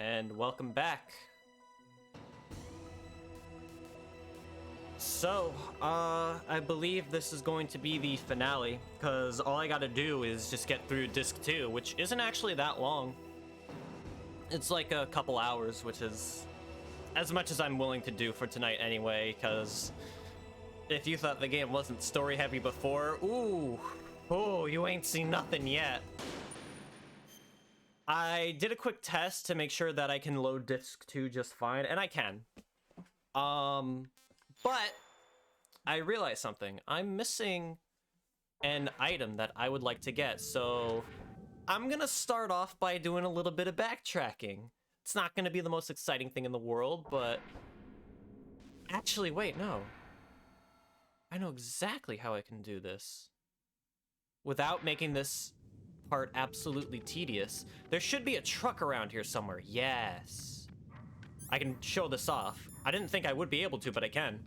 and welcome back. So, I believe this is going to be the finale, because all I gotta do is just get through Disc 2, which isn't actually that long. It's like a couple hours, which is as much as I'm willing to do for tonight anyway, because if you thought the game wasn't story-heavy before, oh, you ain't seen nothing yet. I did a quick test to make sure that I can load Disc 2 just fine, and I can. But I realized something. I'm missing an item that I would like to get, so I'm gonna start off by doing a little bit of backtracking. It's not gonna be the most exciting thing in the world, but... Actually, wait, no. I know exactly how I can do this without making this part absolutely tedious. There should be a truck around here somewhere. Yes. I can show this off. I didn't think I would be able to, but I can.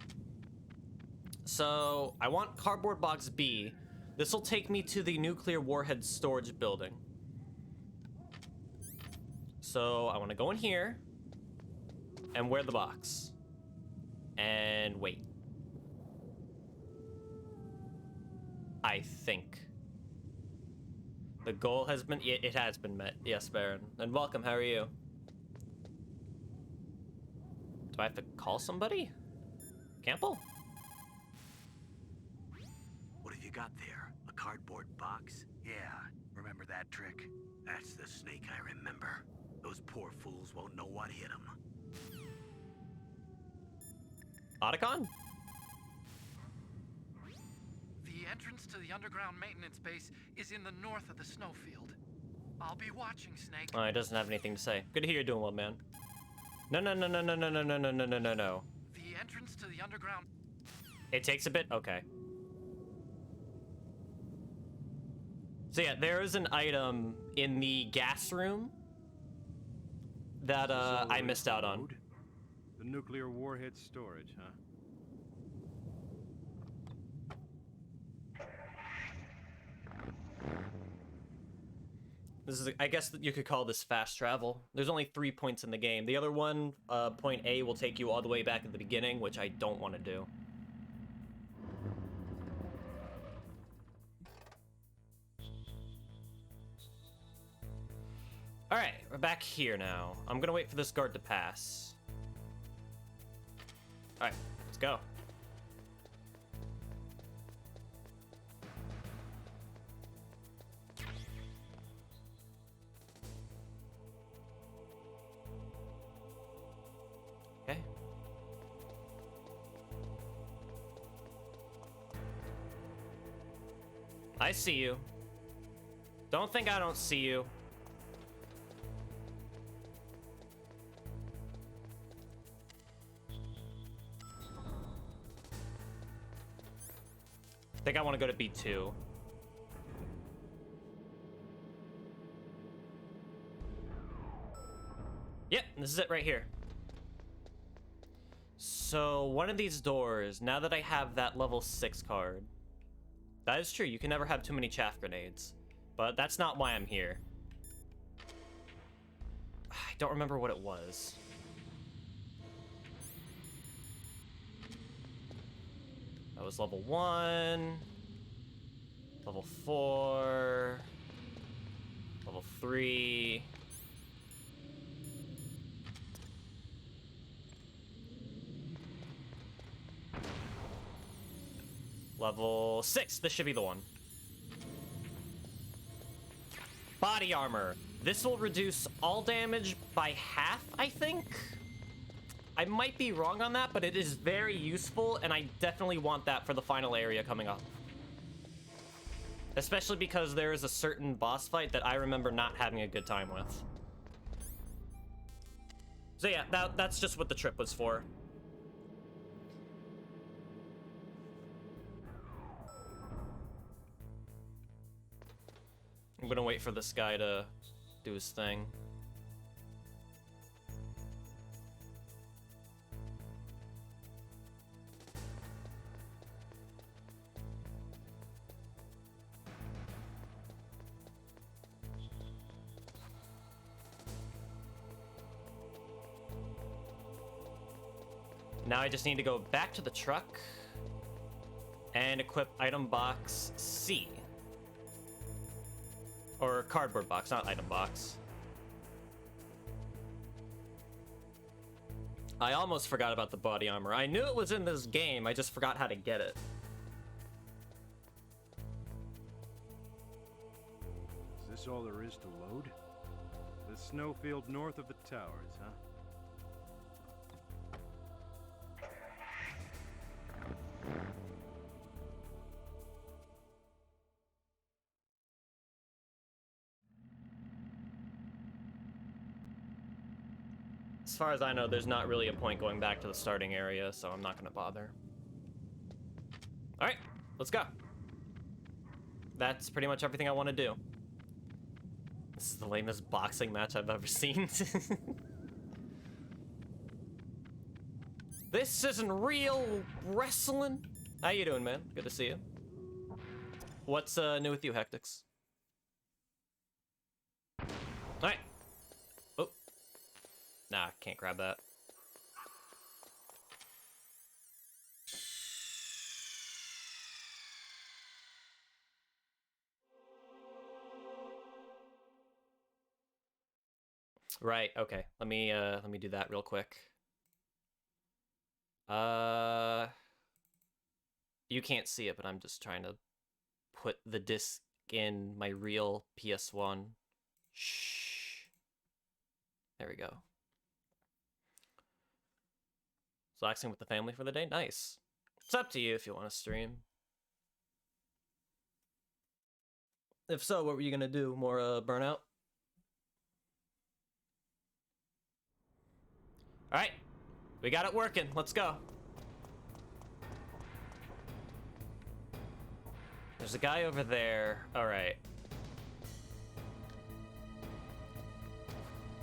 So, I want cardboard box B. This will take me to the nuclear warhead storage building. So, I want to go in here and wear the box. And wait. I think. The goal has been... It has been met. Yes, Baron. And welcome, how are you? Do I have to call somebody? Campbell? What have you got there? A cardboard box? Yeah, remember that trick? That's the snake I remember. Those poor fools won't know what hit them. Otacon? The entrance to the underground maintenance base is in the north of the snowfield. I'll be watching, Snake. Oh, he doesn't have anything to say. Good to hear you're doing well, man. No. The entrance to the underground... It takes a bit? Okay. So yeah, there is an item in the gas room that I missed out on. The nuclear warhead storage, huh? This is, I guess you could call this fast travel. There's only 3 points in the game. The other one, point A, will take you all the way back at the beginning, which I don't want to do. Alright, we're back here now. I'm gonna wait for this guard to pass. Alright, let's go. Okay. I see you. Don't think I don't see you. I think I want to go to B2. Yep, this is it right here. So, one of these doors, now that I have that level 6 card, that is true, you can never have too many chaff grenades. But that's not why I'm here. I don't remember what it was. That was level 1, level 4, level 3. Level 6, this should be the one. Body armor. This will reduce all damage by half, I think? I might be wrong on that, but it is very useful, and I definitely want that for the final area coming up. Especially because there is a certain boss fight that I remember not having a good time with. So yeah, that's just what the trip was for. I'm gonna wait for this guy to do his thing. Now I just need to go back to the truck and equip item box C. Or cardboard box, not item box. I almost forgot about the body armor. I knew it was in this game, I just forgot how to get it. Is this all there is to load? The snowfield north of the towers, huh? As far as I know, there's not really a point going back to the starting area, so I'm not gonna bother. Alright, let's go. That's pretty much everything I want to do. This is the lamest boxing match I've ever seen. This isn't real wrestling. How you doing, man? Good to see you. What's new with you, Hectix? Alright. Oh. Nah, can't grab that. Right, okay. Let me do that real quick. You can't see it, but I'm just trying to put the disc in my real PS1. Shh. There we go. Relaxing with the family for the day? Nice. It's up to you if you want to stream. If so, what were you gonna do? More Burnout? Alright. We got it working. Let's go. There's a guy over there. Alright.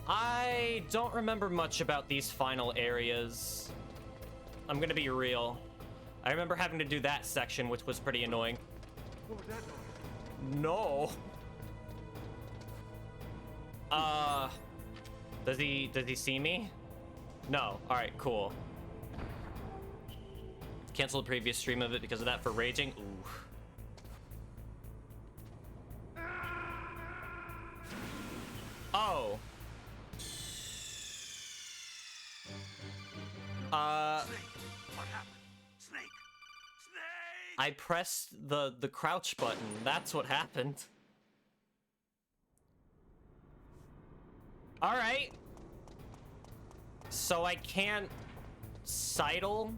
I don't remember much about these final areas. I'm gonna be real. I remember having to do that section, which was pretty annoying. What was that? No. Does he see me? No. All right, cool. Cancel the previous stream of it because of that for raging. Ooh. Oh. Snake! What happened? Snake! Snake! I pressed the crouch button. That's what happened. All right. So I can't sidle.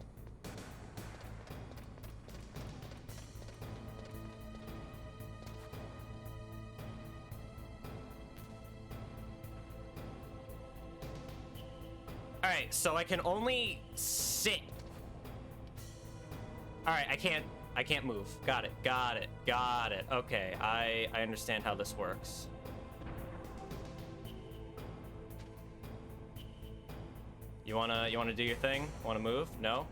All right, so I can only sit. All right, I can't move. Got it. Okay, I understand how this works. You wanna do your thing? Wanna move? No?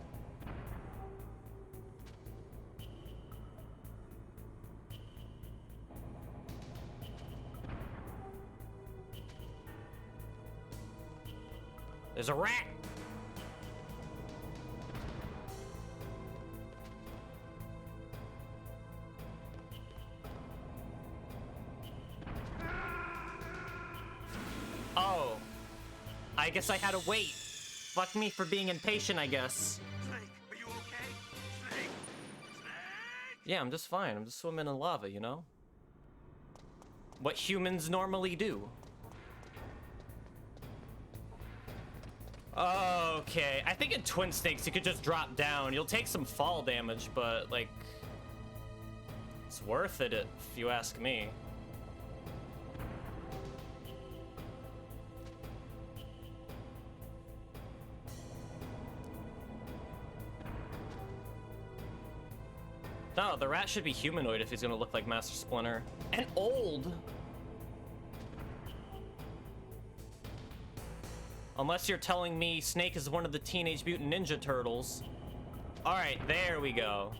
There's a rat! Oh. I guess I had to wait. Fuck me for being impatient, I guess. Snake, are you okay? Snake! Snake! Yeah, I'm just fine. I'm just swimming in lava, you know? What humans normally do. Okay, I think in Twin Snakes you could just drop down. You'll take some fall damage, but, like, it's worth it if you ask me. No, the rat should be humanoid if he's gonna look like Master Splinter. And old! Unless you're telling me Snake is one of the Teenage Mutant Ninja Turtles. Alright, there we go.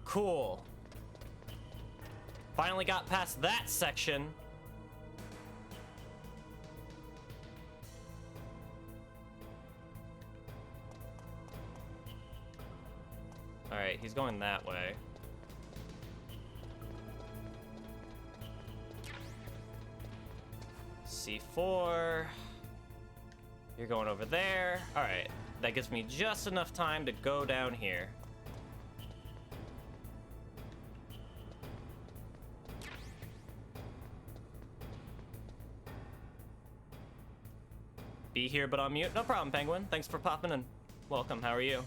Cool. Finally got past that section. Alright, he's going that way. C4. You're going over there. Alright, that gives me just enough time to go down here. Be here but on mute. No problem, Penguin. Thanks for popping in. Welcome, how are you?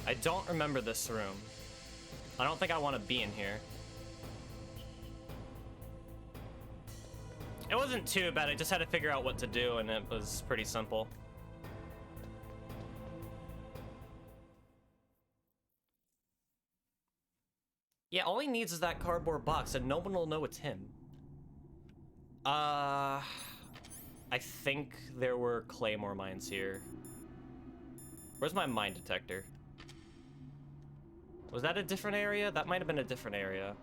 I don't remember this room. I don't think I want to be in here. It wasn't too bad, I just had to figure out what to do, and it was pretty simple. Yeah, all he needs is that cardboard box, and no one will know it's him. I think there were claymore mines here. Where's my mine detector? Was that a different area? That might have been a different area.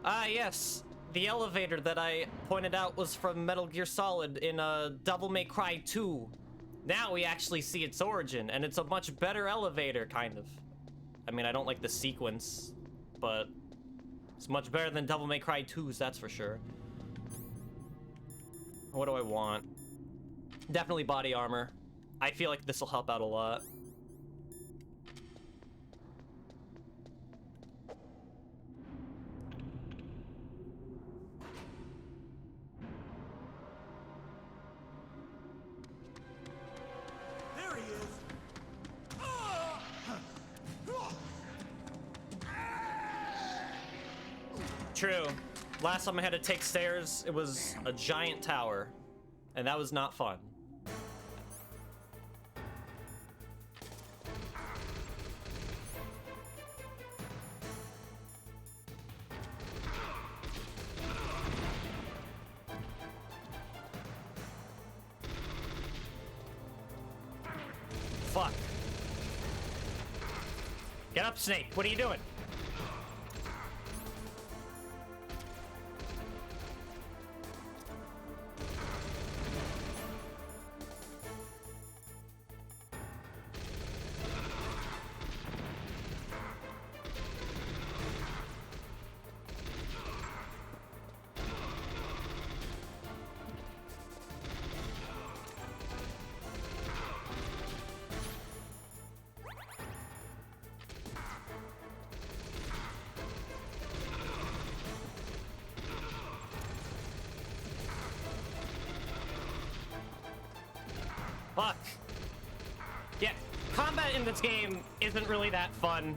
Ah, yes. The elevator that I pointed out was from Metal Gear Solid in Devil May Cry 2. Now we actually see its origin, and it's a much better elevator, kind of. I mean, I don't like the sequence, but it's much better than Devil May Cry 2's, that's for sure. What do I want? Definitely body armor. I feel like this will help out a lot. There he is. True. Last time I had to take stairs, it was a giant tower, and that was not fun. Fuck. Get up, Snake. What are you doing? Fuck. Yeah, combat in this game isn't really that fun.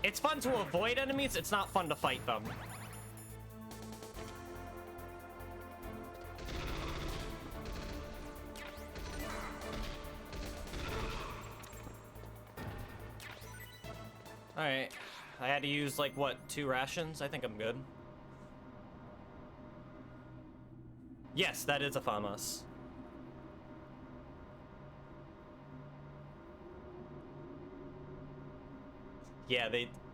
It's fun to avoid enemies, it's not fun to fight them. Alright, I had to use like, what, 2 rations? I think I'm good. Yes, that is a FAMAS. Yeah,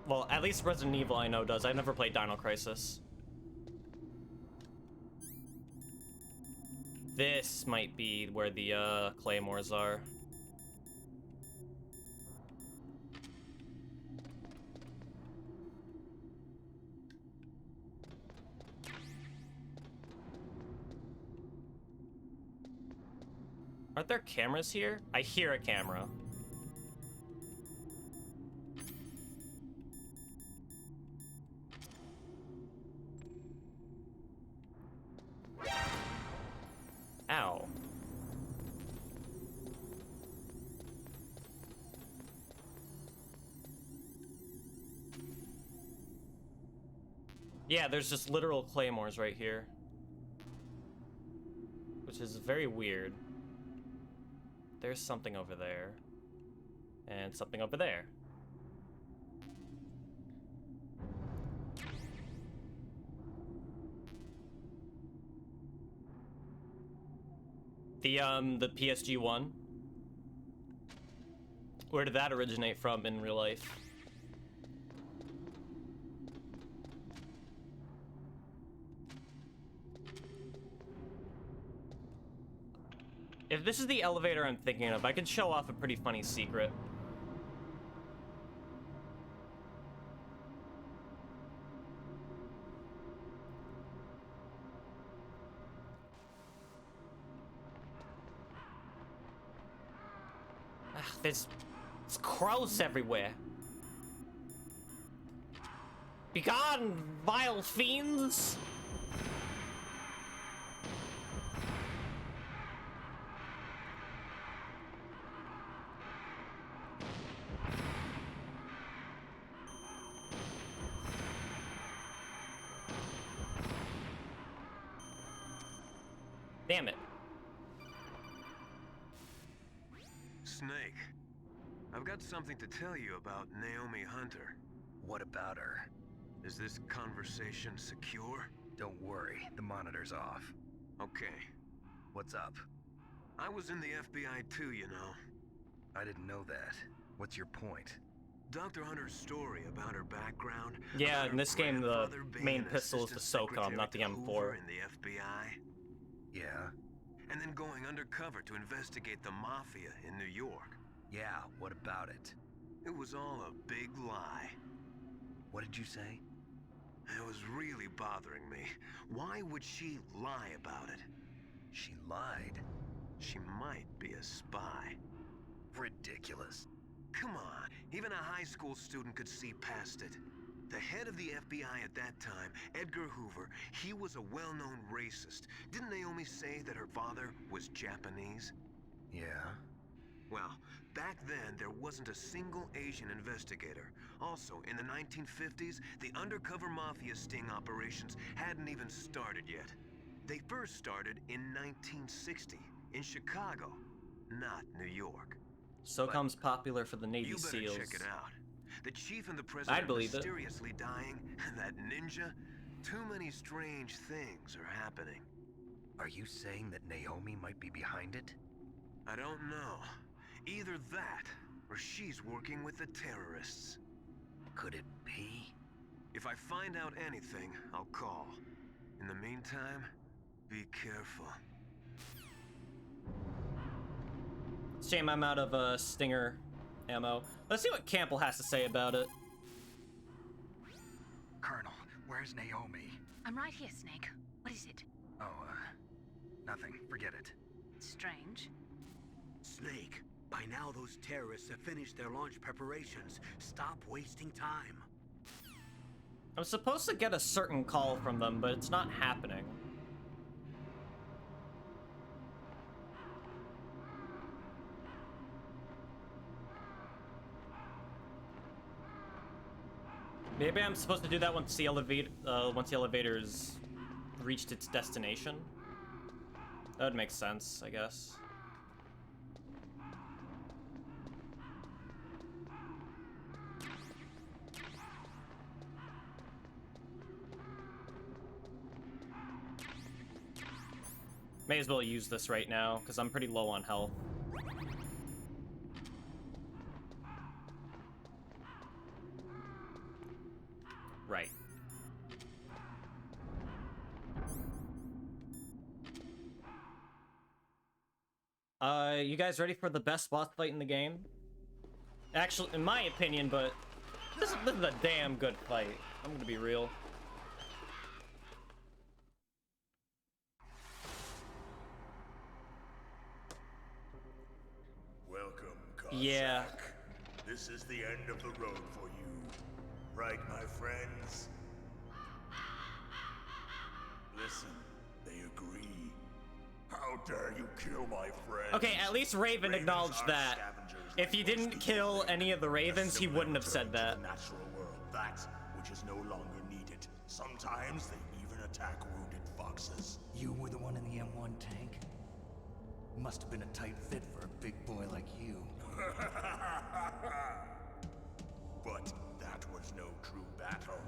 well, at least Resident Evil I know does. I've never played Dino Crisis. This might be where the, claymores are. Aren't there cameras here? I hear a camera. Ow. Yeah, there's just literal claymores right here. Which is very weird. There's something over there. And something over there. The PSG-1. Where did that originate from in real life? If this is the elevator I'm thinking of, I could show off a pretty funny secret. Ugh, there's crows everywhere. Begone, vile fiends! Damn it. Snake, I've got something to tell you about Naomi Hunter. What about her? Is this conversation secure? Don't worry, the monitor's off. Okay. What's up? I was in the FBI too, you know. I didn't know that. What's your point? Dr. Hunter's story about her background. Yeah, about in her this game, the grandfather being main an pistol is the assistant SOCOM, not the secretary to M4. Hoover in the FBI. Yeah? And then going undercover to investigate the mafia in New York. Yeah, what about it? It was all a big lie. What did you say? It was really bothering me. Why would she lie about it? She lied. She might be a spy. Ridiculous. Come on, even a high school student could see past it. The head of the FBI at that time, Edgar Hoover, he was a well-known racist. Didn't Naomi say that her father was Japanese? Yeah? Well, back then there wasn't a single Asian investigator. Also, in the 1950s, the undercover mafia sting operations hadn't even started yet. They first started in 1960, in Chicago, not New York. SOCOM's popular for the Navy You better SEAls. check it out. The chief and the president believe it. mysteriously dying, and that ninja. Too many strange things are happening. Are you saying that Naomi might be behind it? I don't know. Either that, or she's working with the terrorists. Could it be? If I find out anything, I'll call. In the meantime, be careful. Shame I'm out of Stinger ammo. Let's see what Campbell has to say about it. Colonel, where's Naomi? I'm right here, Snake. What is it? Oh, nothing. Forget it. Strange. Snake, by now those terrorists have finished their launch preparations. Stop wasting time. I'm supposed to get a certain call from them, but it's not happening. Maybe I'm supposed to do that once the elevator's reached its destination. That would make sense, I guess. May as well use this right now, because I'm pretty low on health. Right. You guys ready for the best boss fight in the game? Actually, in my opinion, but this is a damn good fight. I'm gonna be real. Welcome, Cossack. Yeah. This is the end of the road for you. Right, my friends? Listen, they agree. How dare you kill my friends? Okay, at least Raven Ravens acknowledged are that. scavengers If like he didn't most kill people. any of the Ravens, he Similar wouldn't have said return to that. the natural world, that which is no longer needed. Sometimes they even attack wounded foxes. You were the one in the M1 tank? Must have been a tight fit for a big boy like you. But that was no true battle.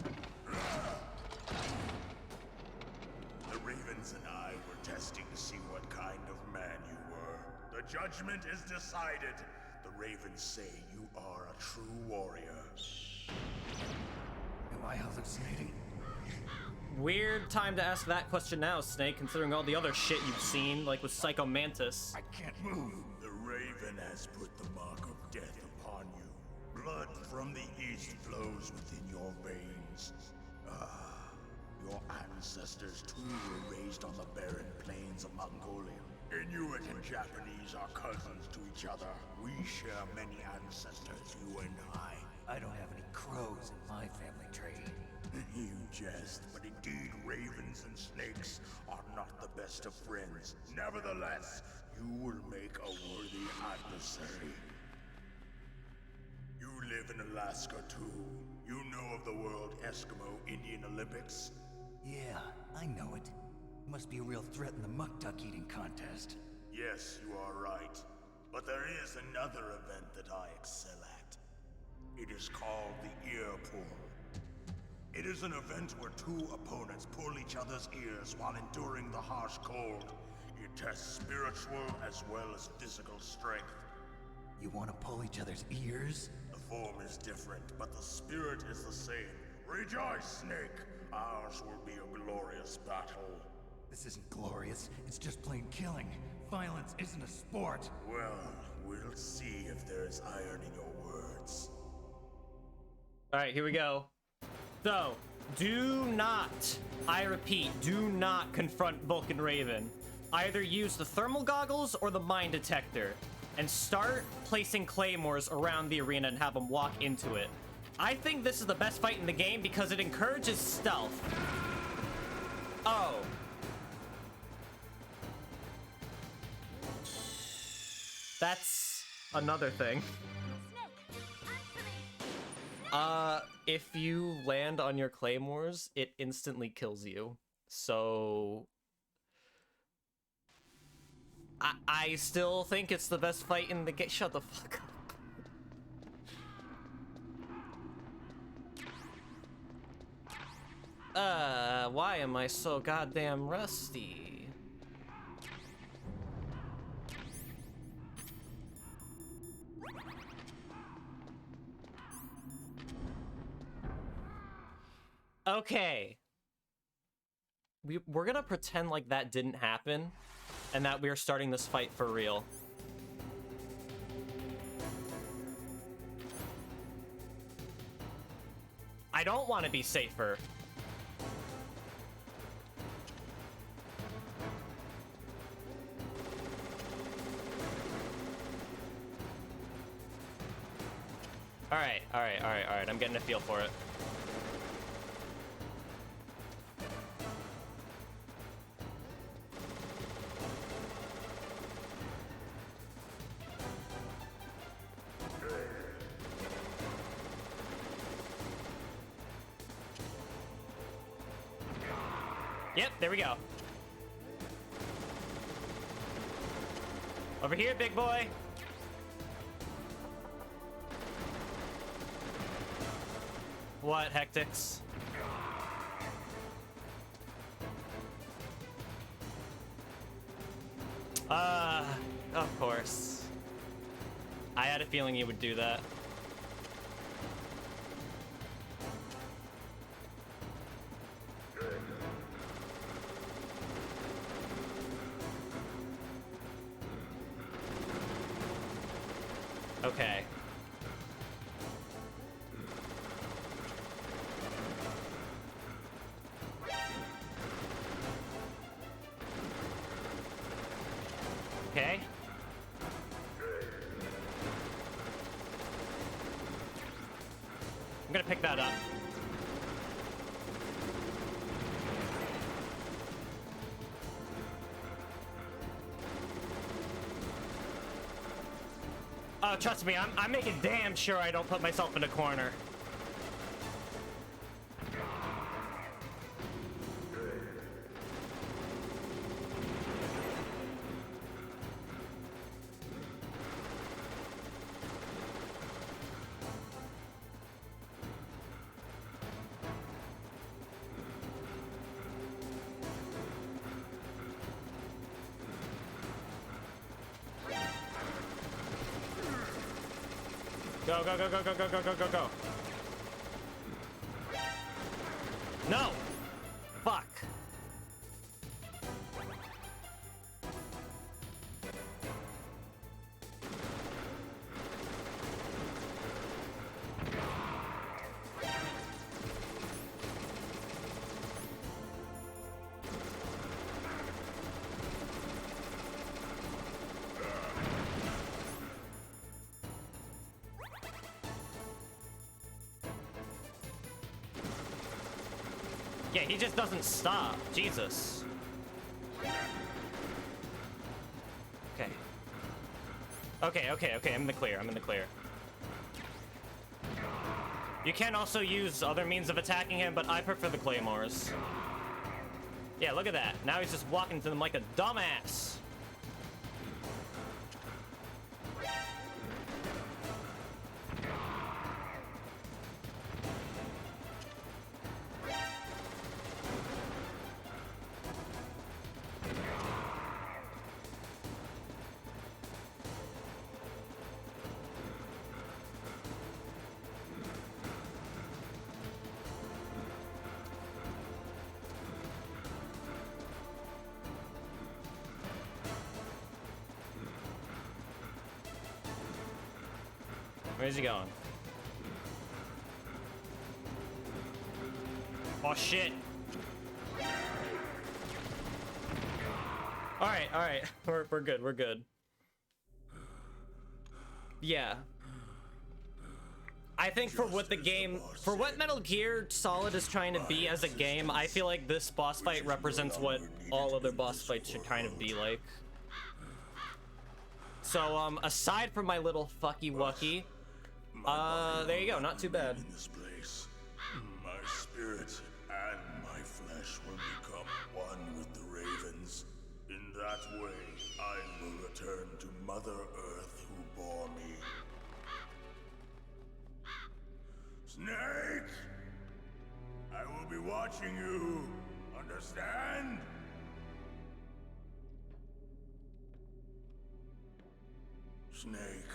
The Ravens and I were testing to see what kind of man you were. The judgment is decided. The Ravens say you are a true warrior. Am I hallucinating? Weird time to ask that question now, Snake, considering all the other shit you've seen, like with Psycho Mantis. I can't move. The Raven has put the mark of death upon you. Blood from the east flows within your veins. Your ancestors too were raised on the barren plains of Mongolia. Inuit and Japanese are cousins to each other. We share many ancestors, you and I. I don't have any crows in my family tree. You jest, but indeed ravens and snakes are not the best of friends. Nevertheless, you will make a worthy adversary. You live in Alaska too. You know of the World Eskimo Indian Olympics? Yeah, I know it. Must be a real threat in the muck duck eating contest. Yes, you are right. But there is another event that I excel at. It is called the ear pull. It is an event where two opponents pull each other's ears while enduring the harsh cold. It tests spiritual as well as physical strength. You want to pull each other's ears? The form is different, but the spirit is the same. Rejoice, Snake! Ours will be a glorious battle. This isn't glorious, it's just plain killing. Violence isn't a sport. Well, we'll see if there's iron in your words. Alright, here we go. So, do not, I repeat, do not confront Vulcan Raven. Either use the thermal goggles or the mine detector, and start placing claymores around the arena and have them walk into it. I think this is the best fight in the game because it encourages stealth. Oh. That's another thing. If you land on your claymores, it instantly kills you. So I still think it's the best fight in the game. Shut the fuck up. Why am I so goddamn rusty? Okay. We're gonna pretend like that didn't happen and that we're starting this fight for real. I don't want to be safer. All right. I'm getting a feel for it. Yep, there we go. Over here, big boy. What, Hectics? Of course. I had a feeling you would do that. Okay. Okay. I'm gonna pick that up. Oh, trust me, I'm making damn sure I don't put myself in a corner. Go, go, go, go, go, go, go, go, go, go. No! Fuck. Yeah, he just doesn't stop. Jesus. Okay. Okay, I'm in the clear. I'm in the clear. You can also use other means of attacking him, but I prefer the claymores. Yeah, look at that. Now he's just walking to them like a dumbass. Where's he going? Oh shit. Alright. We're good. Yeah. I think for what Metal Gear Solid is trying to be as a game, I feel like this boss fight represents what all other boss fights should kind of be like. So, aside from my little fucky wucky, there you go, not too bad. In this place, my spirit and my flesh will become one with the ravens. In that way, I will return to Mother Earth who bore me. Snake! I will be watching you. Understand? Snake,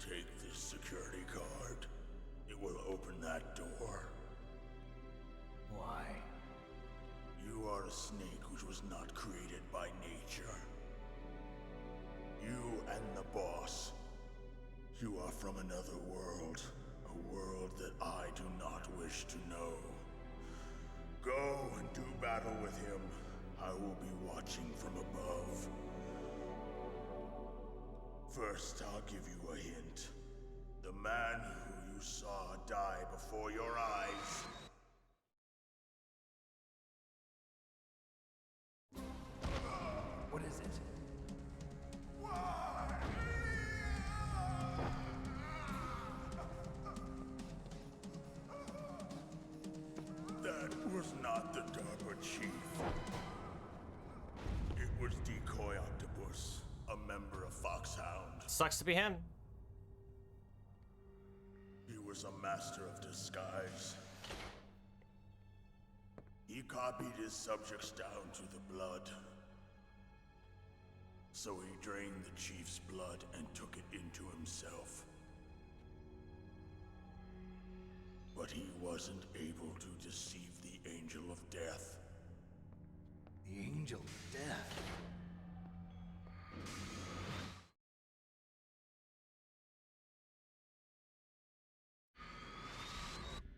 take this security card. It will open that door. Why? You are a snake which was not created by nature. You and the boss. You are from another world. A world that I do not wish to know. Go and do battle with him. I will be watching from above. First, I'll give you a hint. The man who you saw die before your eyes. What is it? That was not the DARPA chief. It was Decoy Octopus, a member of Foxhound. Sucks to be him. He was a master of disguise. He copied his subjects down to the blood. So he drained the chief's blood and took it into himself. But he wasn't able to deceive the Angel of Death. The Angel of Death?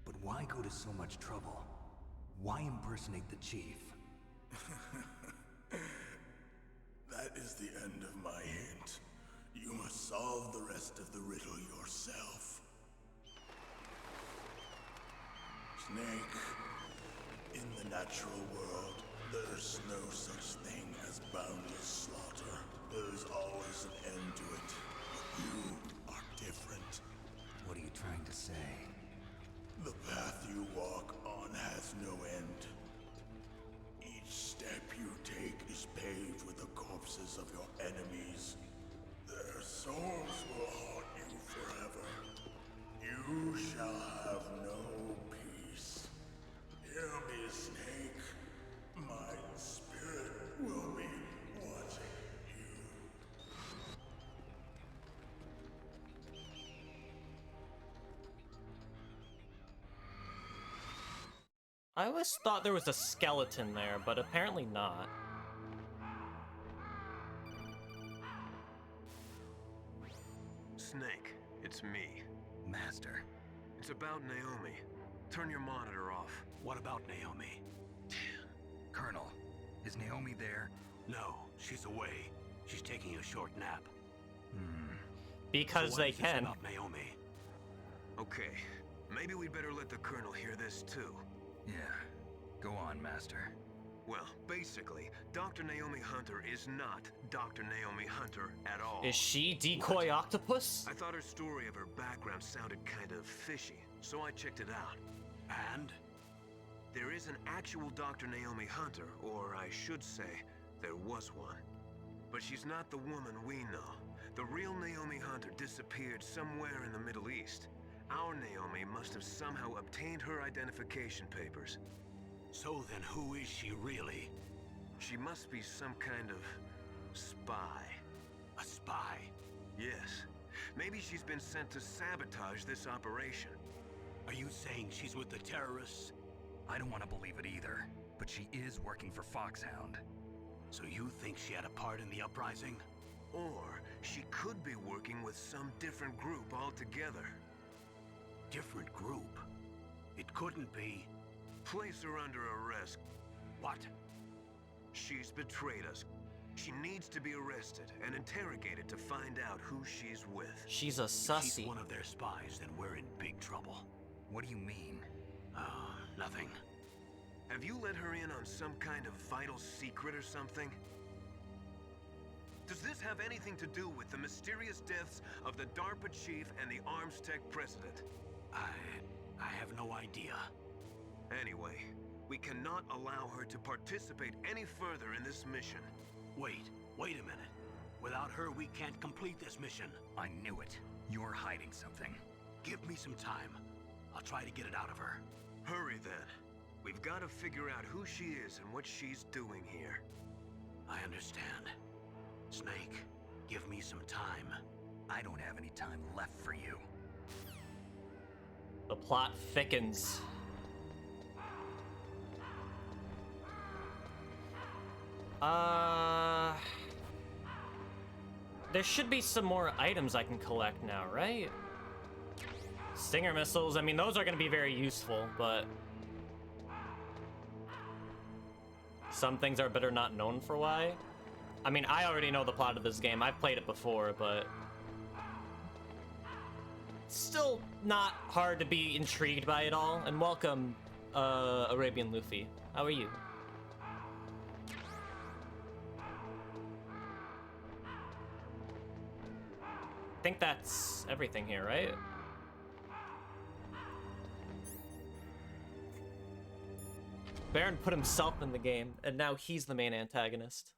But why go to so much trouble? Why impersonate the chief? That is the end of my hint. You must solve the rest of the riddle yourself. Snake, in the natural world, there's no such thing as boundless slaughter. There's always an end to it. But you are different. What are you trying to say? The path you walk on has no end. Each step you take is paved with the corpses of your enemies. Their souls will haunt you forever. You shall have no peace. Hear me, Snake. My spirit will be watching you. I always thought there was a skeleton there, but apparently not. Snake, it's me. Master. It's about Naomi. Turn your monitor off. What about Naomi? Colonel, is Naomi there? No, she's away. She's taking a short nap. Because So what they is this can. about Naomi? Okay, maybe we'd better let the Colonel hear this too. Yeah. Go on. on, Master? Well, basically, Dr. Naomi Hunter is not Dr. Naomi Hunter at all. Is she Decoy Octopus? I thought her story of her background sounded kind of fishy, so I checked it out. And? There is an actual Dr. Naomi Hunter, or I should say, there was one. But she's not the woman we know. The real Naomi Hunter disappeared somewhere in the Middle East. Our Naomi must have somehow obtained her identification papers. So then who is she really? She must be some kind of spy. A spy? Yes. Maybe she's been sent to sabotage this operation. Are you saying she's with the terrorists? I don't want to believe it either, but she is working for Foxhound. So you think she had a part in the uprising? Or she could be working with some different group altogether. Different group? It couldn't be. Place her under arrest. What? She's betrayed us. She needs to be arrested and interrogated to find out who she's with. She's a If sussy. she's one of their spies, then we're in big trouble. What do you mean? Nothing. Have you let her in on some kind of vital secret or something? Does this have anything to do with the mysterious deaths of the DARPA chief and the Arms Tech president? I have no idea. Anyway, we cannot allow her to participate any further in this mission. Wait a minute. Without her, we can't complete this mission. I knew it. You're hiding something. Give me some time. I'll try to get it out of her. Hurry then. We've got to figure out who she is and what she's doing here. I understand. Snake, give me some time. I don't have any time left for you. The plot thickens. There should be some more items I can collect now, right? Stinger missiles, I mean, those are going to be very useful, but some things are better not known for why. I mean, I already know the plot of this game. I've played it before, but still not hard to be intrigued by it all. And welcome, Arabian Luffy. How are you? I think that's everything here, right? Baron put himself in the game, and now he's the main antagonist.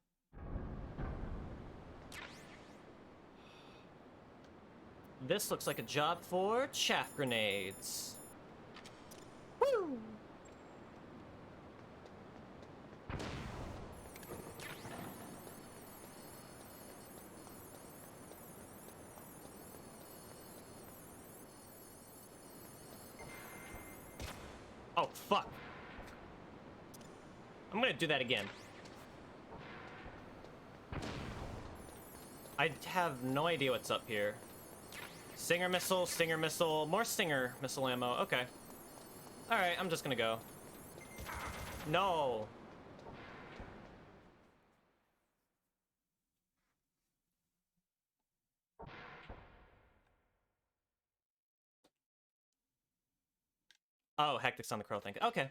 This looks like a job for chaff grenades. Woo! Oh, fuck. I'm gonna do that again. I have no idea what's up here. Stinger missile, more stinger missile ammo. Okay. Alright, I'm just gonna go. No. Oh, Hectic's on the crow thing. Okay.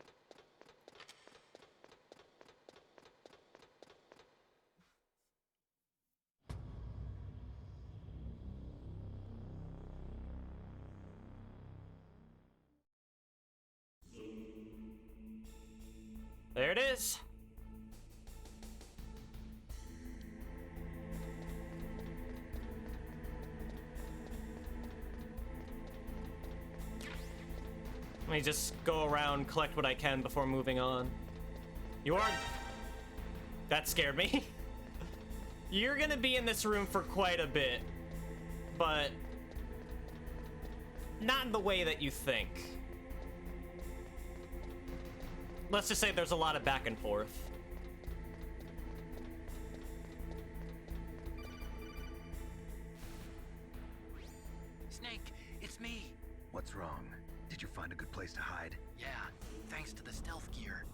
There it is. Let me just go around, collect what I can before moving on. You are... That scared me. You're gonna be in this room for quite a bit, but not in the way that you think. Let's just say there's a lot of back and forth. Snake, it's me. What's wrong? Did you find a good place to hide? Yeah, thanks to the stealth gear.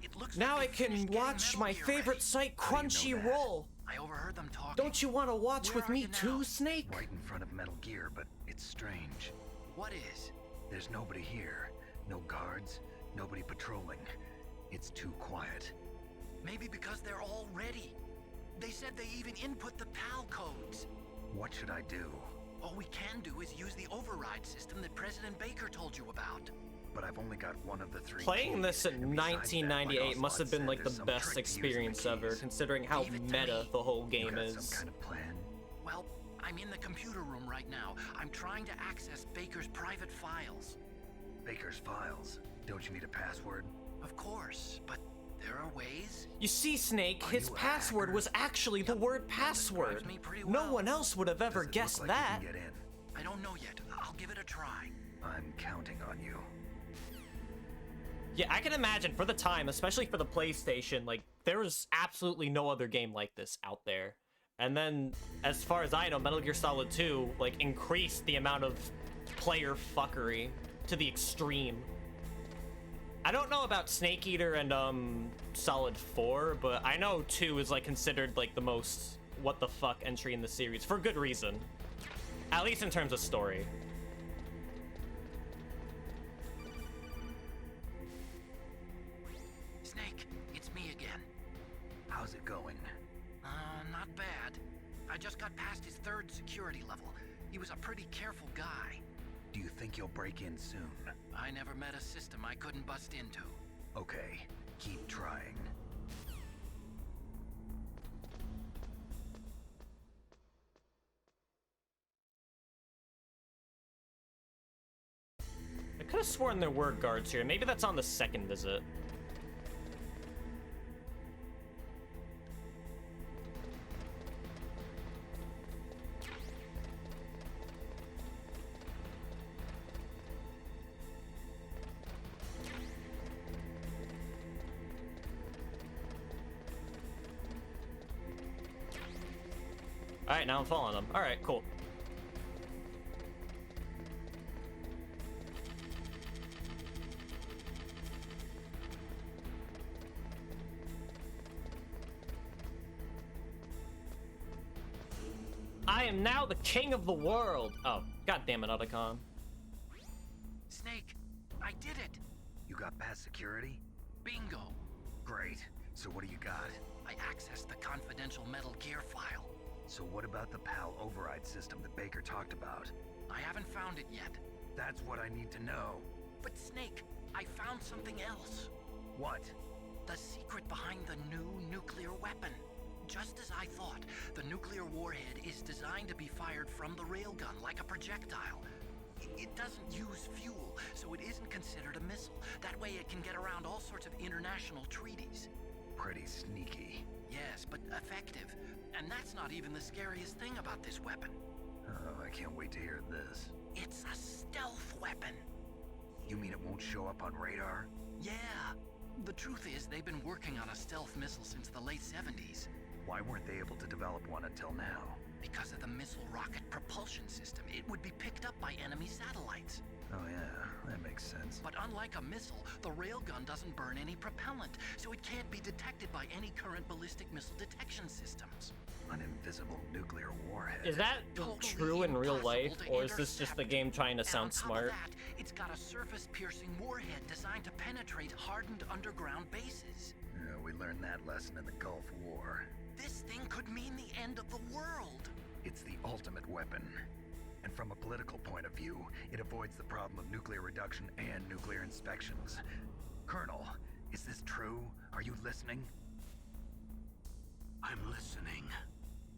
It looks Now I like they can finished getting watch Metal my Gear favorite ready. site, How do you know that? Crunchyroll. I overheard them talking. Don't you want to watch Where with are me you now? too, Snake? Right in front of Metal Gear, but it's strange. What is? There's nobody here. No guards, nobody patrolling. It's too quiet. Maybe because they're all ready. They said they even input the PAL codes. What should I do? All we can do is use the override system that President Baker told you about. But I've only got one of the 3 Playing keys, this in and besides that, my 1998 must have Ocelot been said like the there's some best trick to using the experience ever, keys. considering how Leave it to meta me. the whole You game got is. some kind of plan? Well, I'm in the computer room right now. I'm trying to access Baker's private files. Baker's files. Don't you need a password? Of course, but there are ways. You see, Snake, Are his you a password hacker? was actually the word password. describes me pretty No well. one else would have ever Does it guessed look like that. you can get in? I don't know yet. I'll give it a try. I'm counting on you. Yeah, I can imagine for the time, especially for the PlayStation, like, there was absolutely no other game like this out there. And then, as far as I know, Metal Gear Solid 2, like, increased the amount of player fuckery to the extreme. I don't know about Snake Eater and, Solid 4, but I know 2 is, like, considered, like, the most what the fuck entry in the series, for good reason. At least in terms of story. Snake, it's me again. How's it going? Not bad. I just got past his 3rd security level. He was a pretty careful guy. Do you think you'll break in soon? I never met a system I couldn't bust into. Okay, keep trying. I could have sworn there were guards here. Maybe that's on the 2nd visit. Alright, now I'm following them. Alright, cool. I am now the king of the world. Oh, god damn it, Otacon. Snake, I did it. You got past security? Bingo. Great. So what do you got? I accessed the confidential Metal Gear file. So what about the PAL override system that Baker talked about? I haven't found it yet. That's what I need to know. But Snake, I found something else. What? The secret behind the new nuclear weapon. Just as I thought, the nuclear warhead is designed to be fired from the railgun like a projectile. It doesn't use fuel, so it isn't considered a missile. That way it can get around all sorts of international treaties. Pretty sneaky. Yes, but effective. And that's not even the scariest thing about this weapon. Oh, I can't wait to hear this. It's a stealth weapon. You mean it won't show up on radar? Yeah. The truth is, they've been working on a stealth missile since the late 70s. Why weren't they able to develop one until now? Because of the missile rocket propulsion system, it would be picked up by enemy satellites. Oh yeah, that makes sense. But unlike a missile, the railgun doesn't burn any propellant, so it can't be detected by any current ballistic missile detection systems. An invisible nuclear warhead. Is that Totally true in real life, impossible to or is this just the intercept. game trying to And sound on top smart? Of that, it's got a surface-piercing warhead designed to penetrate hardened underground bases. Yeah, we learned that lesson in the Gulf War. This thing could mean the end of the world. It's the ultimate weapon. And from a political point of view, it avoids the problem of nuclear reduction and nuclear inspections. Colonel, is this true? Are you listening? I'm listening.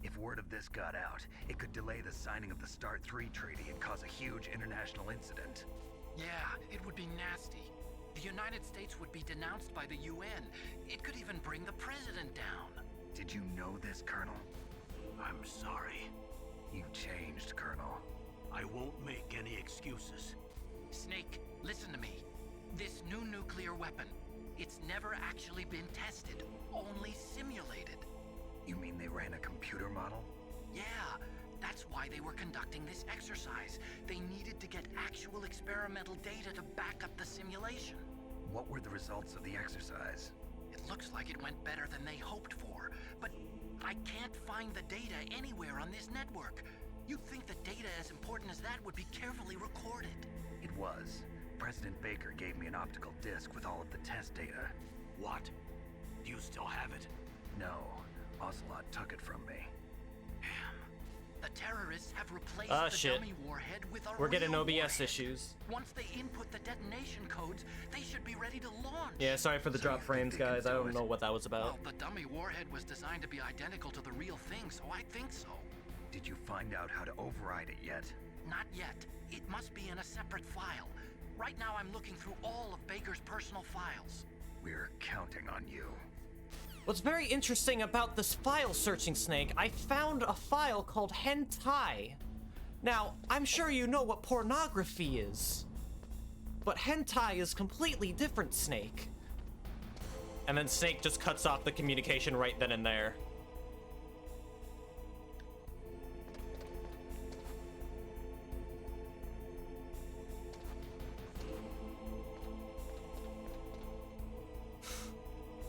If word of this got out, it could delay the signing of the START 3 treaty and cause a huge international incident. Yeah, it would be nasty. The United States would be denounced by the UN. It could even bring the president down. Did you know this, Colonel? I'm sorry. You've changed, Colonel. I won't make any excuses. Snake, listen to me. This new nuclear weapon, it's never actually been tested, only simulated. You mean they ran a computer model? Yeah, that's why they were conducting this exercise. They needed to get actual experimental data to back up the simulation. What were the results of the exercise? It looks like it went better than they hoped for, but I can't find the data anywhere on this network. You'd think the data as important as that would be carefully recorded. It was. President Baker gave me an optical disc with all of the test data. What? Do you still have it? No, Ocelot took it from me. The terrorists have replaced Ah, the shit. dummy warhead with a We're getting real OBS warhead. issues. Once they input the detonation codes, they should be ready to launch. Yeah, sorry for the So drop you think frames, they can guys. I do don't it? know what that was Well, about. the dummy warhead was designed to be identical to the real thing, so I think so. Did you find out how to override it yet? Not yet. It must be in a separate file. Right now I'm looking through all of Baker's personal files. We're counting on you. What's very interesting about this file searching, Snake, I found a file called hentai. Now, I'm sure you know what pornography is, but hentai is completely different, Snake. And then Snake just cuts off the communication right then and there.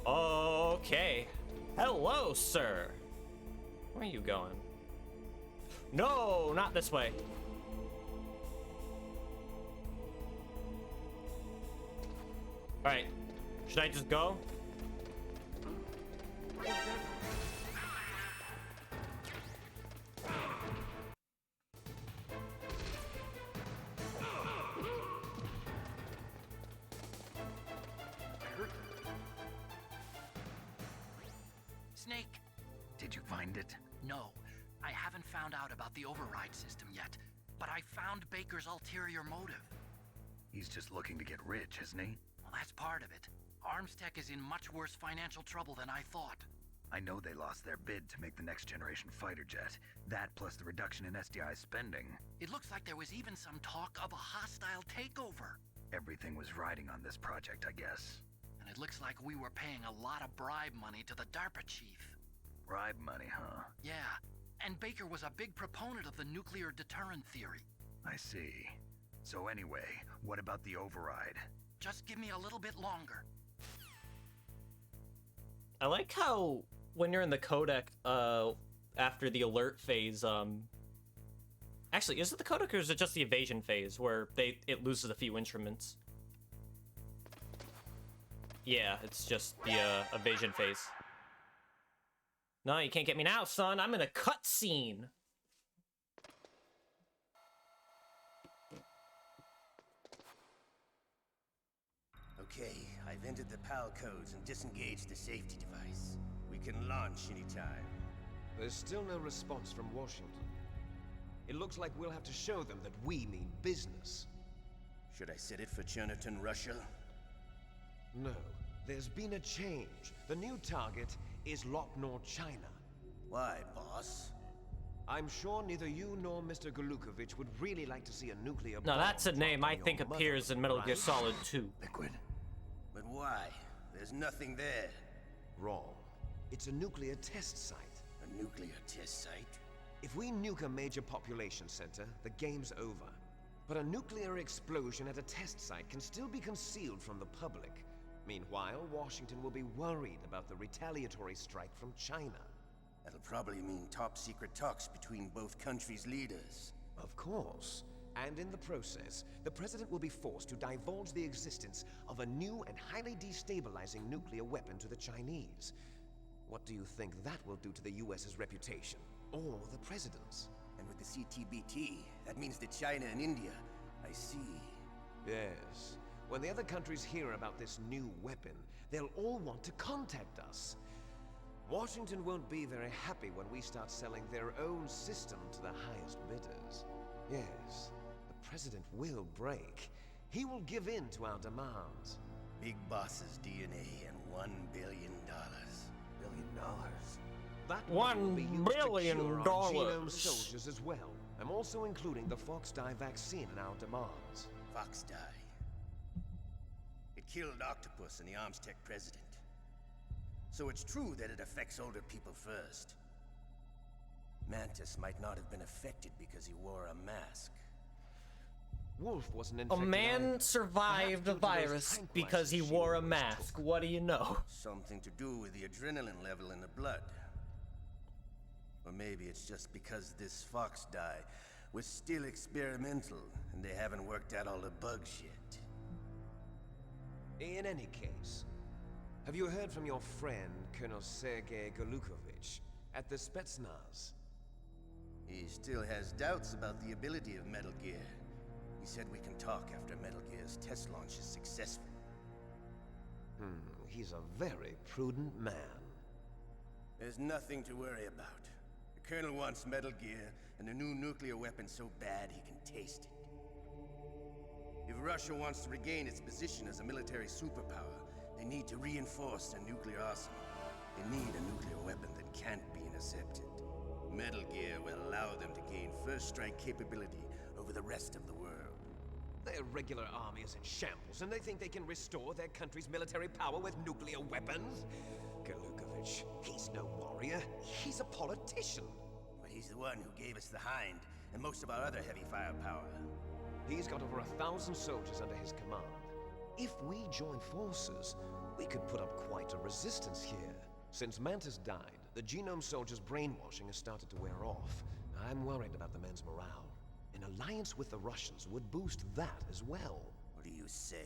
Okay. Hello, sir. Where are you going? No, not this way. Alright. Should I just go? Snake, Did you find it? no. I haven't found out about the override system yet, but I found Baker's ulterior motive. He's just looking to get rich, isn't he? Well, that's part of it. Armstech is in much worse financial trouble than I thought. I know they lost their bid to make the next generation fighter jet. That plus the reduction in SDI spending. It looks like there was even some talk of a hostile takeover. Everything was riding on this project, I guess. And it looks like we were paying a lot of bribe money to the DARPA chief. Bribe money, huh? Yeah, and Baker was a big proponent of the nuclear deterrent theory. I see. So anyway, what about the override? Just give me a little bit longer. I like how when you're in the codec, after the alert phase, actually, is it the codec or is it just the evasion phase where it loses a few instruments? Yeah, it's just the evasion phase. No, you can't get me now, son. I'm in a cutscene. Okay, I've entered the PAL codes and disengaged the safety device. We can launch anytime. There's still no response from Washington. It looks like we'll have to show them that we mean business. Should I set it for Cherniton, Russia? No, there's been a change. The new target is Locknor, China. Why, boss? I'm sure neither you nor Mr. Golukovich would really like to see a nuclear No, bomb that's a name I dropped on think your appears mother, in Metal Gear right? Solid 2. Liquid. But why? There's nothing there. Wrong. It's a nuclear test site. A nuclear test site? If we nuke a major population center, the game's over. But a nuclear explosion at a test site can still be concealed from the public. Meanwhile, Washington will be worried about the retaliatory strike from China. That'll probably mean top-secret talks between both countries' leaders. Of course. And in the process, the president will be forced to divulge the existence of a new and highly destabilizing nuclear weapon to the Chinese. What do you think that will do to the US's reputation? Or the president's? And with the CTBT, that means that China and India. I see. Yes. When the other countries hear about this new weapon, they'll all want to contact us. Washington won't be very happy when we start selling their own system to the highest bidders. Yes, the president will break. He will give in to our demands. Big boss's DNA and $1 billion. $1 billion? That $1 will be used billion to cure our dollars. genome soldiers as well. I'm also including the FoxDie vaccine in our demands. FoxDie. It killed Octopus and the Armstech president. So it's true that it affects older people first. Mantis might not have been affected because he wore a mask. Wolf wasn't A infected man either. survived a Perhaps due to those virus because he tranquilizers wore a she always mask. took. What do you know? Something to do with the adrenaline level in the blood. Or maybe it's just because this FoxDie was still experimental and they haven't worked out all the bugs yet. In any case, Have you heard from your friend, Colonel Sergei Golukovich, at the Spetsnaz? He still has doubts about the ability of Metal Gear. He said we can talk after Metal Gear's test launch is successful. He's a very prudent man. There's nothing to worry about. The Colonel wants Metal Gear and a new nuclear weapon so bad he can taste it. If Russia wants to regain its position as a military superpower, they need to reinforce their nuclear arsenal. They need a nuclear weapon that can't be intercepted. Metal Gear will allow them to gain first strike capability over the rest of the world. Their regular army is in shambles, and they think they can restore their country's military power with nuclear weapons? Golukovich, he's no warrior. He's a politician. But he's the one who gave us the Hind and most of our other heavy firepower. He's got over 1,000 soldiers under his command. If we join forces, we could put up quite a resistance here. Since Mantis died, the Genome Soldiers' brainwashing has started to wear off. I'm worried about the men's morale. An alliance with the Russians would boost that as well. What are you saying?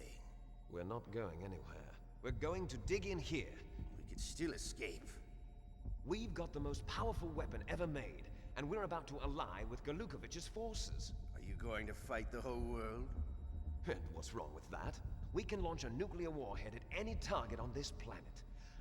We're not going anywhere. We're going to dig in here. We could still escape. We've got the most powerful weapon ever made, and we're about to ally with Golukovich's forces. Are you going to fight the whole world? And what's wrong with that? We can launch a nuclear warhead at any target on this planet.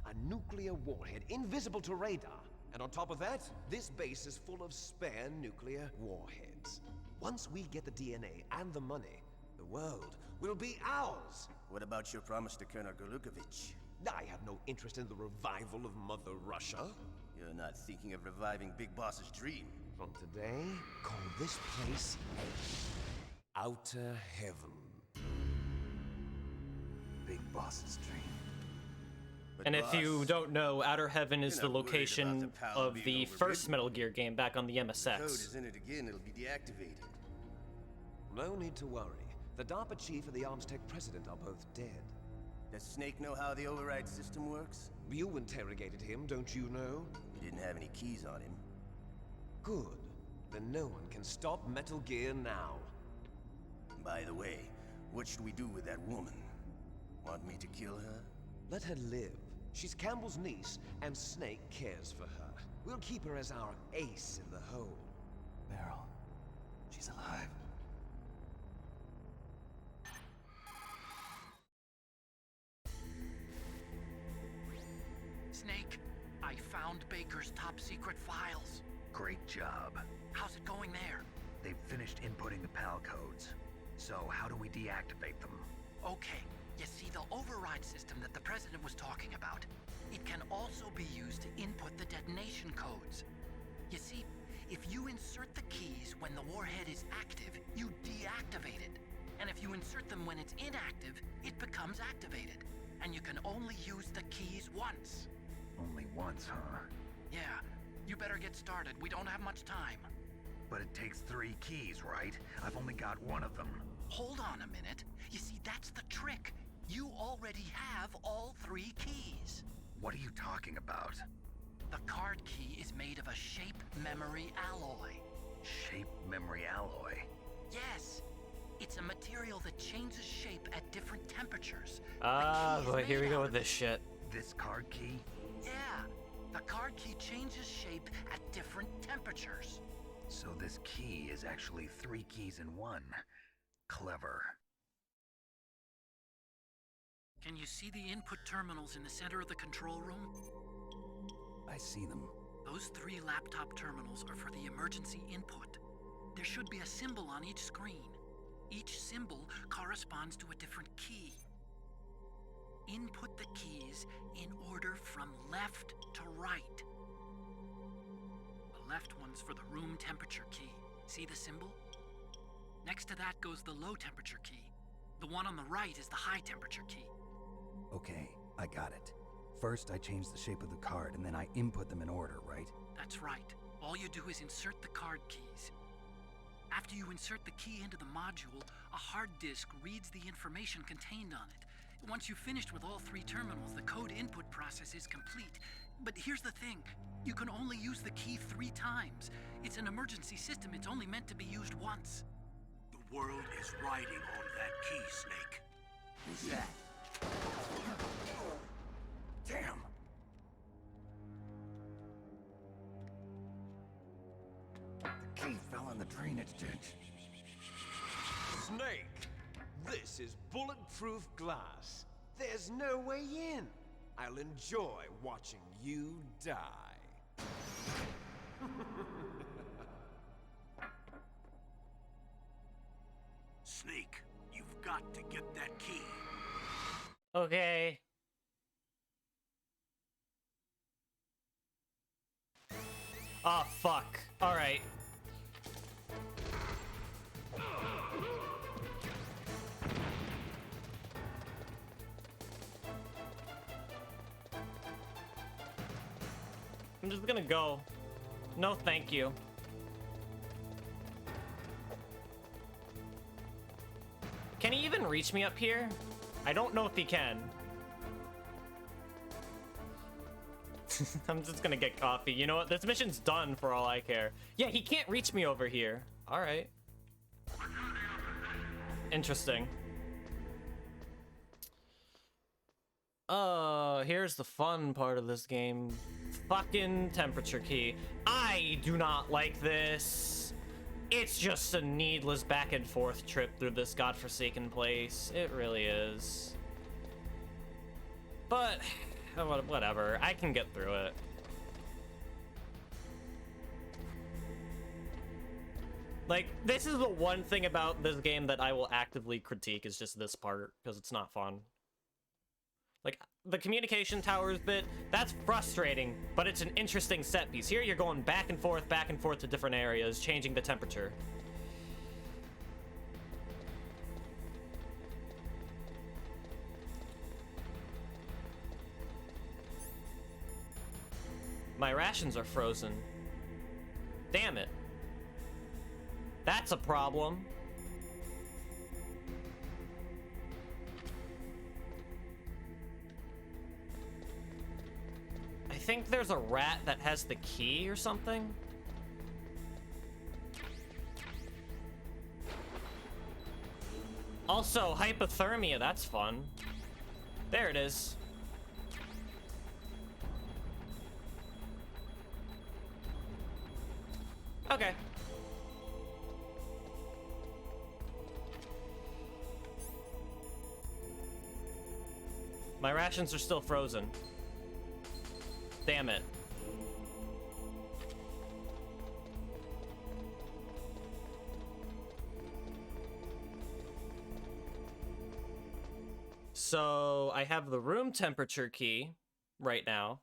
A nuclear warhead invisible to radar. And on top of that, this base is full of spare nuclear warheads. Once we get the DNA and the money, the world will be ours. What about your promise to Colonel Golukovich? I have no interest in the revival of Mother Russia. You're not thinking of reviving Big Boss's dream. From today, call this place Outer Heaven. Big Boss's dream. But And if you boss, don't know, Outer Heaven is the you're not worried location about the PAL of being the overridden. first Metal Gear game back on the If the code MSX. is in it again, it'll be deactivated. No need to worry. The DARPA chief and the Armstech president are both dead. Does Snake know how the override system works? You interrogated him, don't you know? He didn't have any keys on him. Good. Then no one can stop Metal Gear now. By the way, what should we do with that woman? Want me to kill her? Let her live. She's Campbell's niece, and Snake cares for her. We'll keep her as our ace in the hole. Meryl, she's alive. Snake, I found Baker's top secret files. Great job. How's it going there? They've finished inputting the PAL codes. So how do we deactivate them? Okay, you see the override system that the President was talking about. It can also be used to input the detonation codes. You see, if you insert the keys when the warhead is active, you deactivate it. And if you insert them when it's inactive, it becomes activated. And you can only use the keys once. Only once, huh? Yeah, you better get started. We don't have much time. But it takes 3 keys, right? I've only got 1 of them. Hold on a minute. You see, that's the trick. You already have all 3 keys. What are you talking about? The card key is made of a shape memory alloy. Shape memory alloy? Yes. It's a material that changes shape at different temperatures. Ah, boy, here we go with this shit. This card key? Yeah. The card key changes shape at different temperatures. So this key is actually 3 keys in 1. Clever. Can you see the input terminals in the center of the control room? I see them. Those 3 laptop terminals are for the emergency input. There should be a symbol on each screen. Each symbol corresponds to a different key. Input the keys in order from left to right. The left one's for the room temperature key. See the symbol? Next to that goes the low temperature key. The one on the right is the high temperature key. Okay, I got it. First, I change the shape of the card, and then I input them in order, right? That's right. All you do is insert the card keys. After you insert the key into the module, a hard disk reads the information contained on it. Once you've finished with all 3 terminals, the code input process is complete. But here's the thing. You can only use the key 3 times. It's an emergency system. It's only meant to be used once. The world is riding on that key, Snake. Who's that? drainage ditch. Snake! This is bulletproof glass. There's no way in. I'll enjoy watching you die. Snake, you've got to get that key. Okay. Ah, fuck. Alright. I'm just gonna go. No, thank you. Can he even reach me up here? I don't know if he can. I'm just gonna get coffee. You know what? This mission's done for all I care. Yeah, he can't reach me over here. All right. Interesting. Here's the fun part of this game. Fucking temperature key. I do not like this. It's just a needless back and forth trip through this godforsaken place. It really is. But whatever, I can get through it. Like, this is the one thing about this game that I will actively critique, is just this part, because it's not fun. Like, the communication towers bit, that's frustrating, but it's an interesting set piece. Here you're going back and forth to different areas, changing the temperature. My rations are frozen. Damn it. That's a problem. I think there's a rat that has the key or something. Also, hypothermia, that's fun. There it is. Okay. My rations are still frozen. Damn it. So, I have the room temperature key right now.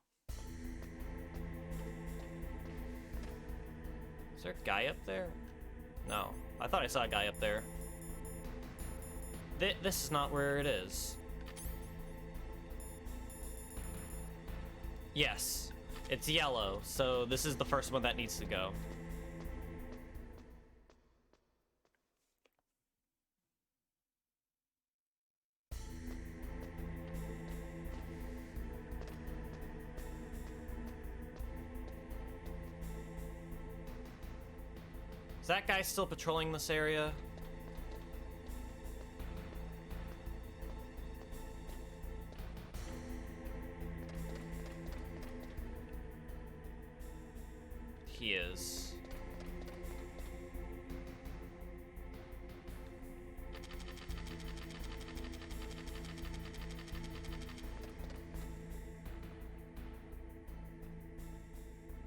Is there a guy up there? No. I thought I saw a guy up there. This is not where it is. Yes. It's yellow, so this is the first one that needs to go. Is that guy still patrolling this area? He is.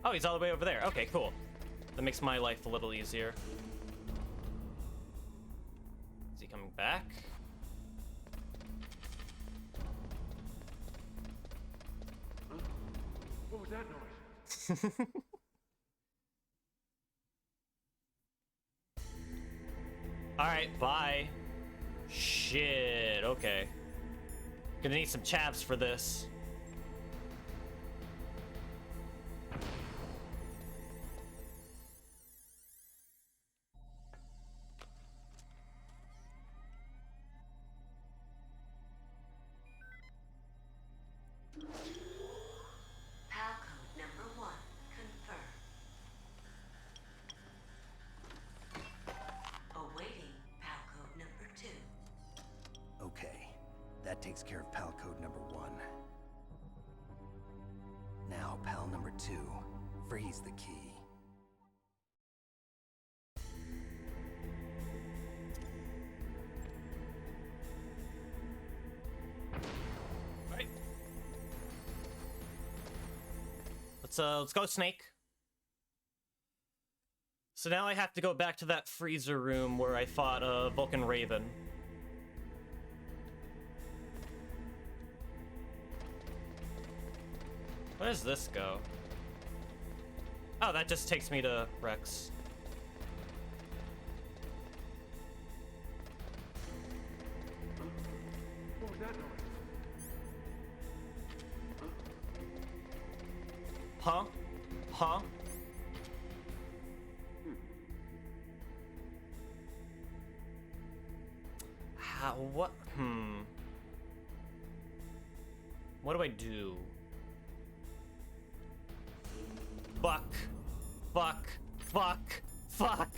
Oh, he's all the way over there. Okay, cool. That makes my life a little easier. Is he coming back? Huh? What was that noise? Alright, bye. Shit, okay. Gonna need some chavs for this. That takes care of PAL code number 1. Now, PAL number 2, freeze the key. let's go, Snake. So now I have to go back to that freezer room where I fought Vulcan Raven. Where does this go? Oh, that just takes me to Rex. What was that noise? Huh? Huh? How, what? What do I do? Fuck. Fuck. Fuck. Fuck.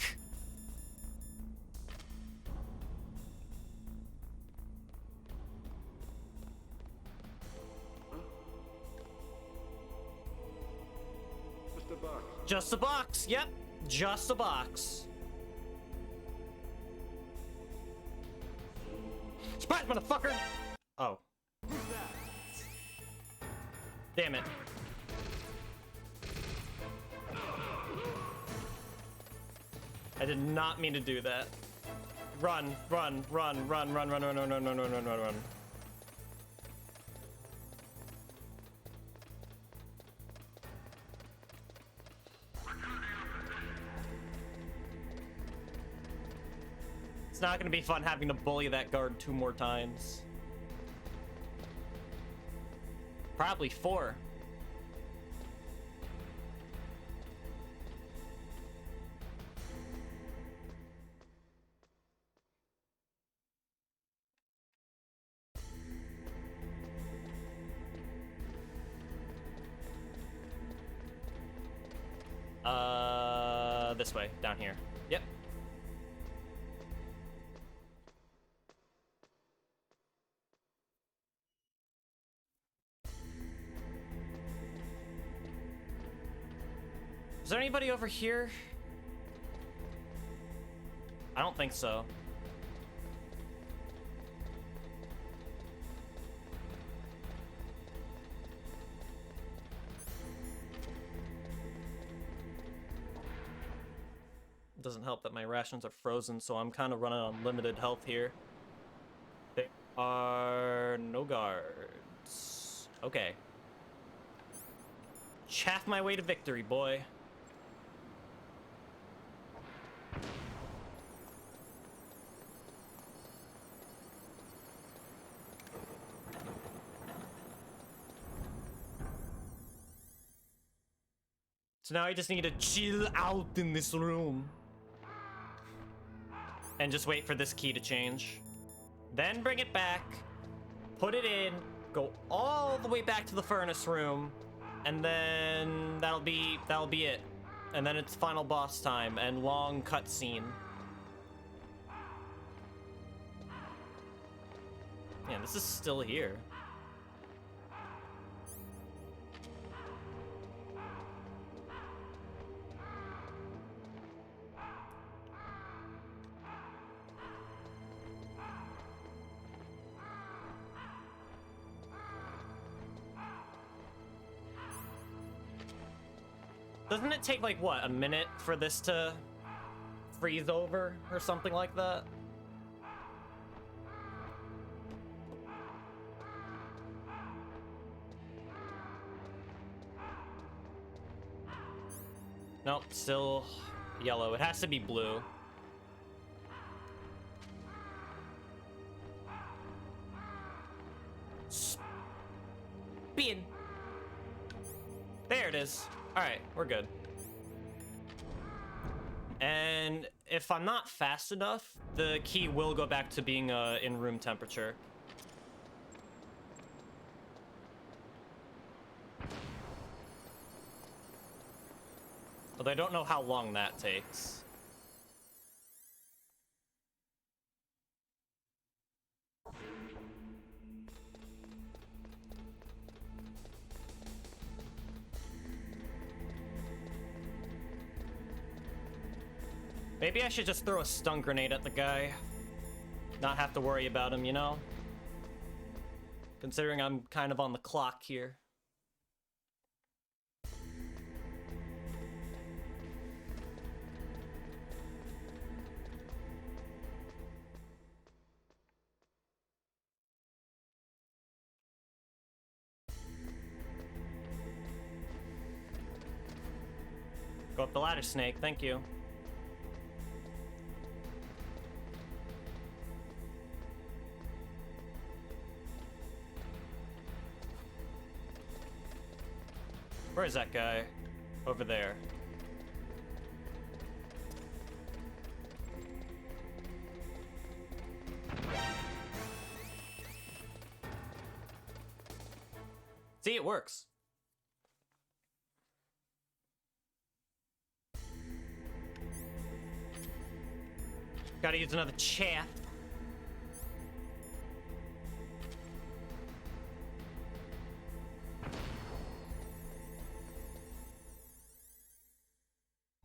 Just a box. Just a box. Yep. Just a box. Surprise, motherfucker! Oh. Damn it. I did not mean to do that. Run, run, run, run, run, run, run, run, run, run, run, run, run, run. It's not gonna be fun having to bully that guard 2 more times. Probably 4. This way, down here. Yep. Is there anybody over here? I don't think so. It doesn't help that my rations are frozen, so I'm kind of running on limited health here. There are no guards. Okay. Chaff my way to victory, boy. So now I just need to chill out in this room. And just wait for this key to change. Then bring it back, put it in, go all the way back to the furnace room, and then that'll be it. And then it's final boss time and long cutscene. Man, this is still here. Doesn't it take, like, what, a minute for this to freeze over or something like that? Nope, still yellow. It has to be blue. Spin. There it is. Alright, we're good. And if I'm not fast enough, the key will go back to being in room temperature. Although I don't know how long that takes. Maybe I should just throw a stun grenade at the guy. Not have to worry about him, you know? Considering I'm kind of on the clock here. Go up the ladder, Snake. Thank you. Where is that guy? Over there. See, it works. Gotta use another chaff.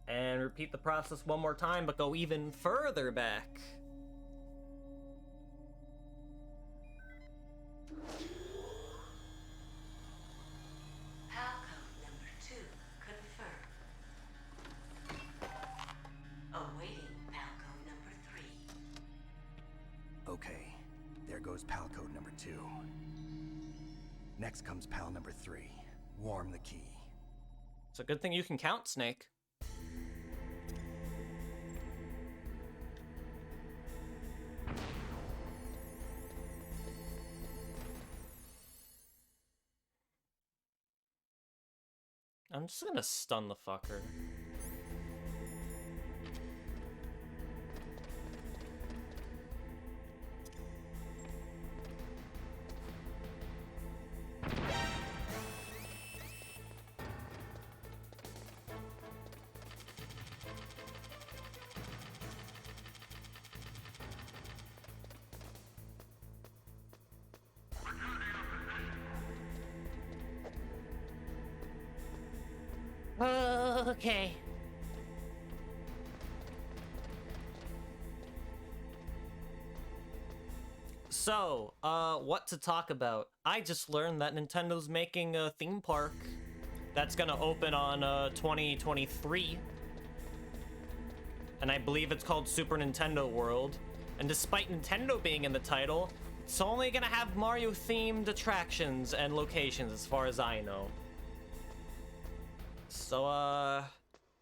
And repeat the process one more time, but go even further back. Palcode number 2 confirmed. Awaiting Palcode number 3. Okay, there goes pal code number 2. Next comes pal number 3. Warm the key. It's a good thing you can count, Snake. I'm just gonna stun the fucker. Okay. So, what to talk about? I just learned that Nintendo's making a theme park that's gonna open on 2023. And I believe it's called Super Nintendo World. And despite Nintendo being in the title, it's only gonna have Mario-themed attractions and locations as far as I know. So,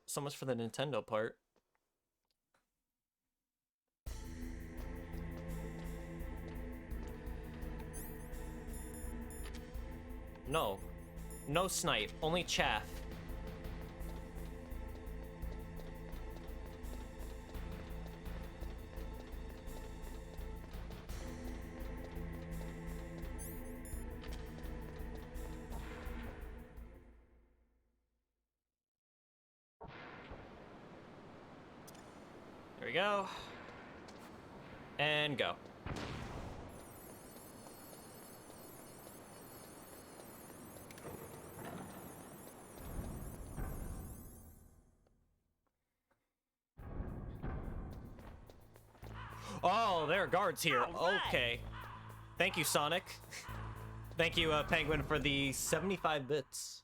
so much for the Nintendo part. No. No snipe, only chaff. There we go. And go. Oh, there are guards here. Okay. Thank you, Sonic. Thank you, Penguin, for the 75 bits.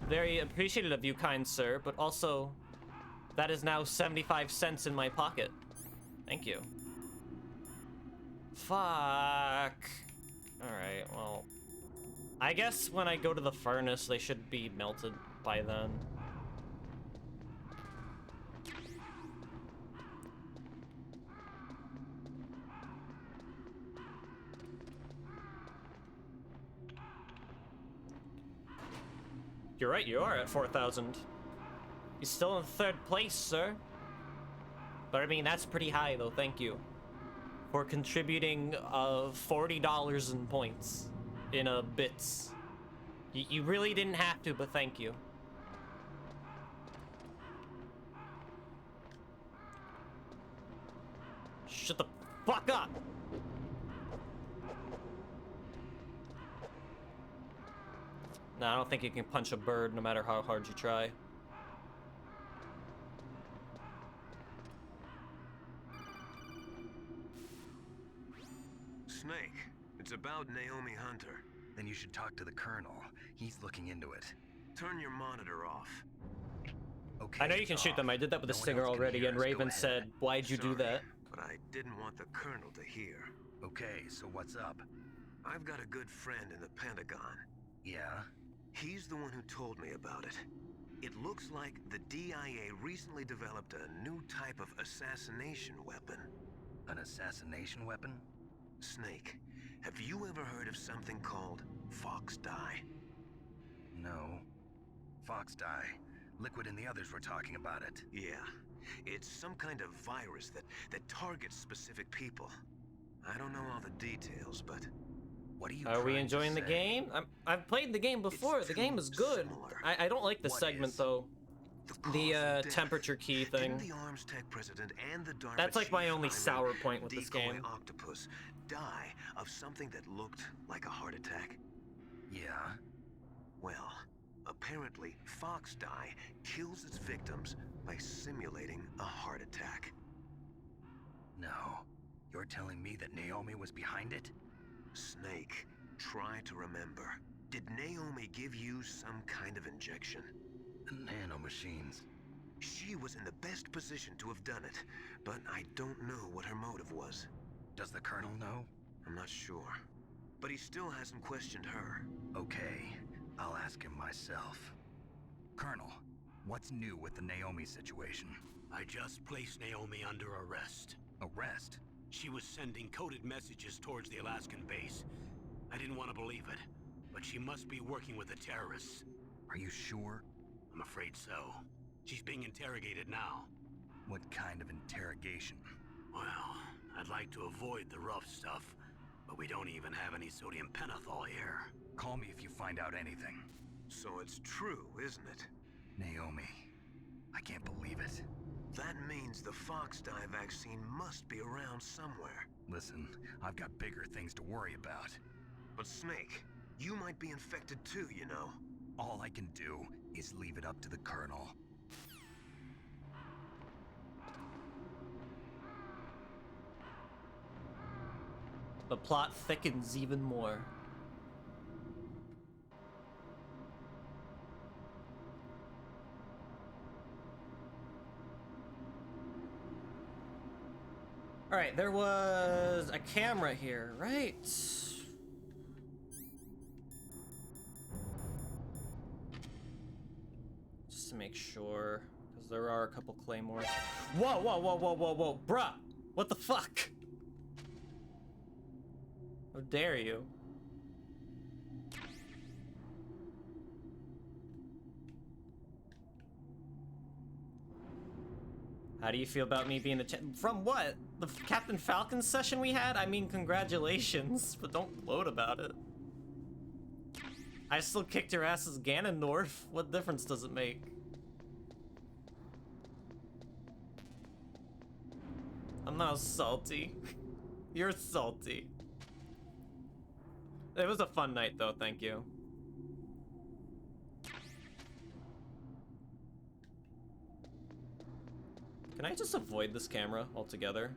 Very appreciative of you, kind sir, but also, that is now 75 cents in my pocket. Thank you. Fuck. Alright, well. I guess when I go to the furnace, they should be melted by then. You're right, you are at 4,000. You're still in 3rd place, sir. But I mean, that's pretty high, though. Thank you for contributing $40 in points in bits. You really didn't have to, but thank you. Shut the fuck up! No, I don't think you can punch a bird no matter how hard you try. Snake, it's about Naomi Hunter. Then you should talk to the Colonel. He's looking into it. Turn your monitor off. Okay. I know you can shoot them. I did that with a stinger already, and Raven said, "Why'd you do that?" But I didn't want the Colonel to hear. Okay, so what's up? I've got a good friend in the Pentagon. Yeah? He's the one who told me about it. It looks like the DIA recently developed a new type of assassination weapon. An assassination weapon? Snake, have you ever heard of something called FoxDie? No. FoxDie. Liquid and the others were talking about it. Yeah. It's some kind of virus that targets specific people. I don't know all the details, but... What are you Are we trying to enjoying the say? game? I've played the game before. It's The game too is good. similar. I don't like the What segment is? though. The The cause of temperature death. key thing. Didn't the Arms Tech president and the DARPA That's like my chief, only I mean, sour point with this decoy game. octopus die of something that looked like a heart attack? Yeah? Well, apparently FoxDie kills its victims by simulating a heart attack. No. You're telling me that Naomi was behind it? Snake, try to remember. Did Naomi give you some kind of injection? Nanomachines. She was in the best position to have done it, but I don't know what her motive was. Does the Colonel know? I'm not sure. But he still hasn't questioned her. Okay, I'll ask him myself. Colonel, what's new with the Naomi situation? I just placed Naomi under arrest. Arrest? She was sending coded messages towards the Alaskan base. I didn't want to believe it, but she must be working with the terrorists. Are you sure? I'm afraid so. She's being interrogated now. What kind of interrogation? Well, I'd like to avoid the rough stuff, but we don't even have any sodium pentothal here. Call me if you find out anything. So it's true, isn't it? Naomi, I can't believe it. That means the FoxDie vaccine must be around somewhere. Listen, I've got bigger things to worry about. But Snake, you might be infected too, you know. All I can do is leave it up to the Colonel. The plot thickens even more. All right, there was a camera here, right? Just to make sure, because there are a couple claymores. Whoa, whoa, whoa, whoa, whoa, whoa, bruh! What the fuck? How dare you? How do you feel about me being the from what? The Captain Falcon session we had? I mean, congratulations, but don't gloat about it. I still kicked your ass's Ganondorf. What difference does it make? I'm not salty. You're salty. It was a fun night, though. Thank you. Can I just avoid this camera altogether?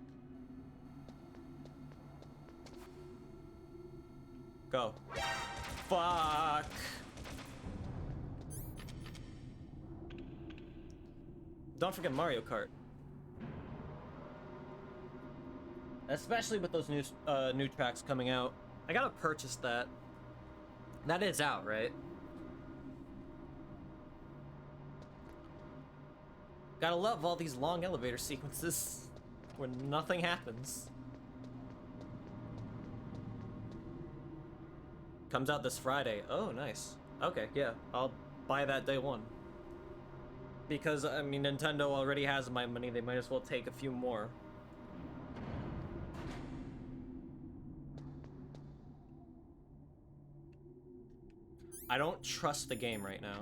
Go. Fuck. Don't forget Mario Kart. Especially with those new tracks coming out. I gotta purchase that. That is out, right? Gotta love all these long elevator sequences where nothing happens. Comes out this Friday. Oh, nice. Okay, yeah, I'll buy that day one. Because, I mean, Nintendo already has my money, they might as well take a few more. I don't trust the game right now.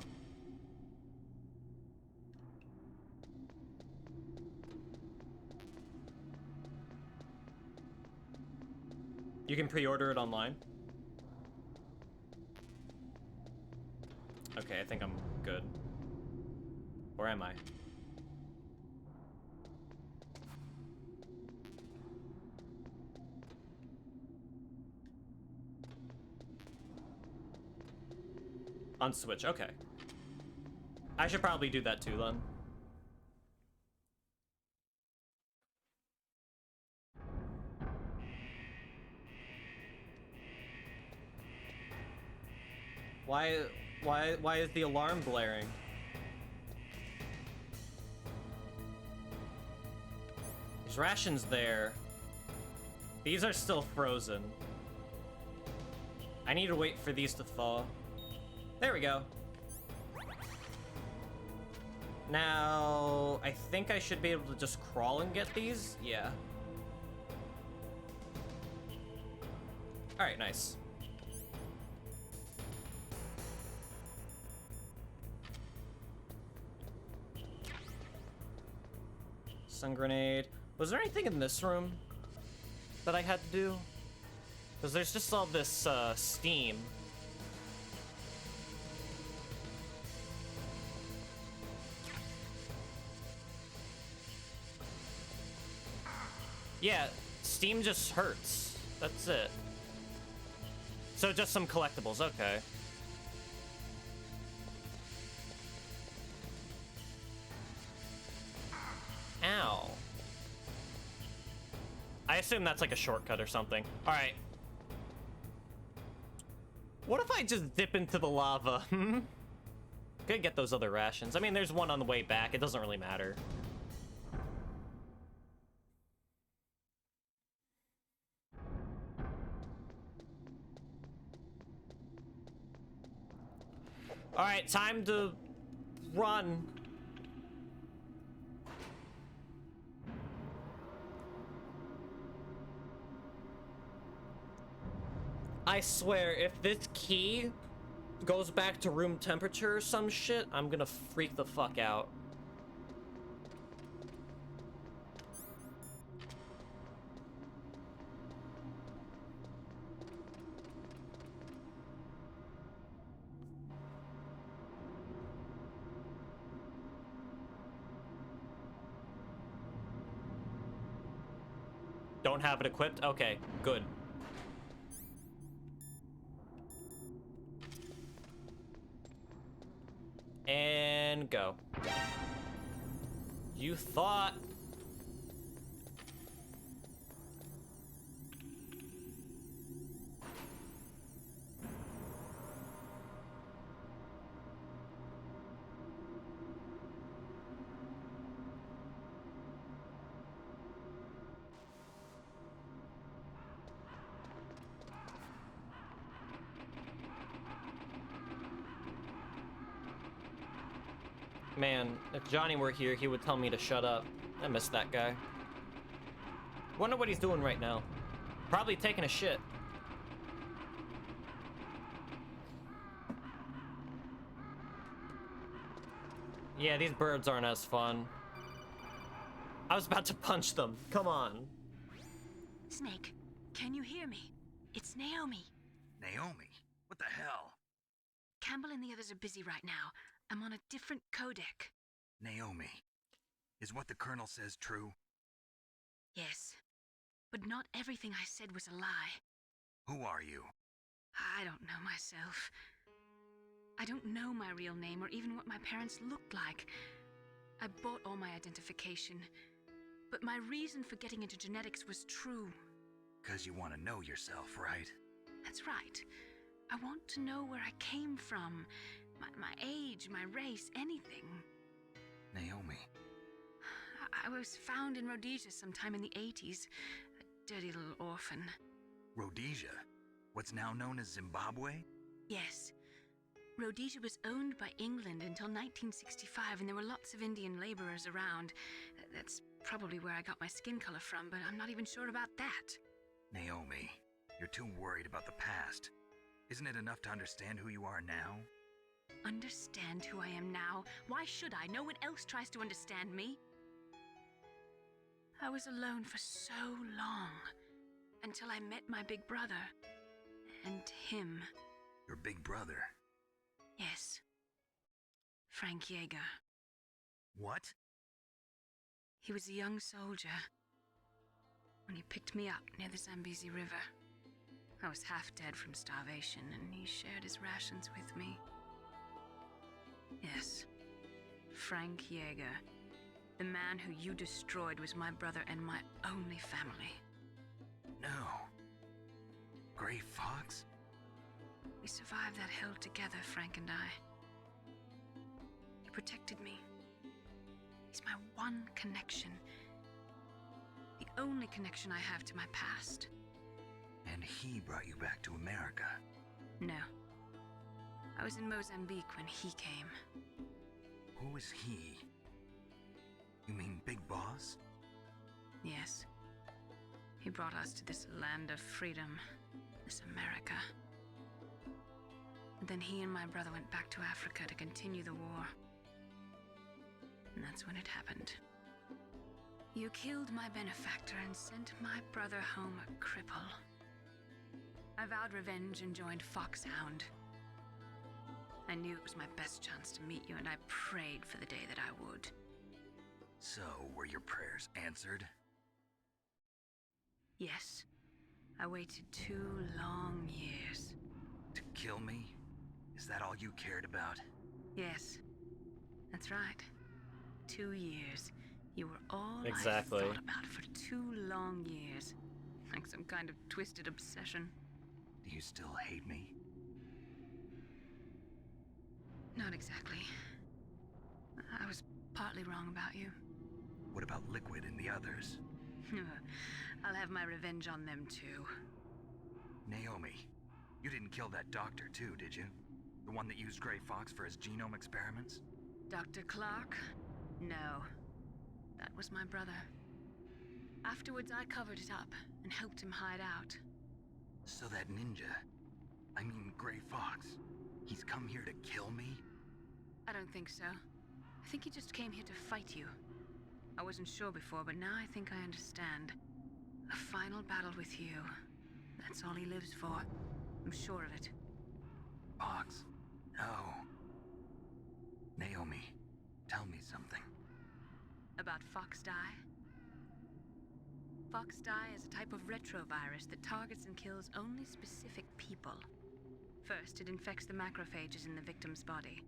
You can pre-order it online? Okay, I think I'm good. Or am I? On Switch, okay. I should probably do that too then. Why is the alarm blaring? There's rations there. These are still frozen. I need to wait for these to thaw. There we go. Now, I think I should be able to just crawl and get these. Yeah. All right, nice. Stun grenade. Was there anything in this room that I had to do? Because there's just all this steam. Yeah, steam just hurts. That's it. So just some collectibles, okay. Ow. I assume that's like a shortcut or something. All right. What if I just dip into the lava? Could get those other rations. I mean, there's one on the way back. It doesn't really matter. All right, time to run. I swear, if this key goes back to room temperature or some shit, I'm gonna freak the fuck out. Don't have it equipped? Okay, good. And go. You thought. Man, if Johnny were here, he would tell me to shut up. I miss that guy. Wonder what he's doing right now. Probably taking a shit. Yeah, these birds aren't as fun. I was about to punch them. Come on. Snake, can you hear me? It's Naomi. Naomi? What the hell? Campbell and the others are busy right now. I'm on a different codec. Naomi, is what the Colonel says true? Yes, but not everything I said was a lie. Who are you? I don't know myself. I don't know my real name or even what my parents looked like. I bought all my identification, but my reason for getting into genetics was true. 'Cause you want to know yourself, right? That's right. I want to know where I came from. My age, my race, anything. Naomi. I was found in Rhodesia sometime in the 80s. A dirty little orphan. Rhodesia? What's now known as Zimbabwe? Yes. Rhodesia was owned by England until 1965, and there were lots of Indian laborers around. That's probably where I got my skin color from, but I'm not even sure about that. Naomi, you're too worried about the past. Isn't it enough to understand who you are now? Understand who I am now? Why should I? No one else tries to understand me. I was alone for so long, until I met my big brother. And him. Your big brother? Yes. Frank Yeager. What? He was a young soldier when he picked me up near the Zambezi River. I was half dead from starvation, and he shared his rations with me. Yes, Frank Yeager. The man who you destroyed was my brother and my only family. No. Gray Fox? We survived that hell together, Frank and I. He protected me. He's my one connection. The only connection I have to my past. And he brought you back to America. No. I was in Mozambique when he came. Who is he? You mean Big Boss? Yes. He brought us to this land of freedom, this America. And then he and my brother went back to Africa to continue the war. And that's when it happened. You killed my benefactor and sent my brother home a cripple. I vowed revenge and joined Foxhound. I knew it was my best chance to meet you, and I prayed for the day that I would. So, were your prayers answered? Yes. I waited 2 long years. To kill me? Is that all you cared about? Yes. That's right. 2 years. You were all Exactly. I thought about for 2 long years. Like some kind of twisted obsession. Do you still hate me? Not exactly. I was partly wrong about you. What about Liquid and the others? I'll have my revenge on them too. Naomi, you didn't kill that doctor too, did you? The one that used Gray Fox for his genome experiments? Dr. Clark? No. That was my brother. Afterwards, I covered it up and helped him hide out. So that ninja, I mean Gray Fox, he's come here to kill me? I don't think so. I think he just came here to fight you. I wasn't sure before, but now I think I understand. A final battle with you. That's all he lives for. I'm sure of it. Fox? No. Naomi, tell me something. About FoxDie? FoxDie is a type of retrovirus that targets and kills only specific people. First, it infects the macrophages in the victim's body.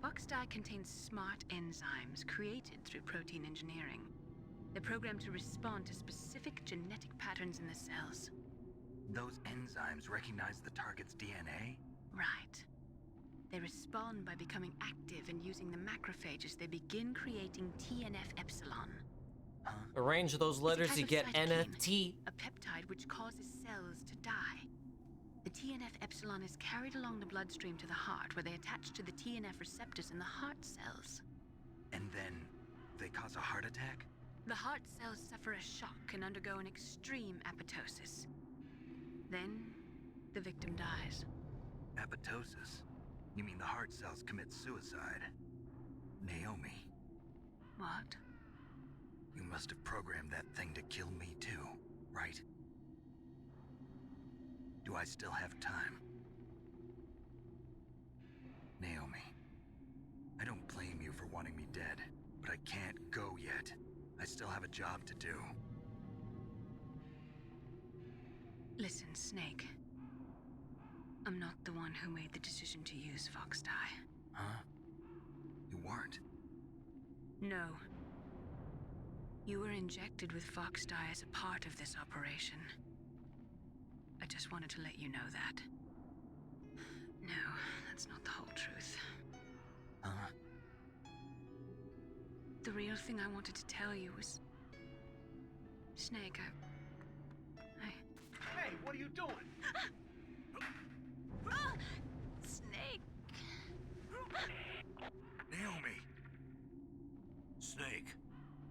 FoxDie contains smart enzymes created through protein engineering. They're programmed to respond to specific genetic patterns in the cells. Those enzymes recognize the target's DNA? Right. They respond by becoming active and using the macrophages. They begin creating TNF-epsilon. Huh? Arrange those letters, you get NFT. A peptide which causes cells to die. The TNF-epsilon is carried along the bloodstream to the heart, where they attach to the TNF receptors in the heart cells. And then they cause a heart attack? The heart cells suffer a shock and undergo an extreme apoptosis. Then, the victim dies. Apoptosis? You mean the heart cells commit suicide? Naomi. What? You must have programmed that thing to kill me too, right? Do I still have time? Naomi, I don't blame you for wanting me dead, but I can't go yet. I still have a job to do. Listen, Snake. I'm not the one who made the decision to use FoxDie. Huh? You weren't? No. You were injected with FoxDie as a part of this operation. I just wanted to let you know that. No, that's not the whole truth. Huh? The real thing I wanted to tell you was... Snake, Hey, what are you doing? Snake! Naomi! Snake,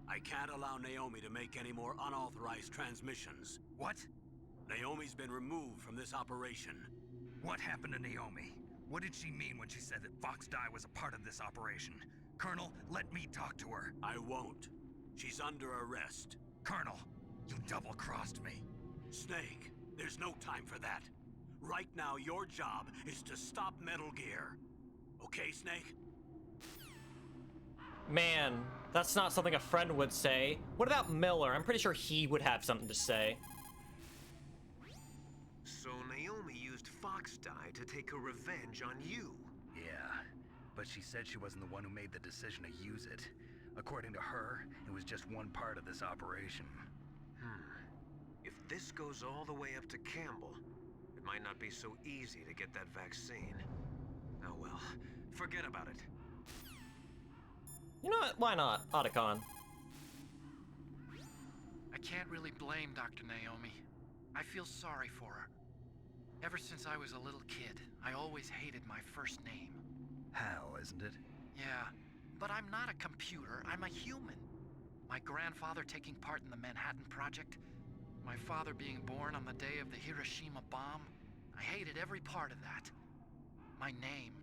I can't allow Naomi to make any more unauthorized transmissions. What? Naomi's been removed from this operation. What happened to Naomi? What did she mean when she said that FoxDie was a part of this operation? Colonel, let me talk to her. I won't. She's under arrest. Colonel, you double-crossed me. Snake, there's no time for that. Right now, your job is to stop Metal Gear. Okay, Snake? Man, that's not something a friend would say. What about Miller? I'm pretty sure he would have something to say. So Naomi used FoxDie to take her revenge on you. Yeah, but she said she wasn't the one who made the decision to use it. According to her, it was just one part of this operation. If this goes all the way up to Campbell, it might not be so easy to get that vaccine. Oh well, forget about it. You know what? Why not, Otacon? I can't really blame Dr. Naomi. I feel sorry for her. Ever since I was a little kid, I always hated my first name. Hal, isn't it? Yeah, but I'm not a computer, I'm a human. My grandfather taking part in the Manhattan Project, my father being born on the day of the Hiroshima bomb. I hated every part of that. My name,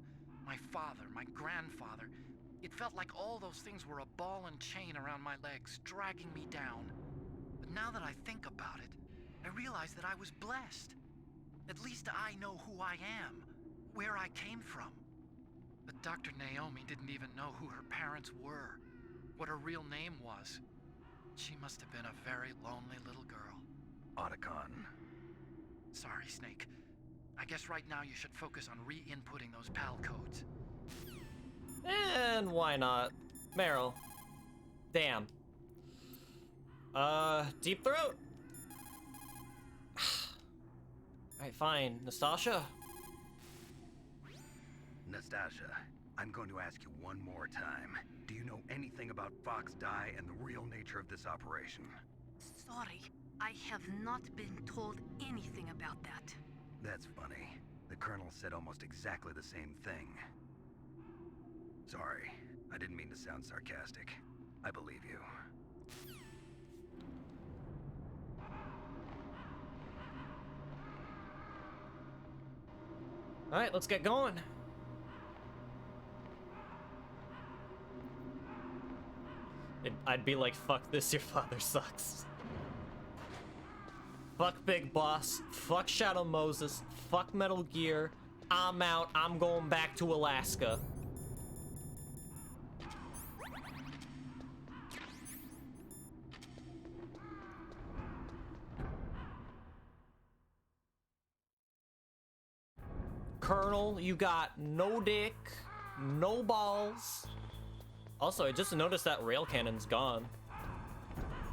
my father, my grandfather, it felt like all those things were a ball and chain around my legs, dragging me down. But now that I think about it, I realize that I was blessed. At least I know who I am, where I came from. But Dr. Naomi didn't even know who her parents were, what her real name was. She must have been a very lonely little girl. Otacon. Sorry, Snake. I guess right now you should focus on re-inputting those PAL codes. And why not? Meryl. Damn. Deep throat? Alright, fine. Nastasha? Nastasha, I'm going to ask you one more time. Do you know anything about FoxDie and the real nature of this operation? Sorry, I have not been told anything about that. That's funny. The Colonel said almost exactly the same thing. Sorry, I didn't mean to sound sarcastic. I believe you. Alright, let's get going. I'd be like, fuck this, your father sucks. Fuck Big Boss, fuck Shadow Moses, fuck Metal Gear. I'm out, I'm going back to Alaska. Colonel, you got no dick, no balls. Also, I just noticed that rail cannon's gone.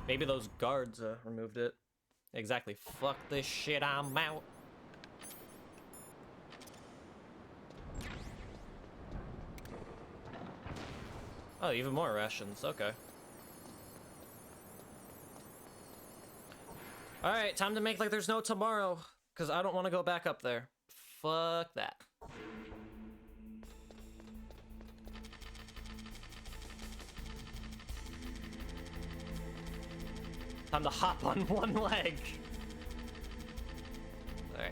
Maybe those guards removed it. Exactly. Fuck this shit, I'm out. Oh, even more rations. Okay. Alright, time to make like there's no tomorrow. Because I don't want to go back up there. Fuck that. Time to hop on one leg. Alright.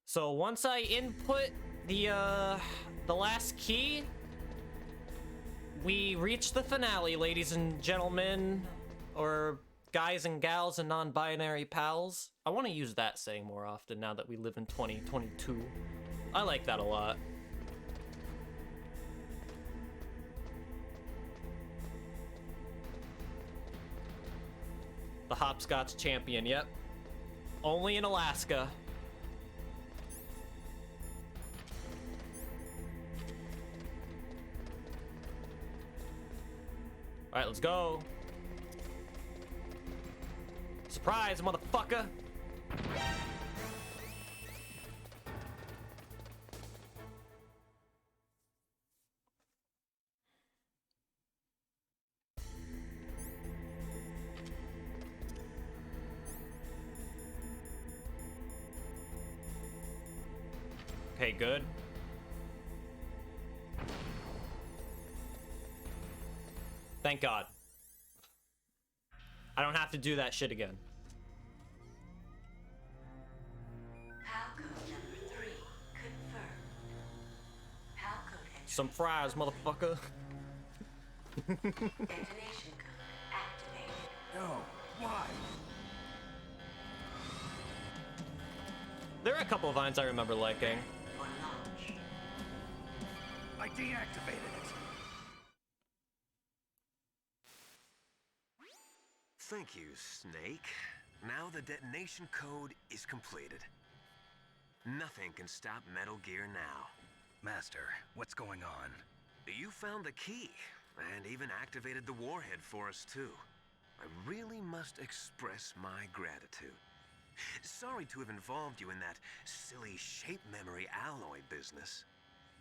So once I input the last key, we reach the finale, ladies and gentlemen, or guys and gals and non-binary pals. I want to use that saying more often now that we live in 2022. I like that a lot. The hopscotch champion, yep. Only in Alaska. Alright, let's go. Surprise, motherfucker! Okay, good. Thank God. I don't have to do that shit again. Some fries, motherfucker. Detonation code activated. No, why? There are a couple of lines I remember liking. For launch. I deactivated it. Thank you, Snake. Now the detonation code is completed. Nothing can stop Metal Gear now. Master, what's going on? You found the key, and even activated the warhead for us, too. I really must express my gratitude. Sorry to have involved you in that silly shape memory alloy business.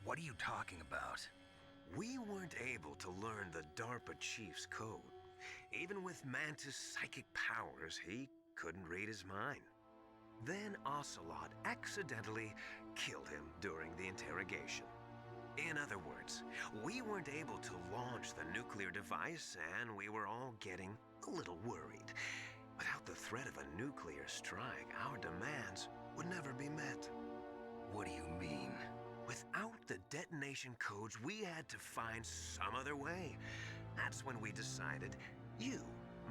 What are you talking about? We weren't able to learn the DARPA chief's code. Even with Mantis' psychic powers, he couldn't read his mind. Then Ocelot accidentally killed him during the interrogation. In other words, we weren't able to launch the nuclear device, and we were all getting a little worried. Without the threat of a nuclear strike, our demands would never be met. What do you mean? Without the detonation codes, we had to find some other way. That's when we decided you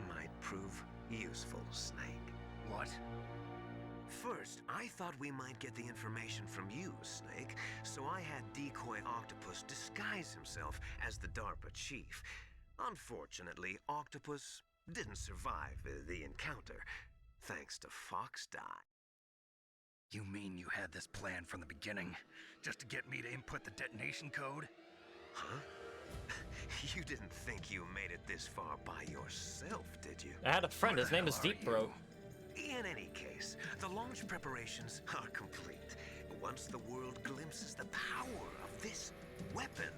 might prove useful, Snake. What? First, I thought we might get the information from you, Snake, so I had Decoy Octopus disguise himself as the DARPA chief. Unfortunately, Octopus didn't survive the encounter, thanks to FoxDie. You mean you had this plan from the beginning, just to get me to input the detonation code? Huh? You didn't think you made it this far by yourself, did you? I had a friend, his name is Deep Throat. In any case, the launch preparations are complete. Once the world glimpses the power of this weapon,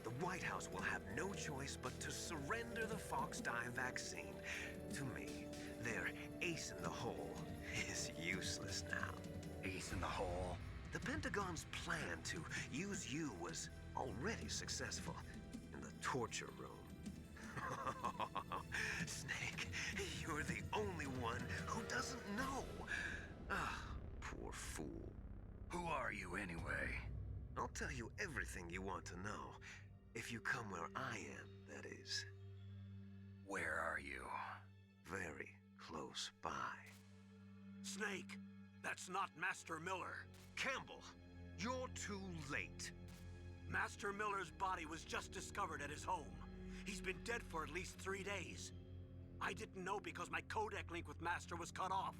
the White House will have no choice but to surrender the FoxDie vaccine to me. Their ace in the hole is useless now. Ace in the hole? The Pentagon's plan to use you was already successful in the torture room. Snake, you're the only one who doesn't know. Ah, poor fool. Who are you anyway? I'll tell you everything you want to know. If you come where I am, that is. Where are you? Very close by. Snake, that's not Master Miller. Campbell, you're too late. Master Miller's body was just discovered at his home. He's been dead for at least 3 days. I didn't know because my codec link with Master was cut off.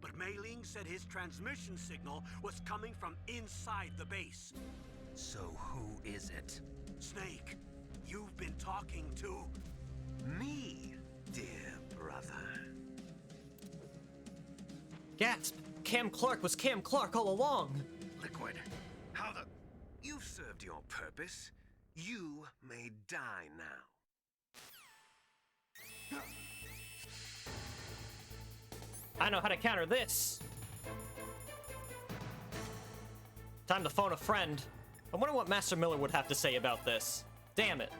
But Mei Ling said his transmission signal was coming from inside the base. So who is it? Snake, you've been talking to... me, dear brother. Gasp! Cam Clark was Cam Clark all along! Liquid, how the... You've served your purpose. You may die now. I know how to counter this! Time to phone a friend. I wonder what Master Miller would have to say about this. Damn it.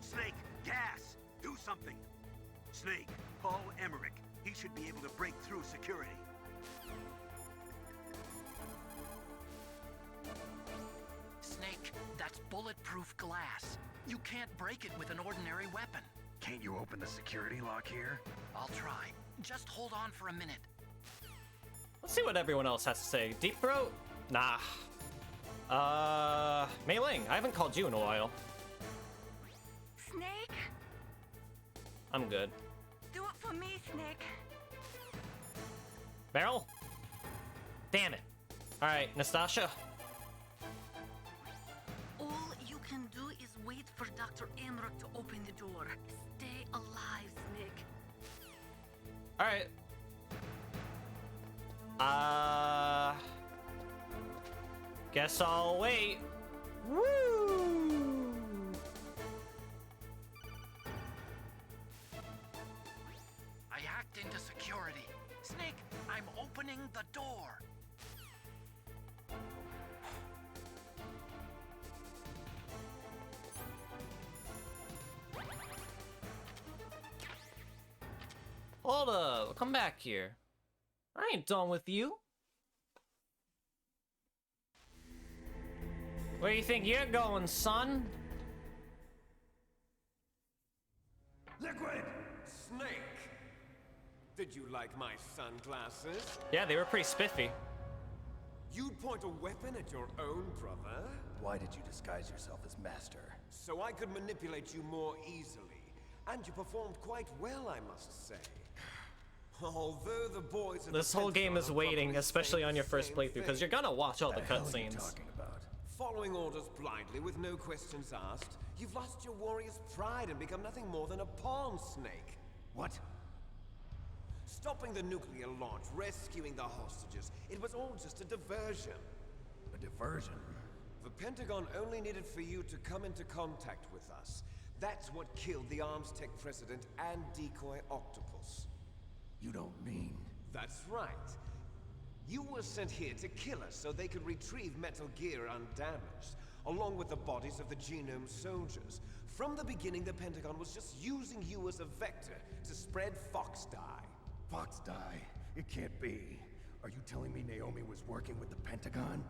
Snake, gas! Do something! Snake, call Emmerich. He should be able to break through security. Snake, that's bulletproof glass. You can't break it with an ordinary weapon. Can't you open the security lock here? I'll try. Just hold on for a minute. Let's see what everyone else has to say. Deep Throat? Nah. Mei Ling, I haven't called you in a while. Snake? I'm good. Do it for me, Snake. Meryl? Damn it. Alright, Nastasha. All you can do is wait for Dr. Emmerich to open the door. Stay alive, Snake. Alright. Guess I'll wait. Woo! I hacked into security. Snake, I'm opening the door. Hold up, come back here. I ain't done with you. Where you think you're going, son? Liquid! Snake! Did you like my sunglasses? Yeah, they were pretty spiffy. You'd point a weapon at your own brother? Why did you disguise yourself as Master? So I could manipulate you more easily. And you performed quite well, I must say. Although the boys at This the whole game is Pentagon waiting, probably especially say on your the first same playthrough, because thing. you're gonna watch all the What the hell are you cutscenes. talking about? Following orders blindly with no questions asked, you've lost your warrior's pride and become nothing more than a pawn snake. What? Stopping the nuclear launch, rescuing the hostages, it was all just a diversion. A diversion? The Pentagon only needed for you to come into contact with us. That's what killed the Arms Tech president and decoy octopus. You don't mean... That's right. You were sent here to kill us so they could retrieve Metal Gear undamaged, along with the bodies of the Genome soldiers. From the beginning, the Pentagon was just using you as a vector to spread FoxDie. FoxDie? It can't be. Are you telling me Naomi was working with the Pentagon?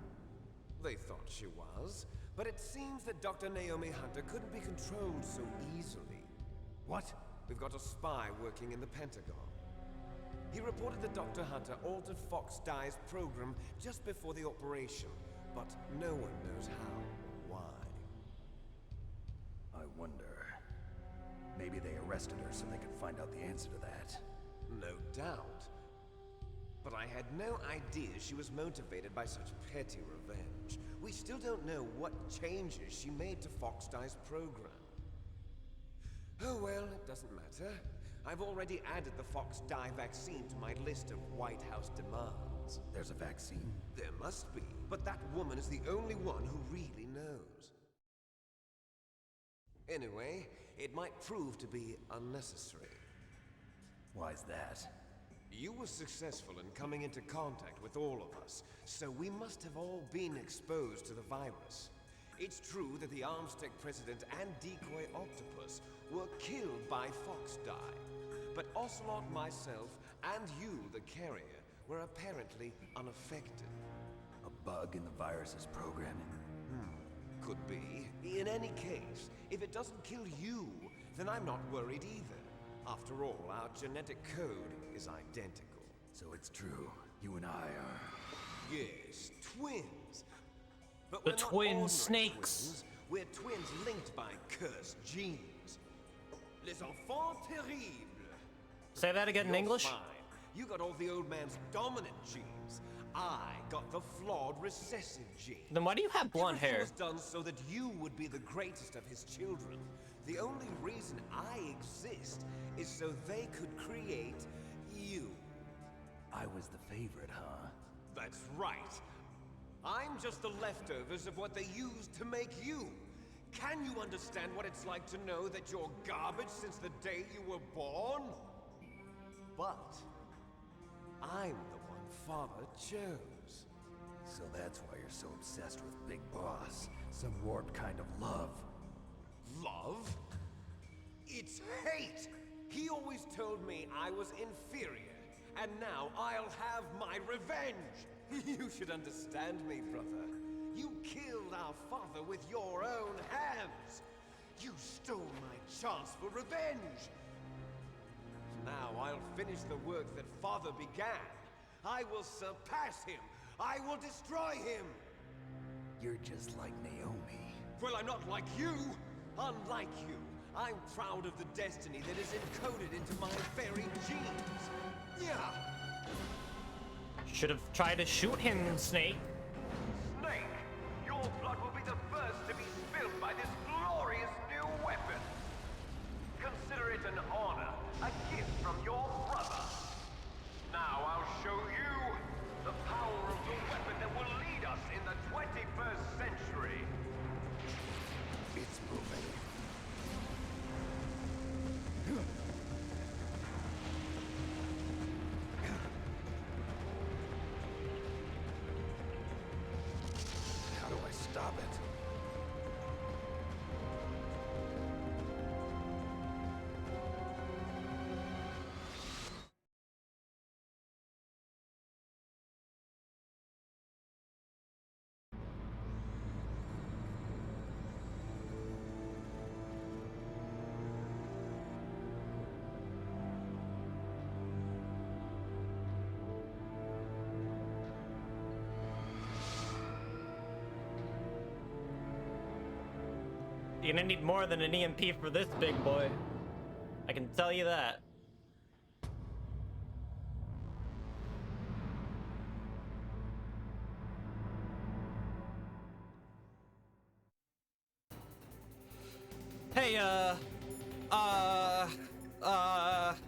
They thought she was, but it seems that Dr. Naomi Hunter couldn't be controlled so easily. What? We've got a spy working in the Pentagon. He reported that Dr. Hunter altered FoxDie's program just before the operation, but no one knows how or why. I wonder... Maybe they arrested her so they could find out the answer to that. No doubt. But I had no idea she was motivated by such petty revenge. We still don't know what changes she made to FoxDie's program. Oh well, it doesn't matter. I've already added the FoxDie vaccine to my list of White House demands. There's a vaccine? There must be, but that woman is the only one who really knows. Anyway, it might prove to be unnecessary. Why's that? You were successful in coming into contact with all of us, so we must have all been exposed to the virus. It's true that the Arms Tech president and decoy octopus were killed by FoxDie, but Ocelot, myself, and you, the carrier, were apparently unaffected. A bug in the virus's programming? Could be. In any case, if it doesn't kill you, then I'm not worried either. After all, our genetic code is identical. So it's true. You and I are... Yes, twins. But The we're not twin ordinary snakes. Twins. We're twins linked by cursed genes. Les enfants terribles. Say that again in You're English? fine. You got all the old man's dominant genes. I got the flawed recessive gene. Then why do you have blonde Everything hair? was done so that you would be the greatest of his children. The only reason I exist is so they could create you. I was the favorite, huh? That's right. I'm just the leftovers of what they used to make you. Can you understand what it's like to know that you're garbage since the day you were born? But I'm the one Father chose. So that's why you're so obsessed with Big Boss. Some warped kind of love. Love? It's hate! He always told me I was inferior, and now I'll have my revenge! You should understand me, brother. You killed our father with your own hands! You stole my chance for revenge! Now I'll finish the work that Father began. I will surpass him! I will destroy him! You're just like Naomi. Well, I'm not like you! Unlike you, I'm proud of the destiny that is encoded into my very genes. Yeah! Should have tried to shoot him, Snake. Snake, your blood will be the first to be spilled by this glorious new weapon. Consider it an honor, a gift from your brother. Now I'll show you the power of the weapon that will lead us in the 21st century. It's moving. How do I stop it? You're gonna need more than an EMP for this big boy. I can tell you that. Hey,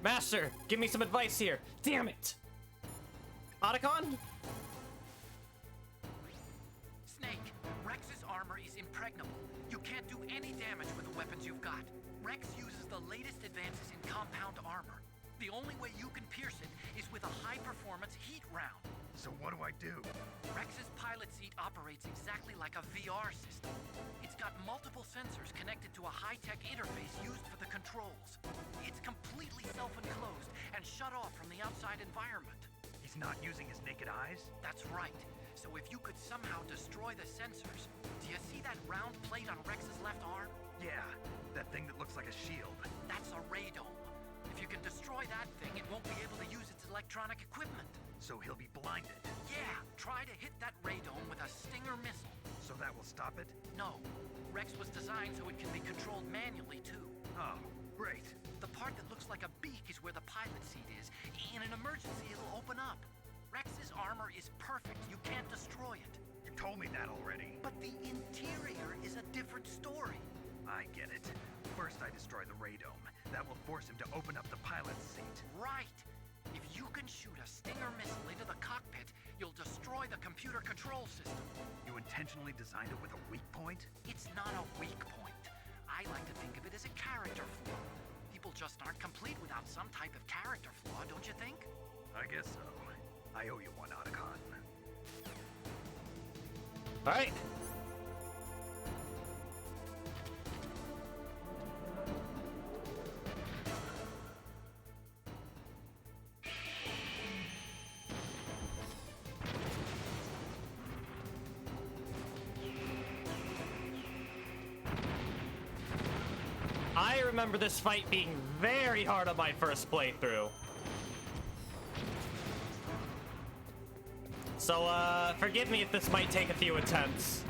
Master, give me some advice here. Damn it! Otacon? Snake, Rex's armor is impregnable. You can't do any damage with the weapons you've got. Rex uses the latest advances in compound armor. The only way you can pierce it is with a high-performance heat round. So what do I do? Rex's pilot seat operates exactly like a VR system. It's got multiple sensors connected to a high-tech interface used for the controls. It's completely self-enclosed and shut off from the outside environment. He's not using his naked eyes? That's right. So if you could somehow destroy the sensors... Do you see that round plate on Rex's left arm? Yeah, that thing that looks like a shield. That's a radome. If you can destroy that thing, it won't be able to use its electronic equipment. So he'll be blinded. Yeah, try to hit that radome with a Stinger missile. So that will stop it? No. Rex was designed so it can be controlled manually, too. Oh, great. The part that looks like a beak is where the pilot seat is. In an emergency, it'll open up. Rex's armor is perfect. You can't destroy it. You told me that already. But the interior is a different story. I get it. First I destroy the radome. That will force him to open up the pilot's seat. Right. If you can shoot a Stinger missile into the cockpit, you'll destroy the computer control system. You intentionally designed it with a weak point? It's not a weak point. I like to think of it as a character flaw. People just aren't complete without some type of character flaw, don't you think? I guess so. I owe you one, Otacon. Alright. I remember this fight being very hard on my first playthrough. So, forgive me if this might take a few attempts.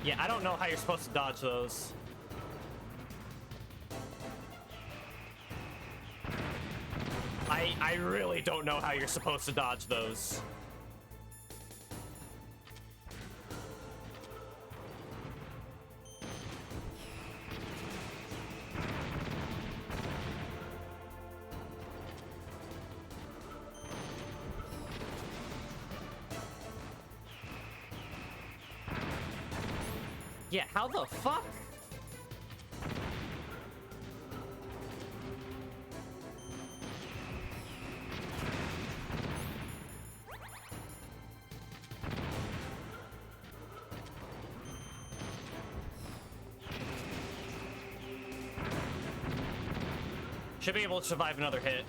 Yeah, I don't know how you're supposed to dodge those. I really don't know how you're supposed to dodge those. Yeah, how the fuck? Should be able to survive another hit.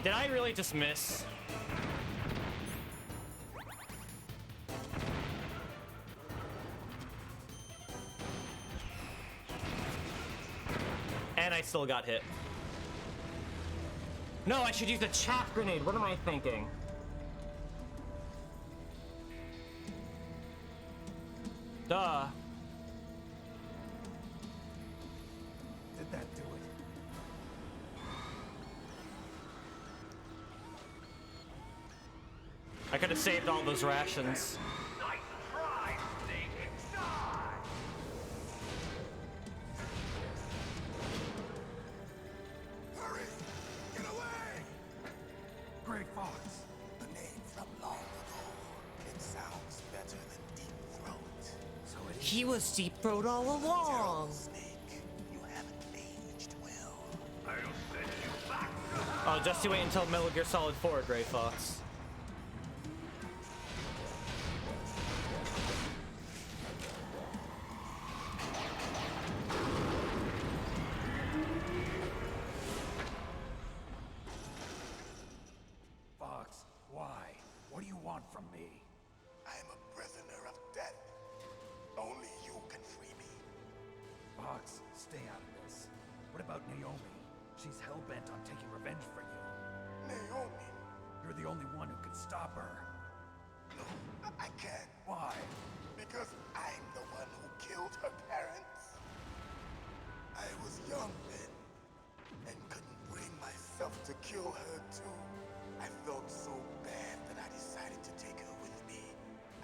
Did I really just miss? And I still got hit. No, I should use a chaff grenade. What am I thinking? Duh. Did that do it? I could have saved all those rations. Nice try, Snake. Die! Hurry! Get away! Great Fox. The name from long ago. It sounds better than Deep Throat. So it is. He was Deep Throat all along. Snake, you haven't aged well. I'll send you back. Oh, just you wait until Metal Gear Solid 4, Gray Fox. Fox, why? What do you want from me? I am a prisoner of death. Only you can free me. Fox, stay out of this. What about Naomi? She's hell-bent on taking revenge for you. Naomi. You're the only one who can stop her. No, I can't. Why? Because I'm the one who killed her parents. I was young then and couldn't bring myself myself to kill her too. I felt so bad that I decided to take her with me.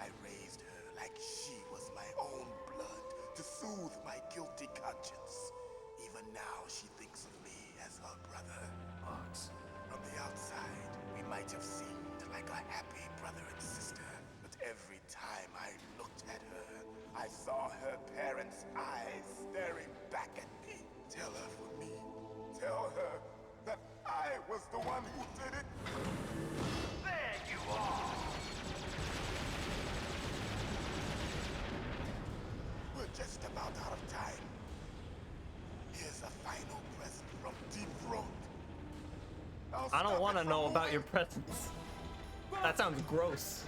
I raised her like she was my own blood to soothe my guilty conscience. Even now, she thinks of me as her brother. Fox. From the outside, we might have seemed like a happy brother and sister, but every time I looked at her, I saw her parents' eyes staring back at me. Tell her for me. Tell her that I was the one who did it. There you are! We're just about out of time. Here's a final present from Deep Throat. I don't want to know about your presents. That sounds gross.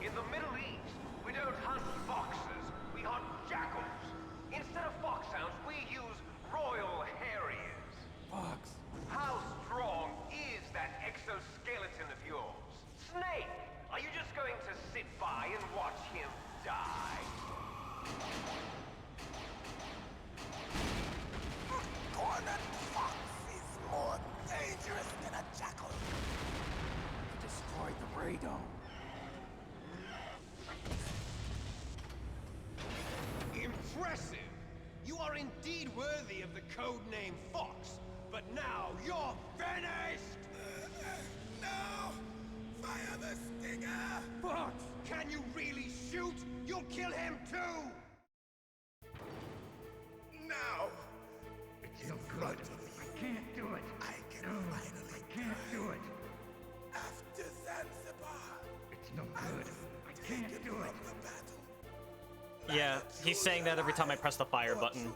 In the Middle East, we don't hunt foxes, we hunt jackals. Instead of foxhounds, we use royal harriers. Fox. How strong is that exoskeleton of yours? Snake, are you just going to sit by and watch him die? Cornered fox is more dangerous than a jackal. Destroyed the radome. Impressive! You are indeed worthy of the code name Fox, but now you're finished! No! Fire the stinger! Fox, can you really shoot? You'll kill him too! Now! It's no good. I can't do it. I can finally Can't do it. after Zanzibar. It's no good. I can't do it. The battle. Yeah, he's saying that every time I press the fire button.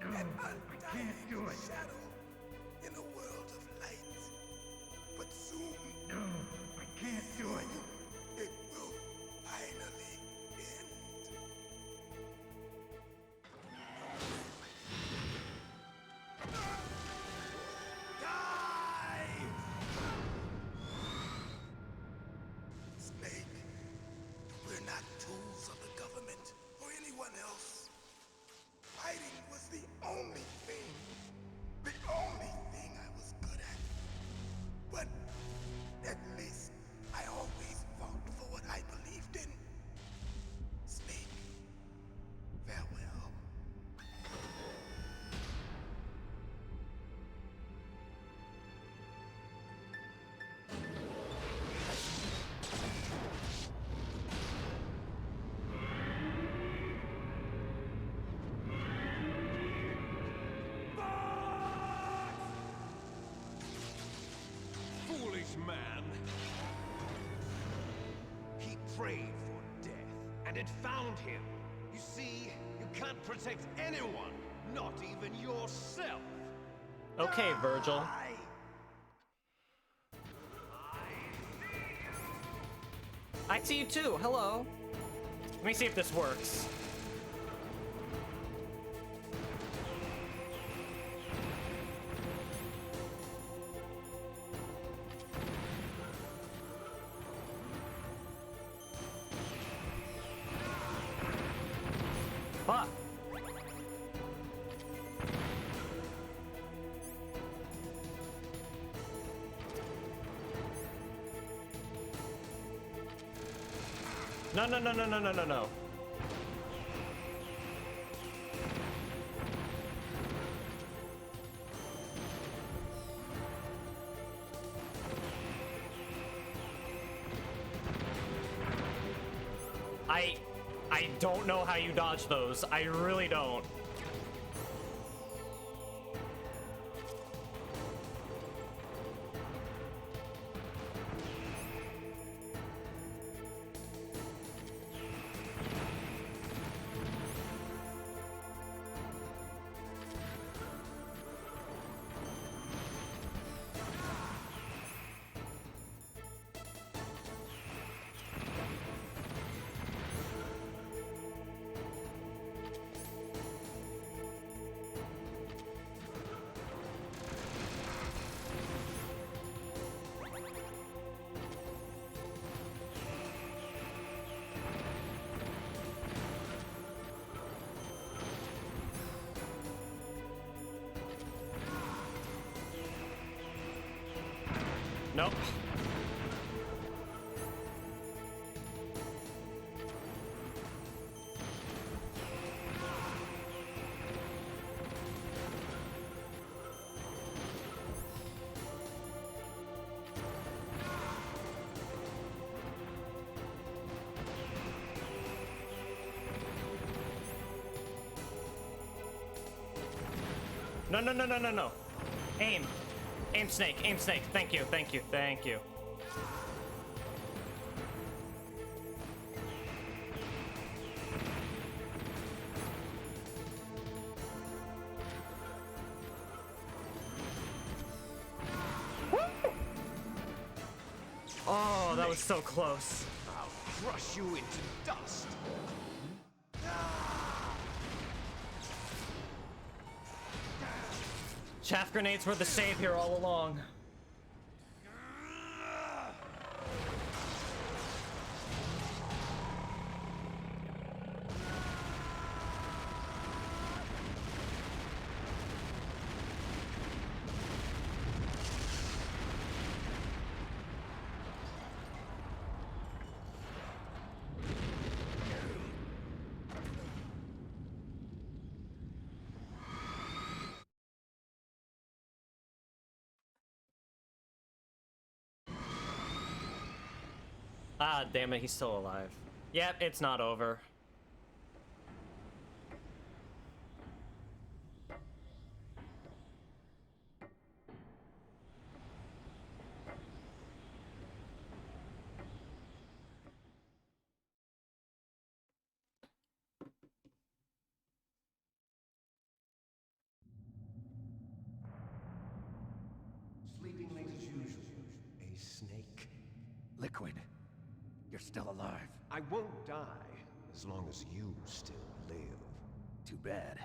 No, I can't do it. Shadow in a world of light. But soon No, I can't do it. it will finally end. Die! Snake, we're not tools of the government or anyone else. Fighting was the only thing I was good at. But at least I always fought for what I believed in. Snake, farewell. Foolish man! He prayed for death, and it found him. You see, you can't protect anyone, not even yourself. Okay, Virgil. I see you too. Hello. Let me see if this works. Fuck. No, no, no, no, no, no, no, no. I don't know how you dodge those. I really don't. Nope. No, no, no, no, no, no. Aim. Aim snake, aim snake. Thank you, thank you, thank you. Oh, that was so close. I'll crush you into dust. Chaff grenades were the savior all along. Ah, damn it, he's still alive. Yep, it's not over. Sleeping late as usual. A snake. Liquid, you're still alive. I won't die as long as you still live. Too bad.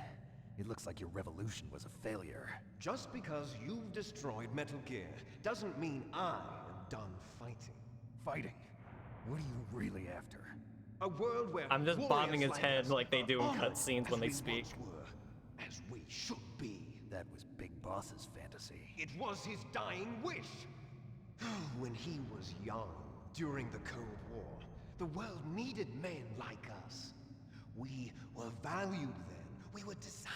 It looks like your revolution was a failure. Just because you've destroyed Metal Gear doesn't mean I am done fighting. Fighting? What are you really after? A world where I'm just warriors bobbing his like head us like they are do in honored cutscenes as when they we speak. once were, as we should be. That was Big Boss's fantasy. It was his dying wish. When he was young, during the Cold War, the world needed men like us. We were valued then. We were desired.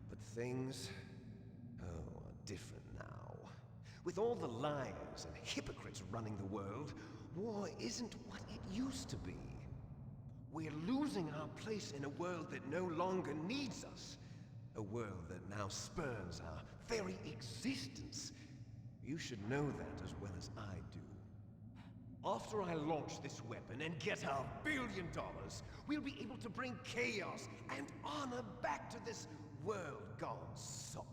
But things, are different now. With all the liars and hypocrites running the world, war isn't what it used to be. We're losing our place in a world that no longer needs us. A world that now spurns our very existence. You should know that as well as I do. After I launch this weapon and get our $1 billion, we'll be able to bring chaos and honor back to this world gone soft.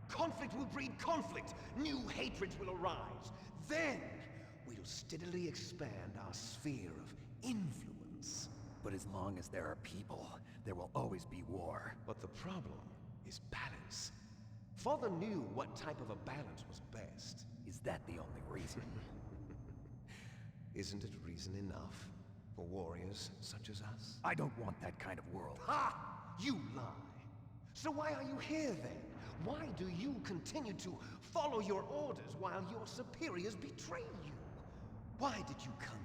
Conflict will breed conflict. New hatreds will arise. Then, we'll steadily expand our sphere of influence. But as long as there are people, there will always be war. But the problem is balance. Father knew what type of a balance was best. Is that the only reason? Isn't it reason enough for warriors such as us? I don't want that kind of world. Ha! You lie. So why are you here then? Why do you continue to follow your orders while your superiors betray you? Why did you come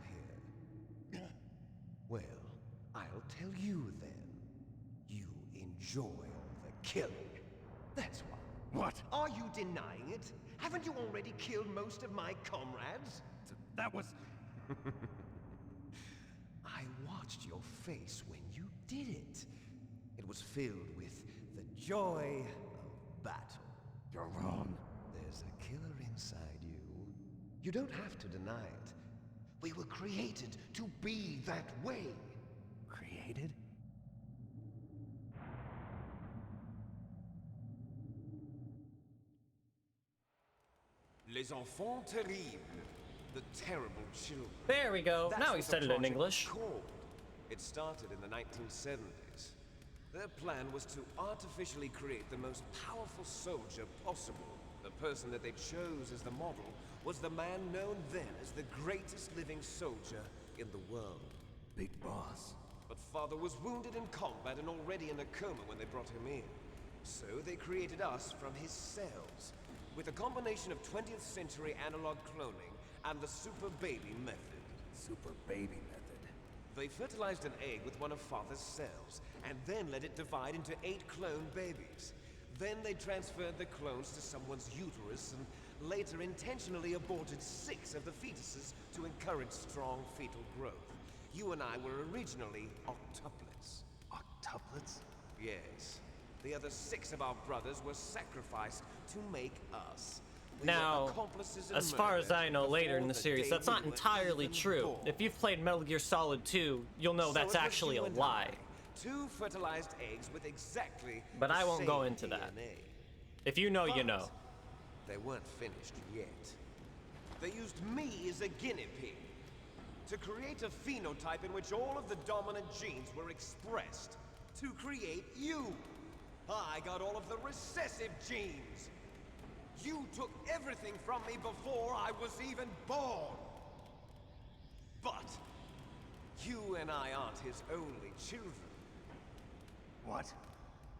here? Well, I'll tell you then. You enjoy all the killing. That's why. What? Are you denying it? Haven't you already killed most of my comrades? That was... I watched your face when you did it. It was filled with the joy of battle. You're wrong. There's a killer inside you. You don't have to deny it. We were created to be that way. Created? Les enfants terribles. The terrible children. There we go. That's Now he what the said it in project English. was called. It started in the 1970s. Their plan was to artificially create the most powerful soldier possible. The person that they chose as the model was the man known then as the greatest living soldier in the world. Big Boss. But Father was wounded in combat and already in a coma when they brought him in. So they created us from his cells. with a combination of 20th century analog cloning and the super baby method. Super baby method. They fertilized an egg with one of Father's cells, and then let it divide into 8 clone babies. Then they transferred the clones to someone's uterus and later intentionally aborted 6 of the fetuses to encourage strong fetal growth. You and I were originally octuplets. Octuplets? Yes. The other 6 of our brothers were sacrificed to make us. Now, as far as I know, later in the series, that's not entirely true. If you've played Metal Gear Solid 2, you'll know that's actually a lie. 2 fertilized eggs with exactly But I the won't go same into that. DNA. If you know, you know. They weren't finished yet. They used me as a guinea pig to create a phenotype in which all of the dominant genes were expressed. To create you. I got all of the recessive genes. You took everything from me before I was even born. But you and I aren't his only children. What?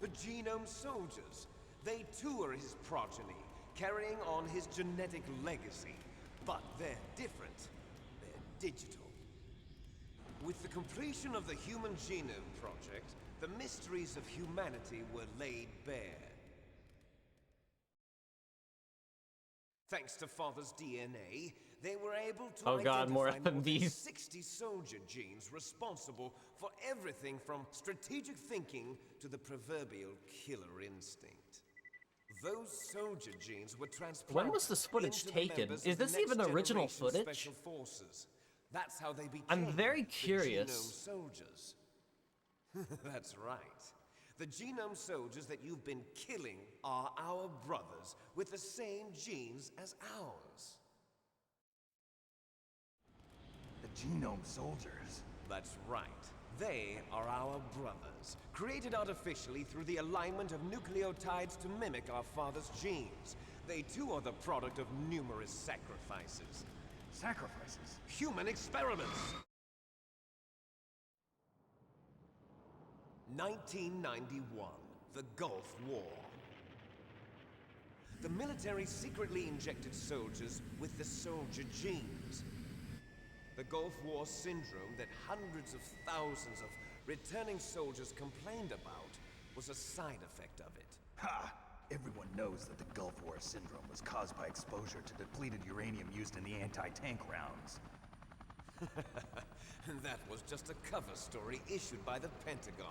The Genome Soldiers. They too are his progeny, carrying on his genetic legacy. But they're different. They're digital. With the completion of the Human Genome Project, the mysteries of humanity were laid bare. Thanks to Father's DNA, they were able to identify more more than FMVs. 60 soldier genes responsible for everything from strategic thinking to the proverbial killer instinct. Those soldier genes were transplanted. When was this footage into the taken? members Is of the this even next original generation footage? Special Forces. That's how they became I'm very the curious. Genome Soldiers. That's right. The Genome Soldiers that you've been killing are our brothers with the same genes as ours. The Genome Soldiers? That's right. They are our brothers, created artificially through the alignment of nucleotides to mimic our father's genes. They too are the product of numerous sacrifices. Sacrifices? Human experiments! 1991, the Gulf War. The military secretly injected soldiers with the soldier genes. The Gulf War syndrome that hundreds of thousands of returning soldiers complained about was a side effect of it. Ha! Everyone knows that the Gulf War syndrome was caused by exposure to depleted uranium used in the anti-tank rounds. That was just a cover story issued by the Pentagon.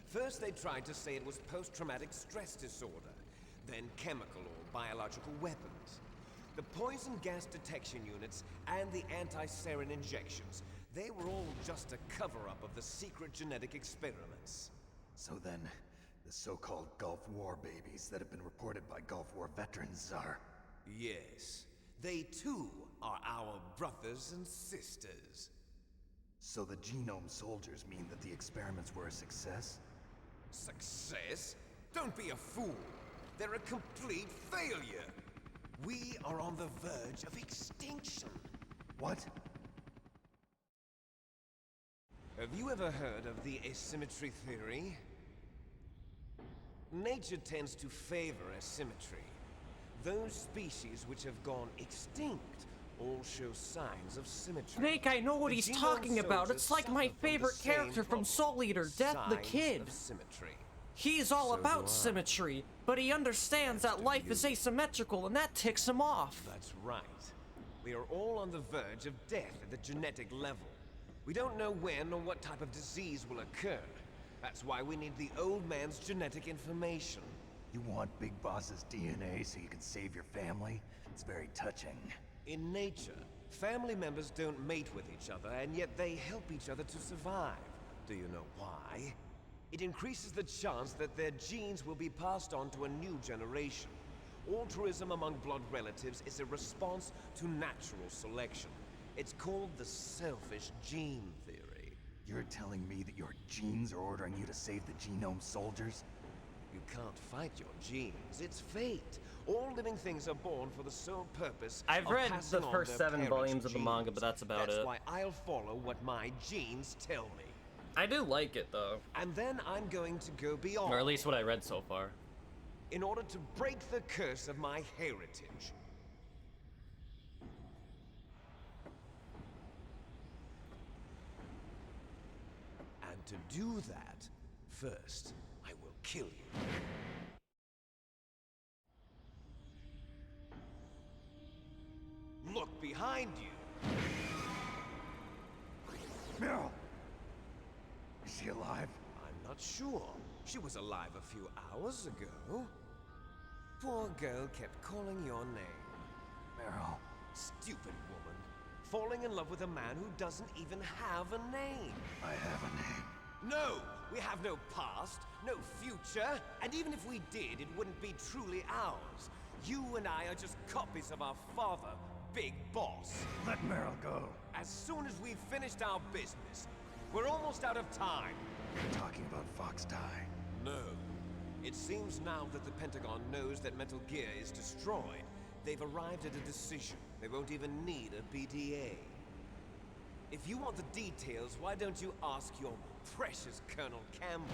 First they tried to say it was post-traumatic stress disorder, then chemical or biological weapons. The poison gas detection units and the anti-sarin injections, they were all just a cover-up of the secret genetic experiments. So then, the so-called Gulf War babies that have been reported by Gulf War veterans are... Yes, they too are our brothers and sisters. So the Genome Soldiers mean that the experiments were a success? Success? Don't be a fool. They're a complete failure. We are on the verge of extinction. What? Have you ever heard of the asymmetry theory? Nature tends to favor asymmetry. Those species which have gone extinct all show signs of symmetry. Snake, I know what The he's Genome talking about. Soldiers It's like my suffer from the favorite same character from problem. Soul Eater, Death the Signs Kid. of symmetry. He's all So do about I. symmetry, but he understands that life is asymmetrical and that ticks him off. That's right. We are all on the verge of death at the genetic level. We don't know when or what type of disease will occur. That's why we need the old man's genetic information. You want Big Boss's DNA so you can save your family? It's very touching. In nature, family members don't mate with each other, and yet they help each other to survive. Do you know why? It increases the chance that their genes will be passed on to a new generation. Altruism among blood relatives is a response to natural selection. It's called the selfish gene theory. You're telling me that your genes are ordering you to save the Genome Soldiers? You can't fight your genes. It's fate. All living things are born for the sole purpose I've of read passing the on first their 7 parents' volumes of the manga, genes. but that's about it. That's why I'll follow what my genes tell me. I do like it, though. And then I'm going to go beyond. Or at least what I read so far. in order to break the curse of my heritage. And to do that, first, I will kill you. Look behind you. Meryl! Is she alive? I'm not sure. She was alive a few hours ago. Poor girl kept calling your name. Meryl. Stupid woman. Falling in love with a man who doesn't even have a name. I have a name. No! We have no past, no future, and even if we did, it wouldn't be truly ours. You and I are just copies of our father, Big Boss. Let Meryl go. As soon as we've finished our business, we're almost out of time. You're talking about FoxDie. No. It seems now that the Pentagon knows that Metal Gear is destroyed, they've arrived at a decision. They won't even need a BDA. If you want the details, why don't you ask your precious Colonel Campbell?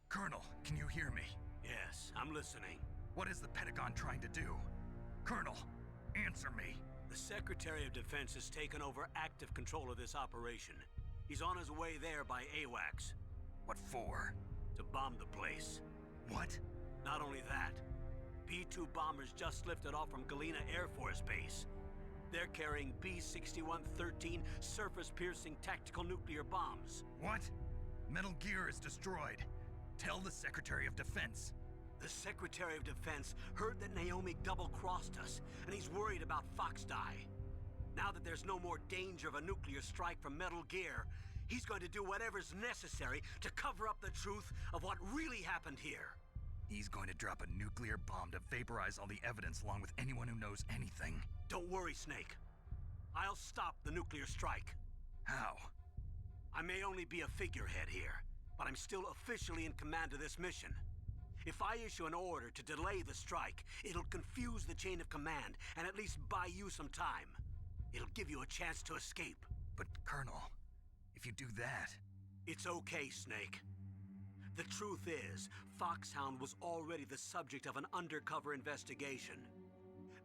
Colonel, can you hear me? Yes, I'm listening. What is the Pentagon trying to do? Colonel, answer me. The Secretary of Defense has taken over active control of this operation. He's on his way there by AWACS. What for? To bomb the place. What? Not only that, B-2 bombers just lifted off from Galena Air Force Base. They're carrying B-6113 surface-piercing tactical nuclear bombs. What? Metal Gear is destroyed. Tell the Secretary of Defense. The Secretary of Defense heard that Naomi double-crossed us, and he's worried about FoxDie. Now that there's no more danger of a nuclear strike from Metal Gear, he's going to do whatever's necessary to cover up the truth of what really happened here. He's going to drop a nuclear bomb to vaporize all the evidence along with anyone who knows anything. Don't worry, Snake. I'll stop the nuclear strike. How? I may only be a figurehead here, but I'm still officially in command of this mission. If I issue an order to delay the strike, it'll confuse the chain of command and at least buy you some time. It'll give you a chance to escape. But, Colonel, if you do that... It's okay, Snake. The truth is, Foxhound was already the subject of an undercover investigation.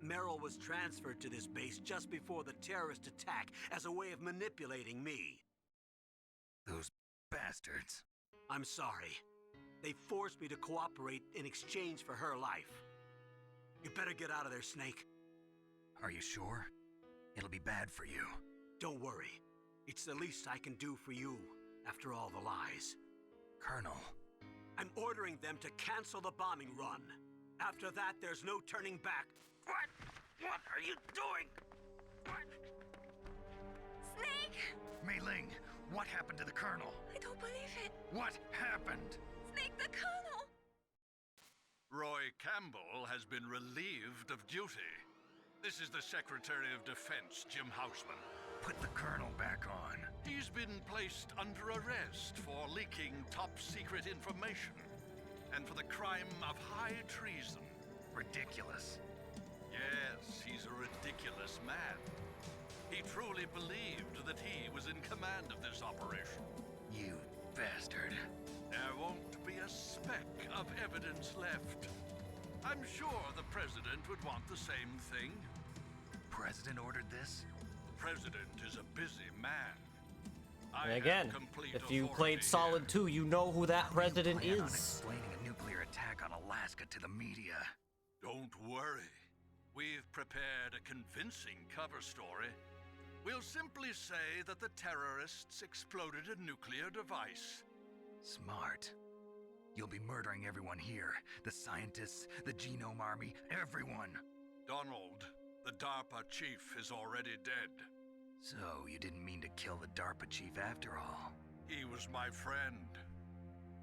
Meryl was transferred to this base just before the terrorist attack as a way of manipulating me. Those bastards. I'm sorry. They forced me to cooperate in exchange for her life. You better get out of there, Snake. Are you sure? It'll be bad for you. Don't worry. It's the least I can do for you, after all the lies. Colonel. I'm ordering them to cancel the bombing run. After that, there's no turning back. What? What are you doing? What? Snake! Mei Ling, what happened to the Colonel? I don't believe it. What happened? Snake, the Colonel! Roy Campbell has been relieved of duty. This is the Secretary of Defense, Jim Houseman. Put the Colonel back on. He's been placed under arrest for leaking top-secret information and for the crime of high treason. Ridiculous. Yes, he's a ridiculous man. He truly believed that he was in command of this operation. You bastard. There won't be a speck of evidence left. I'm sure the President would want the same thing. President ordered this? President is a busy man. And again, if you played Solid 2, you know who that president is. On is. explaining a nuclear attack on Alaska to the media. Don't worry. We've prepared a convincing cover story. We'll simply say that the terrorists exploded a nuclear device. Smart. You'll be murdering everyone here. The scientists, the Genome Army, everyone. Donald, the DARPA chief, is already dead. So, you didn't mean to kill the DARPA chief after all? He was my friend.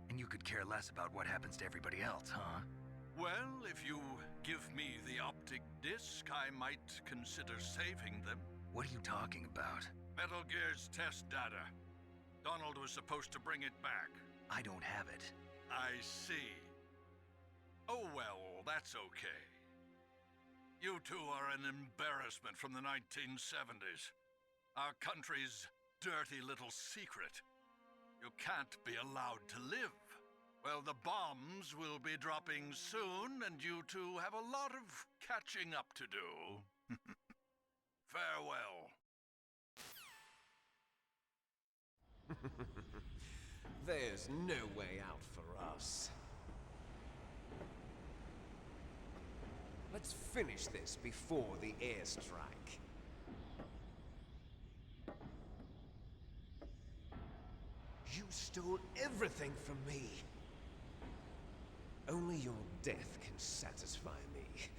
And you could care less about what happens to everybody else, huh? Well, if you give me the optic disc, I might consider saving them. What are you talking about? Metal Gear's test data. Donald was supposed to bring it back. I don't have it. I see. Oh well, that's okay. You two are an embarrassment from the 1970s. Our country's dirty little secret. You can't be allowed to live. Well, the bombs will be dropping soon, and you two have a lot of catching up to do. Farewell. There's no way out for us. Let's finish this before the airstrike. You stole everything from me. Only your death can satisfy me.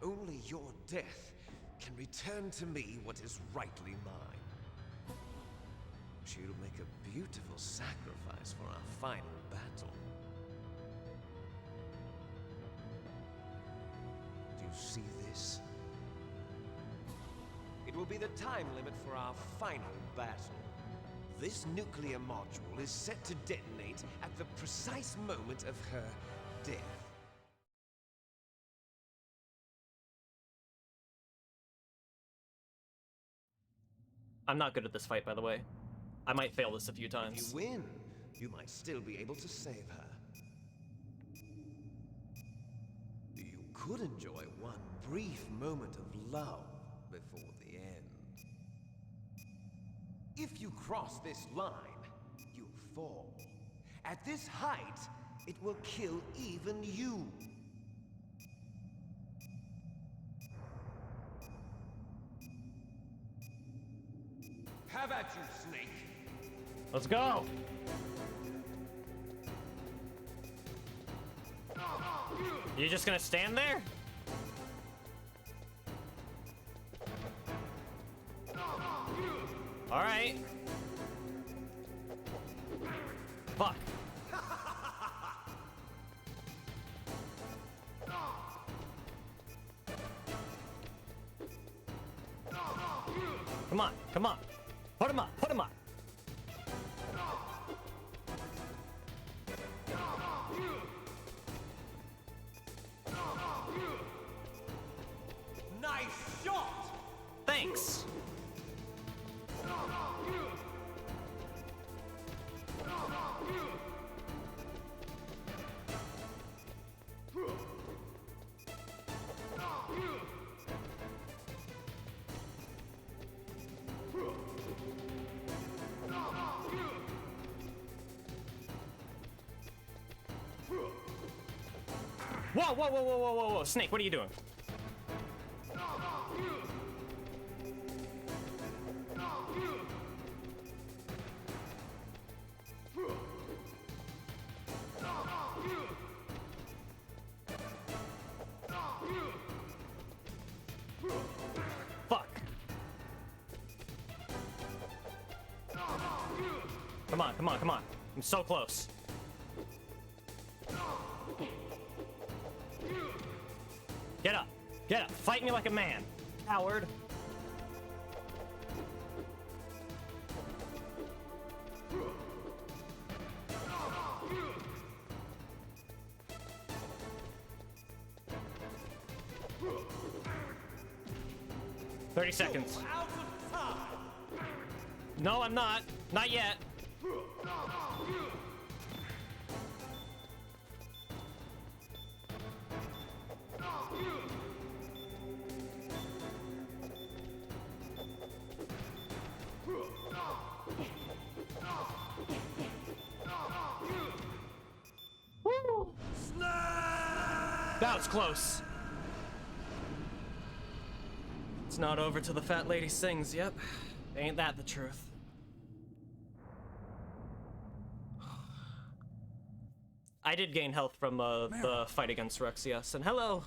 Only your death can return to me what is rightly mine. She'll make a beautiful sacrifice for our final battle. Do you see this? It will be the time limit for our final battle. This nuclear module is set to detonate at the precise moment of her death. I'm not good at this fight, by the way. I might fail this a few times. If you win, you might still be able to save her. You could enjoy one brief moment of love before the end. If you cross this line, you'll fall. At this height, it will kill even you. Have at you, Snake. Let's go! You just gonna stand there? Alright. Fuck. Come on, come on. Put him up, put him up. Nice shot! Thanks. Whoa, whoa, whoa, whoa, whoa, whoa, whoa, Snake, what are you doing? Fuck. Come on, come on, come on. I'm so close. Get up! Get up! Fight me like a man! Coward! "30 seconds. No, I'm not. Not yet. That was close. It's not over till the fat lady sings, yep. Ain't that the truth? I did gain health from the fight against Rex, yes. And hello,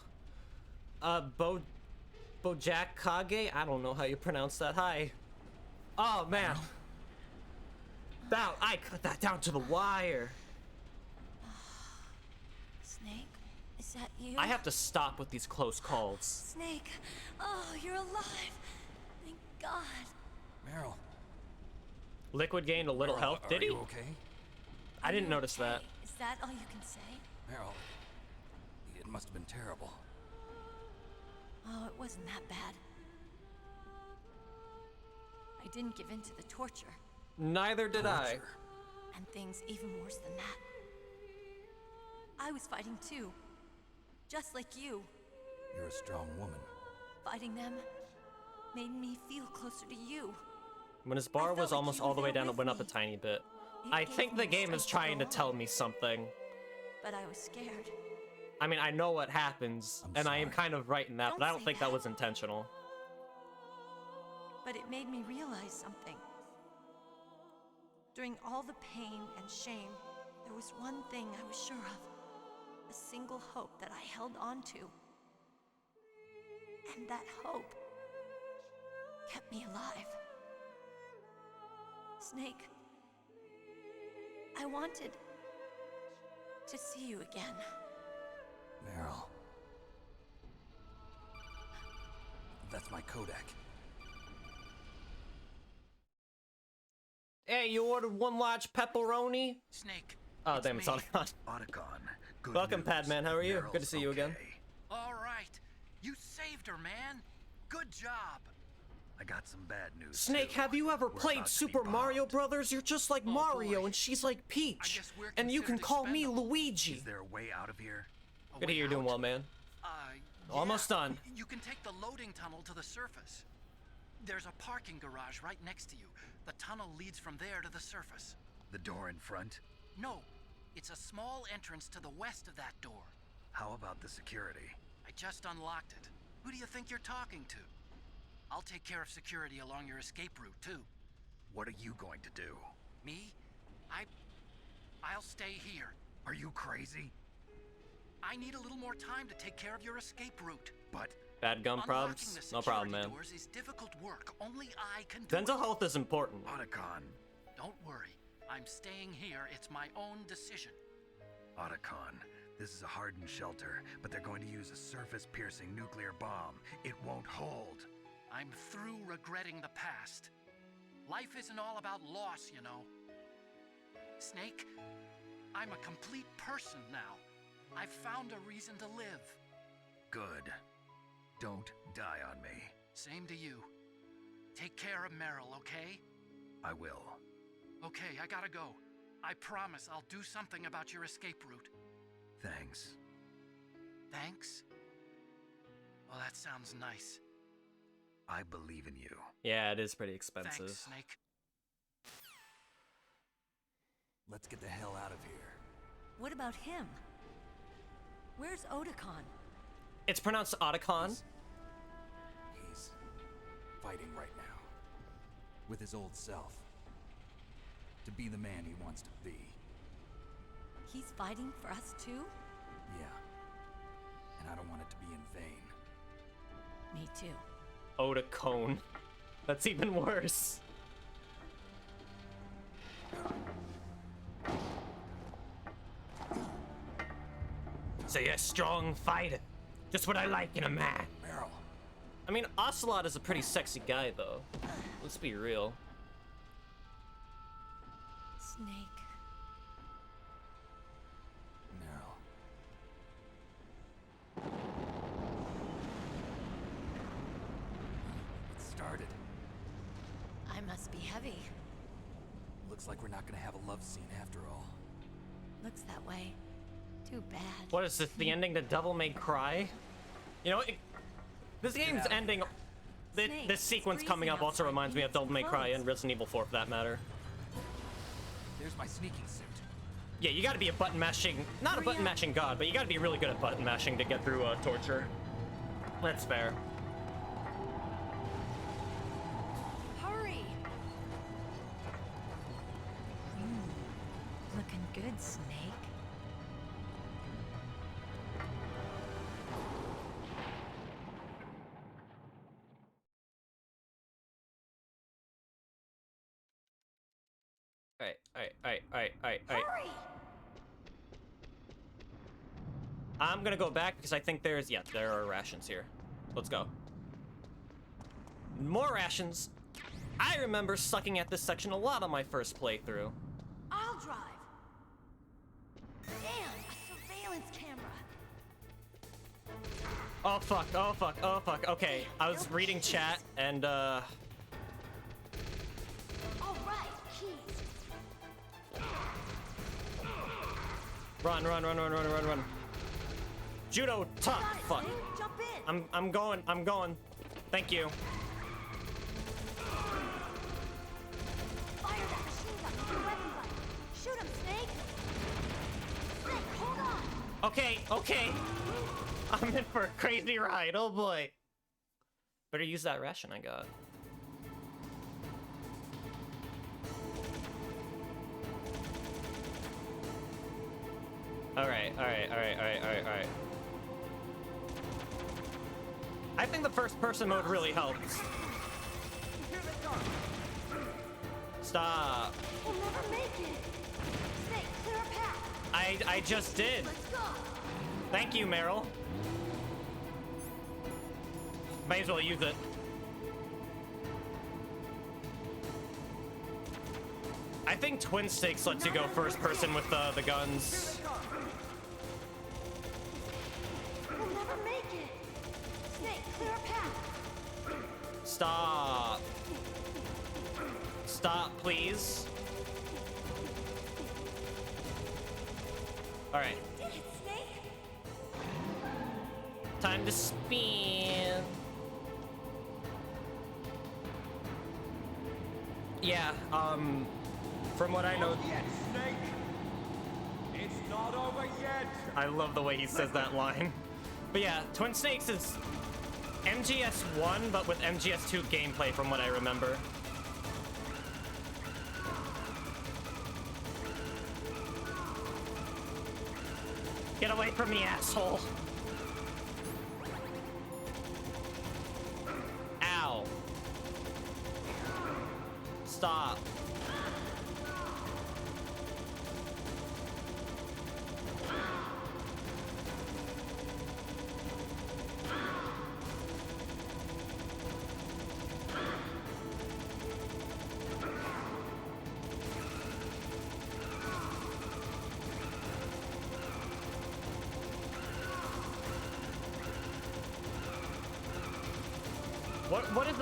Bojack Kage? I don't know how you pronounce that. Hi. Oh, man. I cut that down to the wire. Snake, is that you? I have to stop with these close calls. Snake, oh, you're alive. Thank God. Meryl. Liquid gained a little health, did he? Are you okay? I didn't notice that. Is that all you can say? Meryl, it must have been terrible. Oh, it wasn't that bad. I didn't give in to the torture. Neither did I. And things even worse than that. I was fighting too. Just like you. You're a strong woman. Fighting them made me feel closer to you. When his bar was almost all the way down, it went up a tiny bit. I think the game is trying to tell me something. But I was scared. I mean, I know what happens, and I am kind of right in that, but I don't think that was intentional. But it made me realize something. During all the pain and shame, there was one thing I was sure of. A single hope that I held on to. And that hope kept me alive. Snake, I wanted to see you again. Meryl. That's my codec. Hey, you ordered one large pepperoni? Snake. Oh, damn, it's Otacon. Otacon. Welcome, Padman. How are you? Good to see you again. All right. You saved her, man. Good job. I got some bad news. Snake, too. have you ever We're played about to Super be Mario bombed. Brothers? You're just like Mario, and she's like Peach. And you can call me Luigi. Is there a way out of here? Good to hear you're doing well, man. Almost done. You can take the loading tunnel to the surface. There's a parking garage right next to you. The tunnel leads from there to the surface. The door in front? No, it's a small entrance to the west of that door. How about the security? I just unlocked it. Who do you think you're talking to? I'll take care of security along your escape route, too. What are you going to do? Me? I'll stay here. Are you crazy? I need a little more time to take care of your escape route. But bad gum probs? No problem, man. Doors is difficult work. Only I can do Dental health is important. Otacon. Don't worry. I'm staying here. It's my own decision. Otacon, this is a hardened shelter, but they're going to use a surface-piercing nuclear bomb. It won't hold. I'm through regretting the past. Life isn't all about loss, you know. Snake, I'm a complete person now. I've found a reason to live. Good. Don't die on me. Same to you. Take care of Meryl, okay? I will. Okay, I gotta go. I promise I'll do something about your escape route. Thanks. Thanks? Well, that sounds nice. I believe in you. Yeah, it is pretty expensive. Thanks, Snake. Let's get the hell out of here. What about him? Where's Otacon? It's pronounced Otacon. He's fighting right now. With his old self. To be the man he wants to be. He's fighting for us too? Yeah. And I don't want it to be in vain. Me too. Otacon. That's even worse. So you're a strong fighter. Just what I like in a man. Meryl. I mean, Ocelot is a pretty sexy guy, though. Let's be real. Snake. Meryl. It started. I must be heavy. Looks like we're not gonna have a love scene after all. Looks that way. Too bad. What is this, the ending to Devil May Cry? You know, this game's ending... This sequence coming up also reminds me of Devil May Cry and Resident Evil 4, for that matter. There's my sneaking suit. Yeah, you gotta be a button mashing... Not a button mashing god, but you gotta be really good at button mashing to get through torture. That's fair. Hurry! Looking good, Snake. Alright. Hurry! I'm gonna go back because I think there's... Yeah, there are rations here. Let's go. More rations. I remember sucking at this section a lot on my first playthrough. I'll drive. Damn, a surveillance camera. Oh fuck, oh fuck, oh fuck. Okay, I was reading chat and All right, keys. Run, run, run, run, run, run, run. Judo top. Fuck. Jump in. I'm going. I'm going. Thank you. Fire that machine gun with your weapon gun. Shoot him, Snake. Snake, hold on. Okay, okay. I'm in for a crazy ride. Oh boy. Better use that ration I got. Alright, alright, alright, alright, alright, alright. I think the first person mode really helps. Stop. We'll never make it. Snake, clear a path. I just did. Let's go. Thank you, Meryl. Might as well use it. I think Twin Stakes lets you go first person with the guns. We'll never make it. Snake, clear a path. Stop. Stop, please. All right. Did it, Snake? Time to spin. Yeah, from what I know... Not yet, Snake. It's not over yet. I love the way he says that line. But yeah, Twin Snakes is MGS1, but with MGS2 gameplay from what I remember. Get away from me, asshole. Ow. Stop.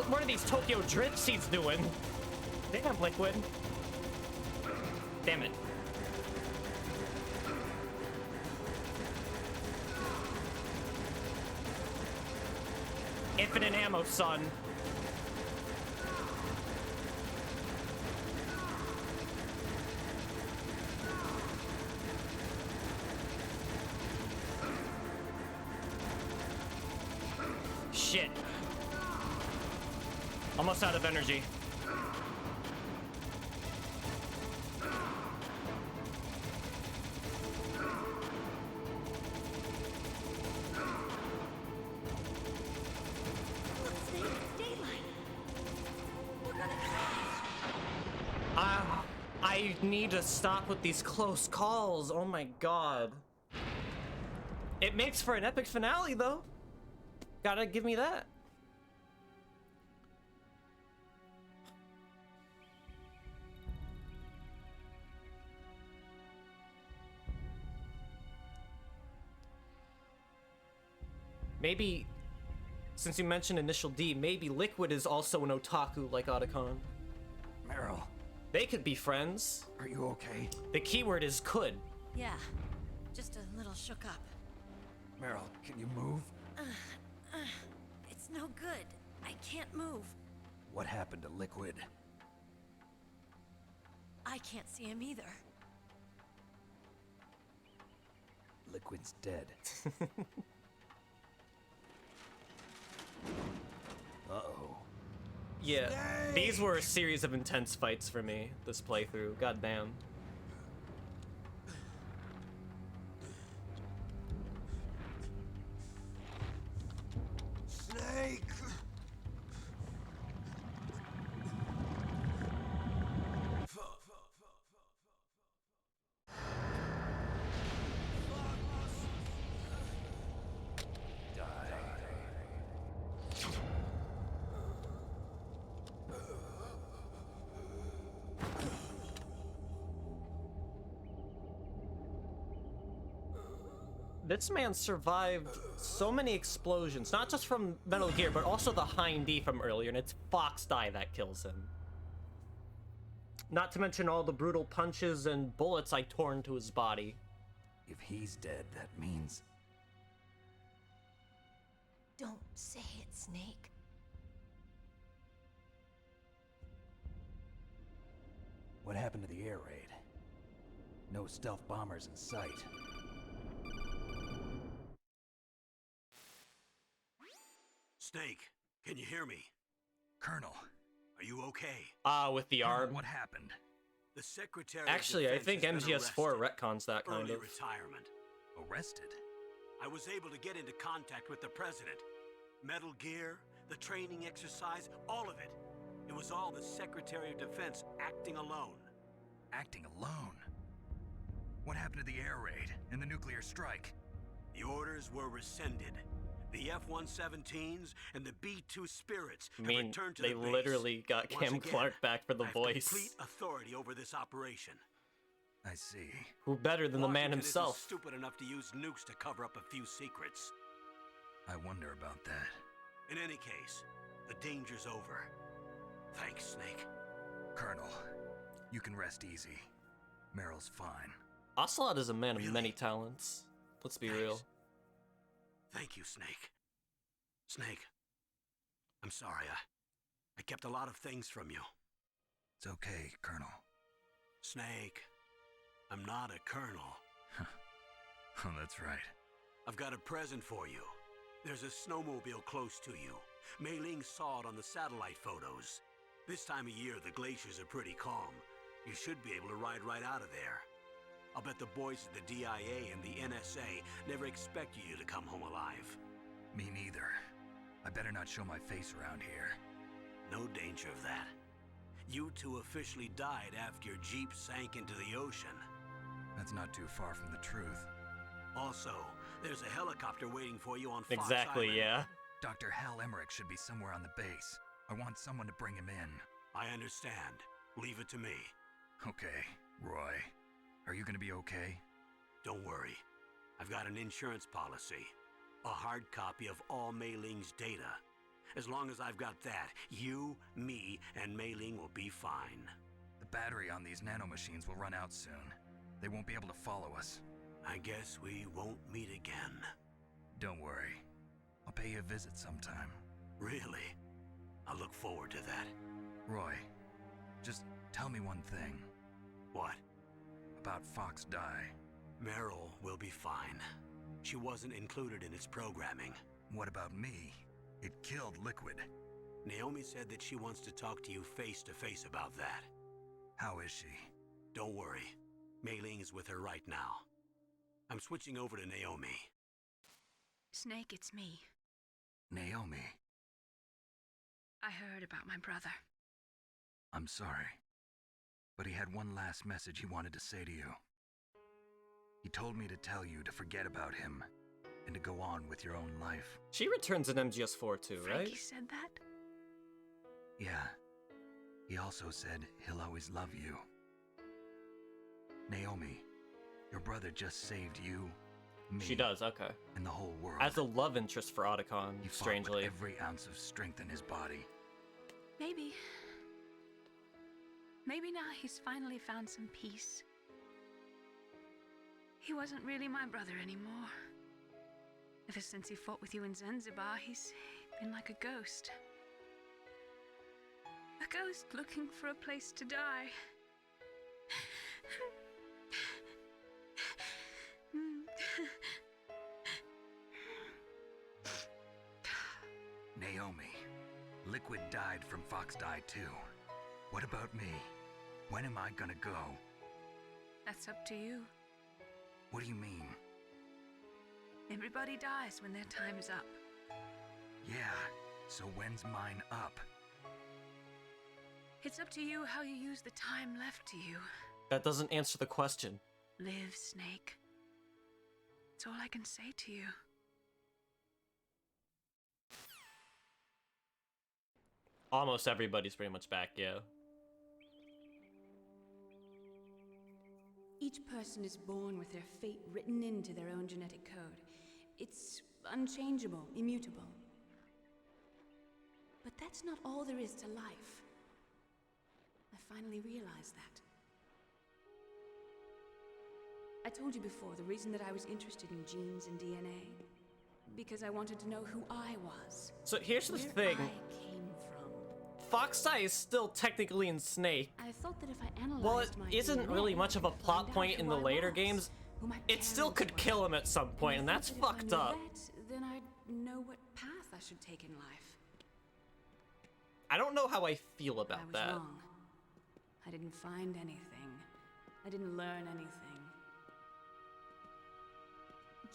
What are these Tokyo Drift seeds doing? Damn, Liquid. Damn it. Infinite ammo, son. Shit. Almost out of energy. I need to stop with these close calls. Oh my god. It makes for an epic finale, though. Gotta give me that. Maybe, since you mentioned Initial D, maybe Liquid is also an otaku like Otacon. Meryl. They could be friends. Are you okay? The keyword is could. Yeah, just a little shook up. Meryl, can you move? It's no good. I can't move. What happened to Liquid? I can't see him either. Liquid's dead. Uh-oh. Yeah, these were a series of intense fights for me, this playthrough. God damn. Snake! This man survived so many explosions, not just from Metal Gear, but also the Hind D from earlier, and it's FoxDie that kills him. Not to mention all the brutal punches and bullets I tore into his body. If he's dead, that means... Don't say it, Snake. What happened to the air raid? No stealth bombers in sight. Snake, can you hear me? Colonel. Are you okay? With the arm. What happened? The Secretary Actually, of I Defense think has been MGS4 arrested. retcons that kind Early of. retirement. Arrested? I was able to get into contact with the President. Metal Gear, the training exercise, all of it. It was all the Secretary of Defense acting alone. Acting alone? What happened to the air raid and the nuclear strike? The orders were rescinded. The F-117s and the B-2 Spirits have returned to the they base. literally got Once Cam again, Clark back for the I have voice. complete authority over this operation. I see. Who better than the man Washington himself? Isn't stupid enough to use nukes to cover up a few secrets. I wonder about that. In any case, the danger's over. Thanks, Snake. Colonel, you can rest easy. Meryl's fine. Ocelot is a man of many talents. Let's be real. Thank you, Snake. Snake, I'm sorry. I kept a lot of things from you. It's okay, Colonel. Snake, I'm not a colonel. Oh, that's right. I've got a present for you. There's a snowmobile close to you. Mei Ling saw it on the satellite photos. This time of year, the glaciers are pretty calm. You should be able to ride right out of there. I'll bet the boys at the DIA and the NSA never expected you to come home alive. Me neither. I better not show my face around here. No danger of that. You two officially died after your Jeep sank into the ocean. That's not too far from the truth. Also, there's a helicopter waiting for you on Fox Exactly, Island. yeah. Dr. Hal Emmerich should be somewhere on the base. I want someone to bring him in. I understand. Leave it to me. Okay, Roy. Are you gonna be okay? Don't worry. I've got an insurance policy. A hard copy of all Mei Ling's data. As long as I've got that, you, me, and Mei Ling will be fine. The battery on these nanomachines will run out soon. They won't be able to follow us. I guess we won't meet again. Don't worry. I'll pay you a visit sometime. Really? I look forward to that. Roy, just tell me one thing. What? About FoxDie. Meryl will be fine. She wasn't included in its programming. What about me? It killed Liquid. Naomi said that she wants to talk to you face to face about that. How is she? Don't worry. Mei Ling is with her right now. I'm switching over to Naomi. Snake, it's me. Naomi. I heard about my brother. I'm sorry. But he had one last message he wanted to say to you. He told me to tell you to forget about him and to go on with your own life. She returns in MGS4 too, right? Frankie said that? Yeah. He also said he'll always love you. Naomi, your brother just saved you, me, She does, okay. and the whole world. As a love interest for Otacon, He fought strangely. with every ounce of strength in his body. Maybe. Maybe now he's finally found some peace. He wasn't really my brother anymore. Ever since he fought with you in Zanzibar, he's been like a ghost. A ghost looking for a place to die. Naomi, Liquid died from FoxDie too. What about me? When am I gonna go? That's up to you. What do you mean? Everybody dies when their time is up. Yeah, so when's mine up? It's up to you how you use the time left to you. That doesn't answer the question. Live, Snake. That's all I can say to you. Almost everybody's pretty much back, yeah. Each person is born with their fate written into their own genetic code. It's unchangeable, immutable. But that's not all there is to life. I finally realized that. I told you before the reason that I was interested in genes and DNA. Because I wanted to know who I was. So here's the where thing. I came from. FoxDie is still technically in Snake. I thought that if I analyzed Well, it my isn't DNA, really much of a I could plot find point out in who the I later was, games. who my It still parents could were. kill him at some point, and I that's thought that if fucked I knew up. that, then I'd know what path I should take in life. I don't know how I feel I about was that. wrong. I didn't find anything. I didn't learn anything.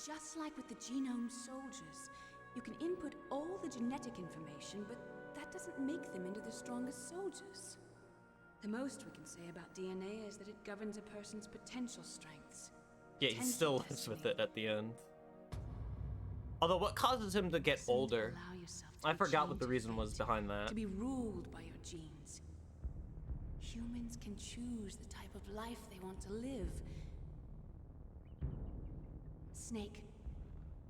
Just like with the genome soldiers, you can input all the genetic information, but that doesn't make them into the strongest soldiers. The most we can say about DNA is that it governs a person's potential strengths. Yeah, he still lives with it at the end. Although, what causes him to get older? I forgot what the reason was behind that. To be ruled by your genes. Humans can choose the type of life they want to live. Snake,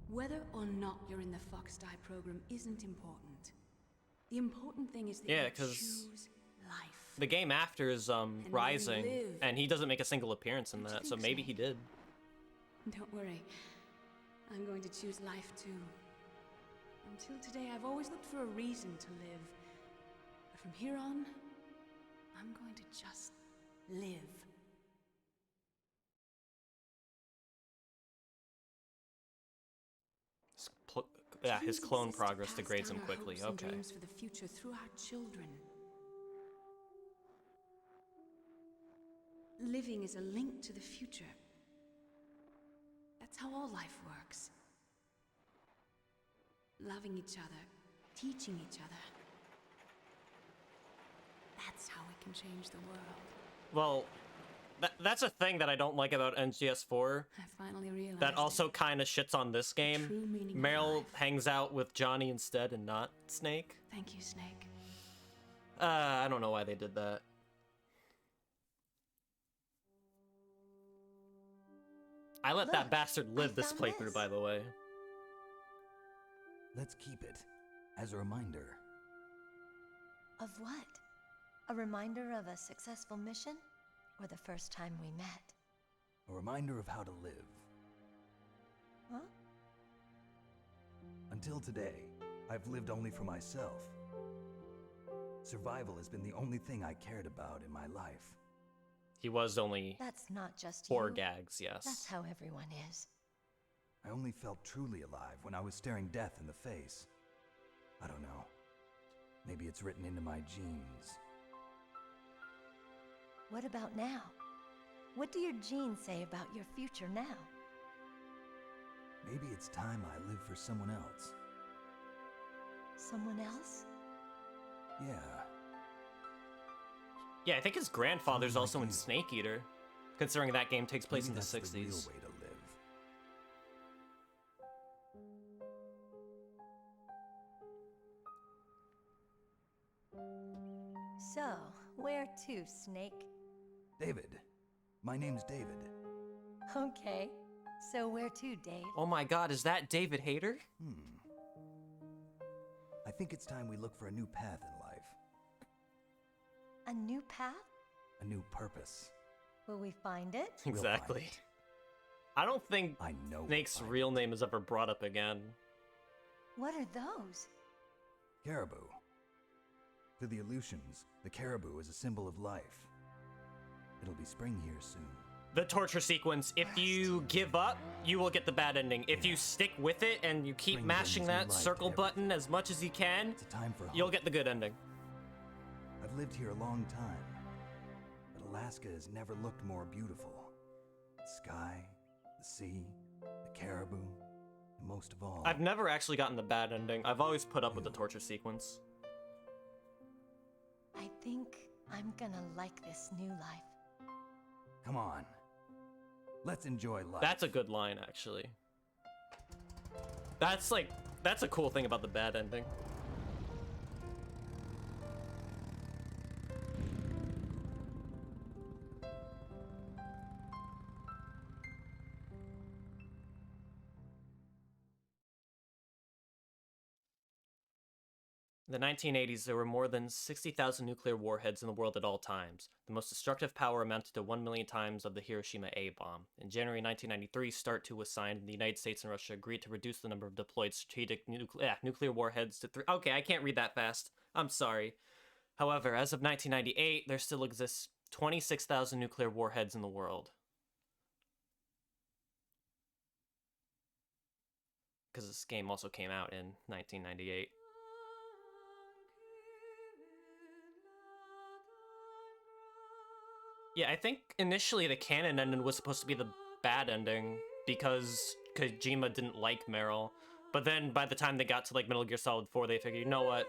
whether or not you're in the FoxDie program isn't important. The important thing is that Yeah, you 'cause choose life. the game after is Rising, live. and he doesn't make a single appearance in that, so think, maybe Snake? he did. Don't worry, I'm going to choose life too. Until today, I've always looked for a reason to live. But from here on, I'm going to just live. His Dreams clone exist to progress pass degrades him down our quickly. hopes and Okay. dreams for the future through our children. Living is a link to the future. That's how all life works. Loving each other, teaching each other. That's how we can change the world. Well, that's a thing that I don't like about NGS4. I finally realized That also kind of shits on this true game. meaning of Meryl hangs out with Johnny instead and not Snake. Thank you, Snake. I don't know why they did that. I let that Look, bastard live I this found playthrough, this. by the way. Let's keep it as a reminder. Of what? A reminder of a successful mission? Or the first time we met? A reminder of how to live. Huh? Until today, I've lived only for myself. Survival has been the only thing I cared about in my life. He was only That's not just 4 you. gags, yes. That's how everyone is. I only felt truly alive when I was staring death in the face. I don't know. Maybe it's written into my genes. What about now? What do your genes say about your future now? Maybe it's time I live for someone else. Someone else? Yeah. Yeah, I think his grandfather's Someone also like in you. Snake Eater, considering that game takes place Maybe in the that's the real 60s. way to live. So, where to, Snake? David. My name's David. Okay. So where to, Dave? Oh my god, is that David Hayter? I think it's time we look for a new path in life. A new path? A new purpose. Will we find it? We'll find Exactly. it. I don't think I know we'll Snake's find real name is ever brought up again. What are those? Caribou. To the Aleutians, the caribou is a symbol of life. It'll be spring here soon. The torture sequence, if you give up, you will get the bad ending. If you stick with it and you keep Spring mashing brings new that life to circle button as much as you can, It's a time for you'll hope. get the good ending. I've lived here a long time, but Alaska has never looked more beautiful. The sky, the sea, the caribou, and most of all, I've never actually gotten the bad ending. I've always put up with the torture sequence. I think I'm gonna like this new life. come on. Let's enjoy life. That's a good line, actually. That's a cool thing about the bad ending. In the 1980s, there were more than 60,000 nuclear warheads in the world at all times. The most destructive power amounted to 1 million times of the Hiroshima A-bomb. In January 1993, START 2 was signed, and the United States and Russia agreed to reduce the number of deployed strategic nuclear warheads to 3. Okay, I can't read that fast. I'm sorry. However, as of 1998, there still exists 26,000 nuclear warheads in the world. Because this game also came out in 1998. Yeah, I think initially the canon ending was supposed to be the bad ending because Kojima didn't like Meryl. But then by the time they got to like Metal Gear Solid 4, they figured, you know what?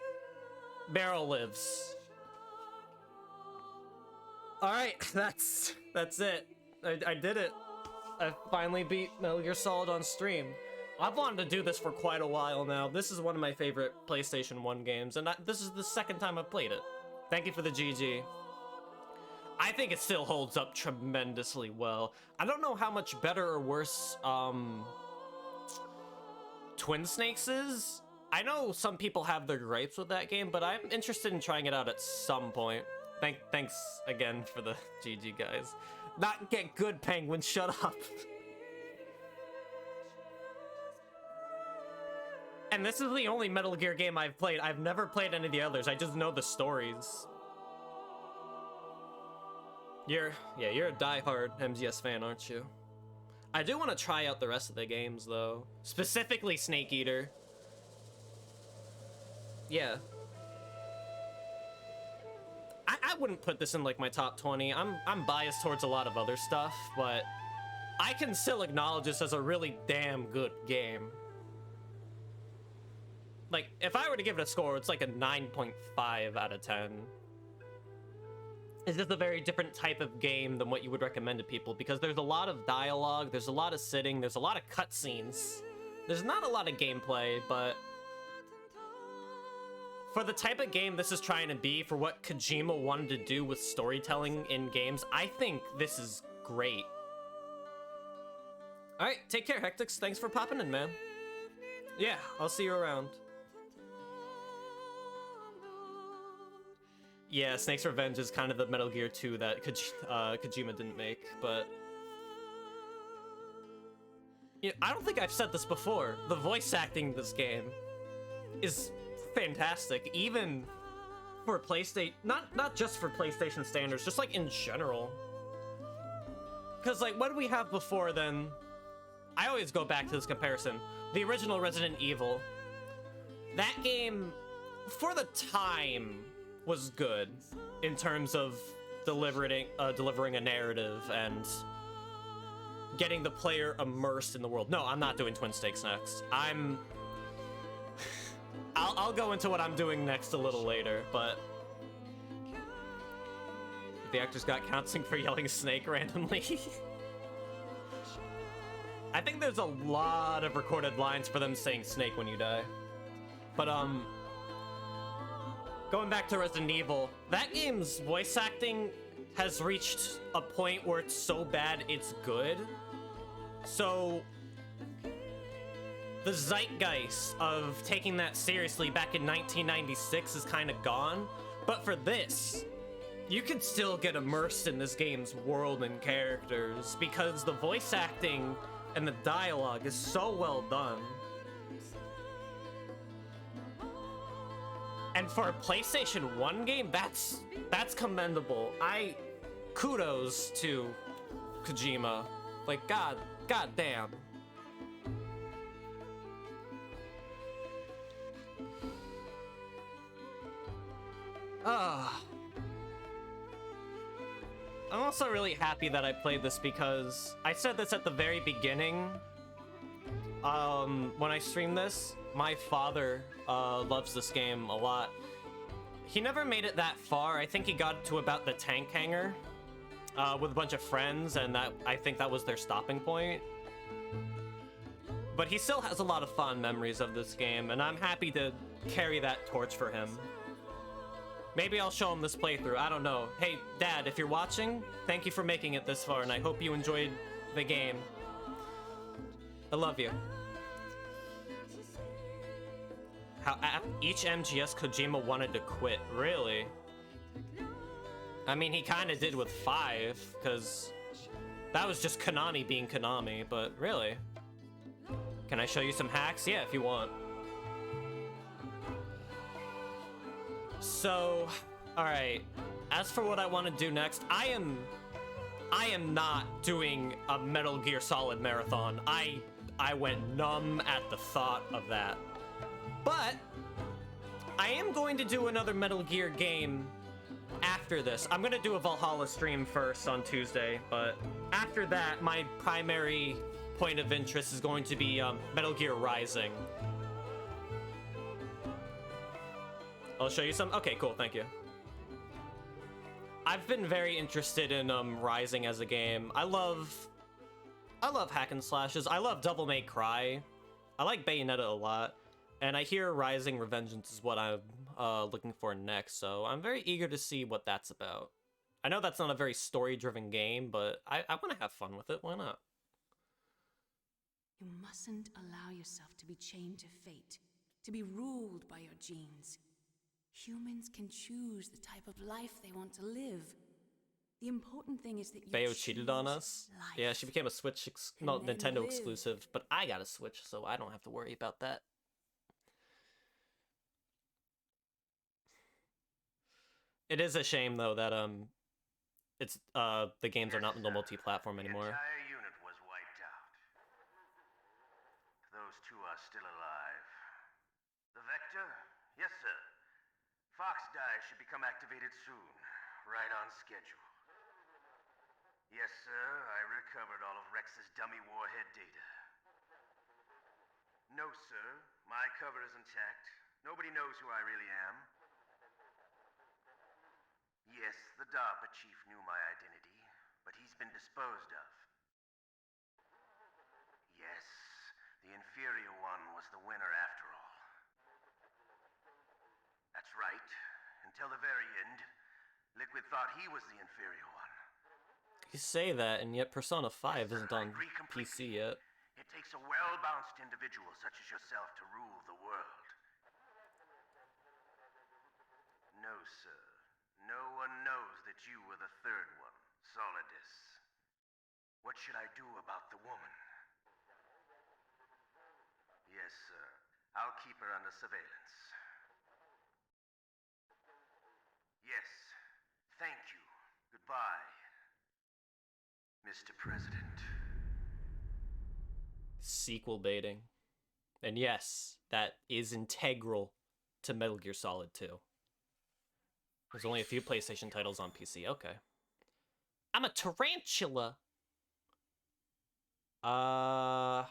Meryl lives. Alright, that's it. I did it. I finally beat Metal Gear Solid on stream. I've wanted to do this for quite a while now. This is one of my favorite PlayStation 1 games, and this is the second time I've played it. Thank you for the GG. I think it still holds up tremendously well. I don't know how much better or worse Twin Snakes is. I know some people have their gripes with that game, but I'm interested in trying it out at some point. Thanks again for the GG, guys. Not get good, Penguin, shut up. And this is the only Metal Gear game I've played. I've never played any of the others. I just know the stories. You're a diehard MGS fan, aren't you? I do want to try out the rest of the games, though. Specifically Snake Eater. Yeah. I wouldn't put this in, like, my top 20. I'm biased towards a lot of other stuff, but I can still acknowledge this as a really damn good game. Like, if I were to give it a score, it's like a 9.5 out of 10. It's just a very different type of game than what you would recommend to people, because there's a lot of dialogue, there's a lot of sitting, there's a lot of cutscenes. There's not a lot of gameplay, but for the type of game this is trying to be, for what Kojima wanted to do with storytelling in games, I think this is great. Alright, take care, Hectix. Thanks for popping in, man. Yeah, I'll see you around. Yeah, Snake's Revenge is kind of the Metal Gear 2 that Kojima didn't make, but yeah, I don't think I've said this before. The voice acting in this game is fantastic, even for PlayStation, not just for PlayStation standards, just like in general. Because like, what do we have before then? I always go back to this comparison. The original Resident Evil. That game, for the time, was good in terms of delivering a narrative and getting the player immersed in the world. No, I'm not doing Twin Snakes next. I'll go into what I'm doing next a little later, but the actors got counseling for yelling Snake randomly. I think there's a lot of recorded lines for them saying Snake when you die. But going back to Resident Evil, that game's voice acting has reached a point where it's so bad it's good. So the zeitgeist of taking that seriously back in 1996 is kind of gone. But for this, you can still get immersed in this game's world and characters because the voice acting and the dialogue is so well done. And for a PlayStation 1 game, that's commendable. Kudos to Kojima. Like, god damn. I'm also really happy that I played this because I said this at the very beginning. When I streamed this, my father loves this game a lot. He never made it that far. I think he got to about the tank hangar with a bunch of friends, and I think that was their stopping point. But he still has a lot of fond memories of this game, and I'm happy to carry that torch for him. Maybe I'll show him this playthrough, I don't know. Hey, Dad, if you're watching, thank you for making it this far, and I hope you enjoyed the game. I love you. How each MGS Kojima wanted to quit, really? I mean, he kind of did with 5, because that was just Konami being Konami, but really? Can I show you some hacks? Yeah, if you want. So, alright. As for what I want to do next, I am not doing a Metal Gear Solid marathon. I went numb at the thought of that. But I am going to do another Metal Gear game after this. I'm going to do a Valhalla stream first on Tuesday, but after that, my primary point of interest is going to be Metal Gear Rising. I'll show you some. Okay, cool. Thank you. I've been very interested in Rising as a game. I love hack and slashes. I love Devil May Cry. I like Bayonetta a lot. And I hear Rising Revengeance is what I'm looking for next, so I'm very eager to see what that's about. I know that's not a very story-driven game, but I want to have fun with it. Why not? You mustn't allow yourself to be chained to fate, to be ruled by your genes. Humans can choose the type of life they want to live. The important thing is that you Bayo cheated on us. life. Yeah, she became a Switch, not Nintendo exclusive, but I got a Switch, so I don't have to worry about that. It is a shame though that it's the games are not multi-platform anymore. The entire unit was wiped out. Those two are still alive. The Vector? Yes, sir. FoxDie should become activated soon, right on schedule. Yes, sir, I recovered all of Rex's dummy warhead data. No, sir, my cover is intact. Nobody knows who I really am. Yes, the DARPA chief knew my identity, but he's been disposed of. Yes, the inferior one was the winner after all. That's right. Until the very end, Liquid thought he was the inferior one. You say that, and yet Persona 5 isn't on PC yet. It takes a well-balanced individual such as yourself to rule the world. No, sir. No one knows that you were the third one, Solidus. What should I do about the woman? Yes, sir. I'll keep her under surveillance. Yes. Thank you. Goodbye, Mr. President. Sequel baiting. And yes, that is integral to Metal Gear Solid 2. There's only a few PlayStation titles on PC. Okay. I'm a tarantula. I've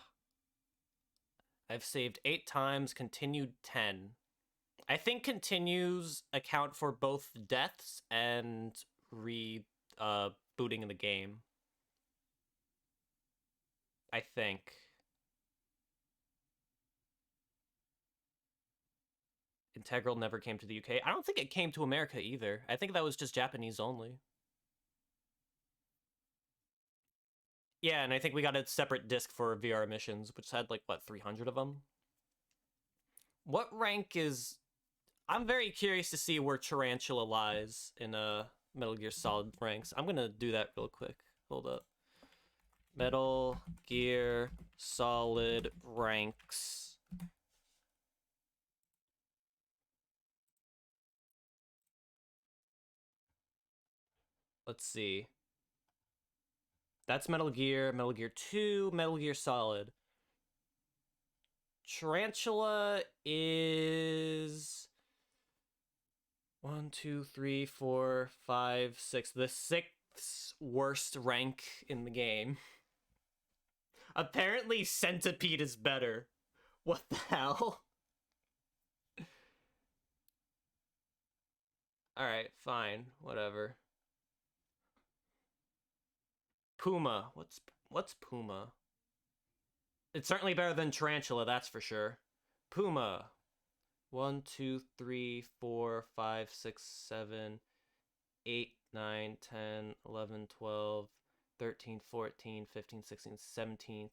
saved 8 times, continued 10. I think continues account for both deaths and booting in the game. I think. Integral never came to the UK. I don't think it came to America either. I think that was just Japanese only. Yeah, and I think we got a separate disc for VR missions, which had like, what, 300 of them? What rank is... I'm very curious to see where Tarantula lies in Metal Gear Solid ranks. I'm gonna do that real quick. Hold up. Metal Gear Solid ranks. Let's see. That's Metal Gear 2, Metal Gear Solid. Tarantula is 1, 2, 3, 4, 5, 6. The 6th worst rank in the game. Apparently Centipede is better. What the hell? Alright, fine. Whatever. Puma. What's Puma? It's certainly better than Tarantula, that's for sure. Puma. 1, 2, 3, 4, 5, 6, 7, 8, 9, 10, 11, 12, 13, 14, 15, 16, 17th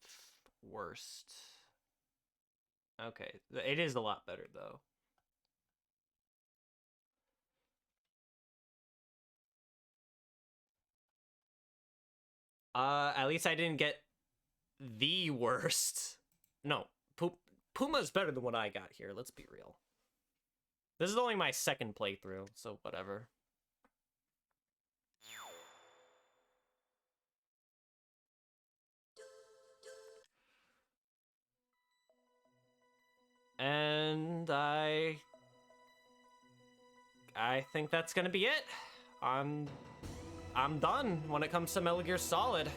worst. Okay, it is a lot better though. At least I didn't get the worst. No, Puma's better than what I got here, let's be real. This is only my second playthrough, so whatever. And I think that's gonna be it. I'm done when it comes to Metal Gear Solid.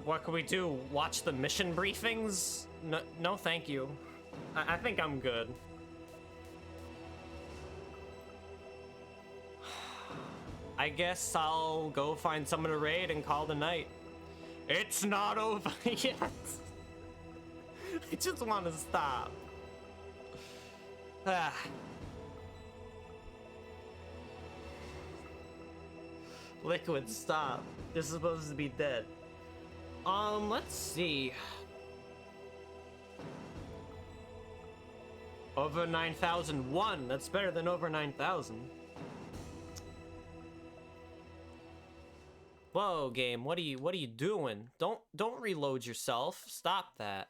What can we do? Watch the mission briefings? No, thank you. I think I'm good. I guess I'll go find someone to raid and call the night. It's not over yet. I just want to stop. Liquid, stop. This is supposed to be dead. Let's see. Over 9,001. That's better than over 9,000. Whoa, game. What are you doing? Don't reload yourself. Stop that.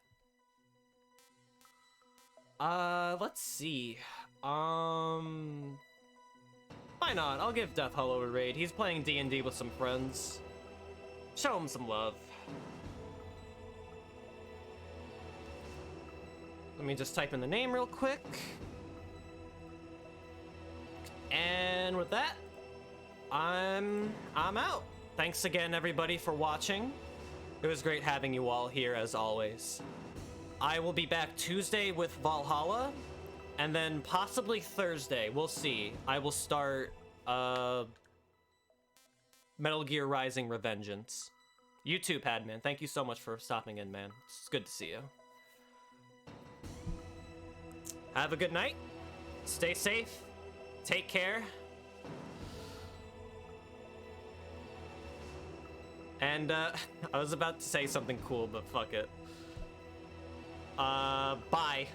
Let's see. Why not? I'll give Death Hollow a raid. He's playing D&D with some friends. Show him some love. Let me just type in the name real quick. And with that, I'm out. Thanks again, everybody, for watching. It was great having you all here, as always. I will be back Tuesday with Valhalla, and then possibly Thursday. We'll see. I will start Metal Gear Rising Revengeance. You too, Padman. Thank you so much for stopping in, man. It's good to see you. Have a good night. Stay safe. Take care. And, I was about to say something cool, but fuck it. Bye.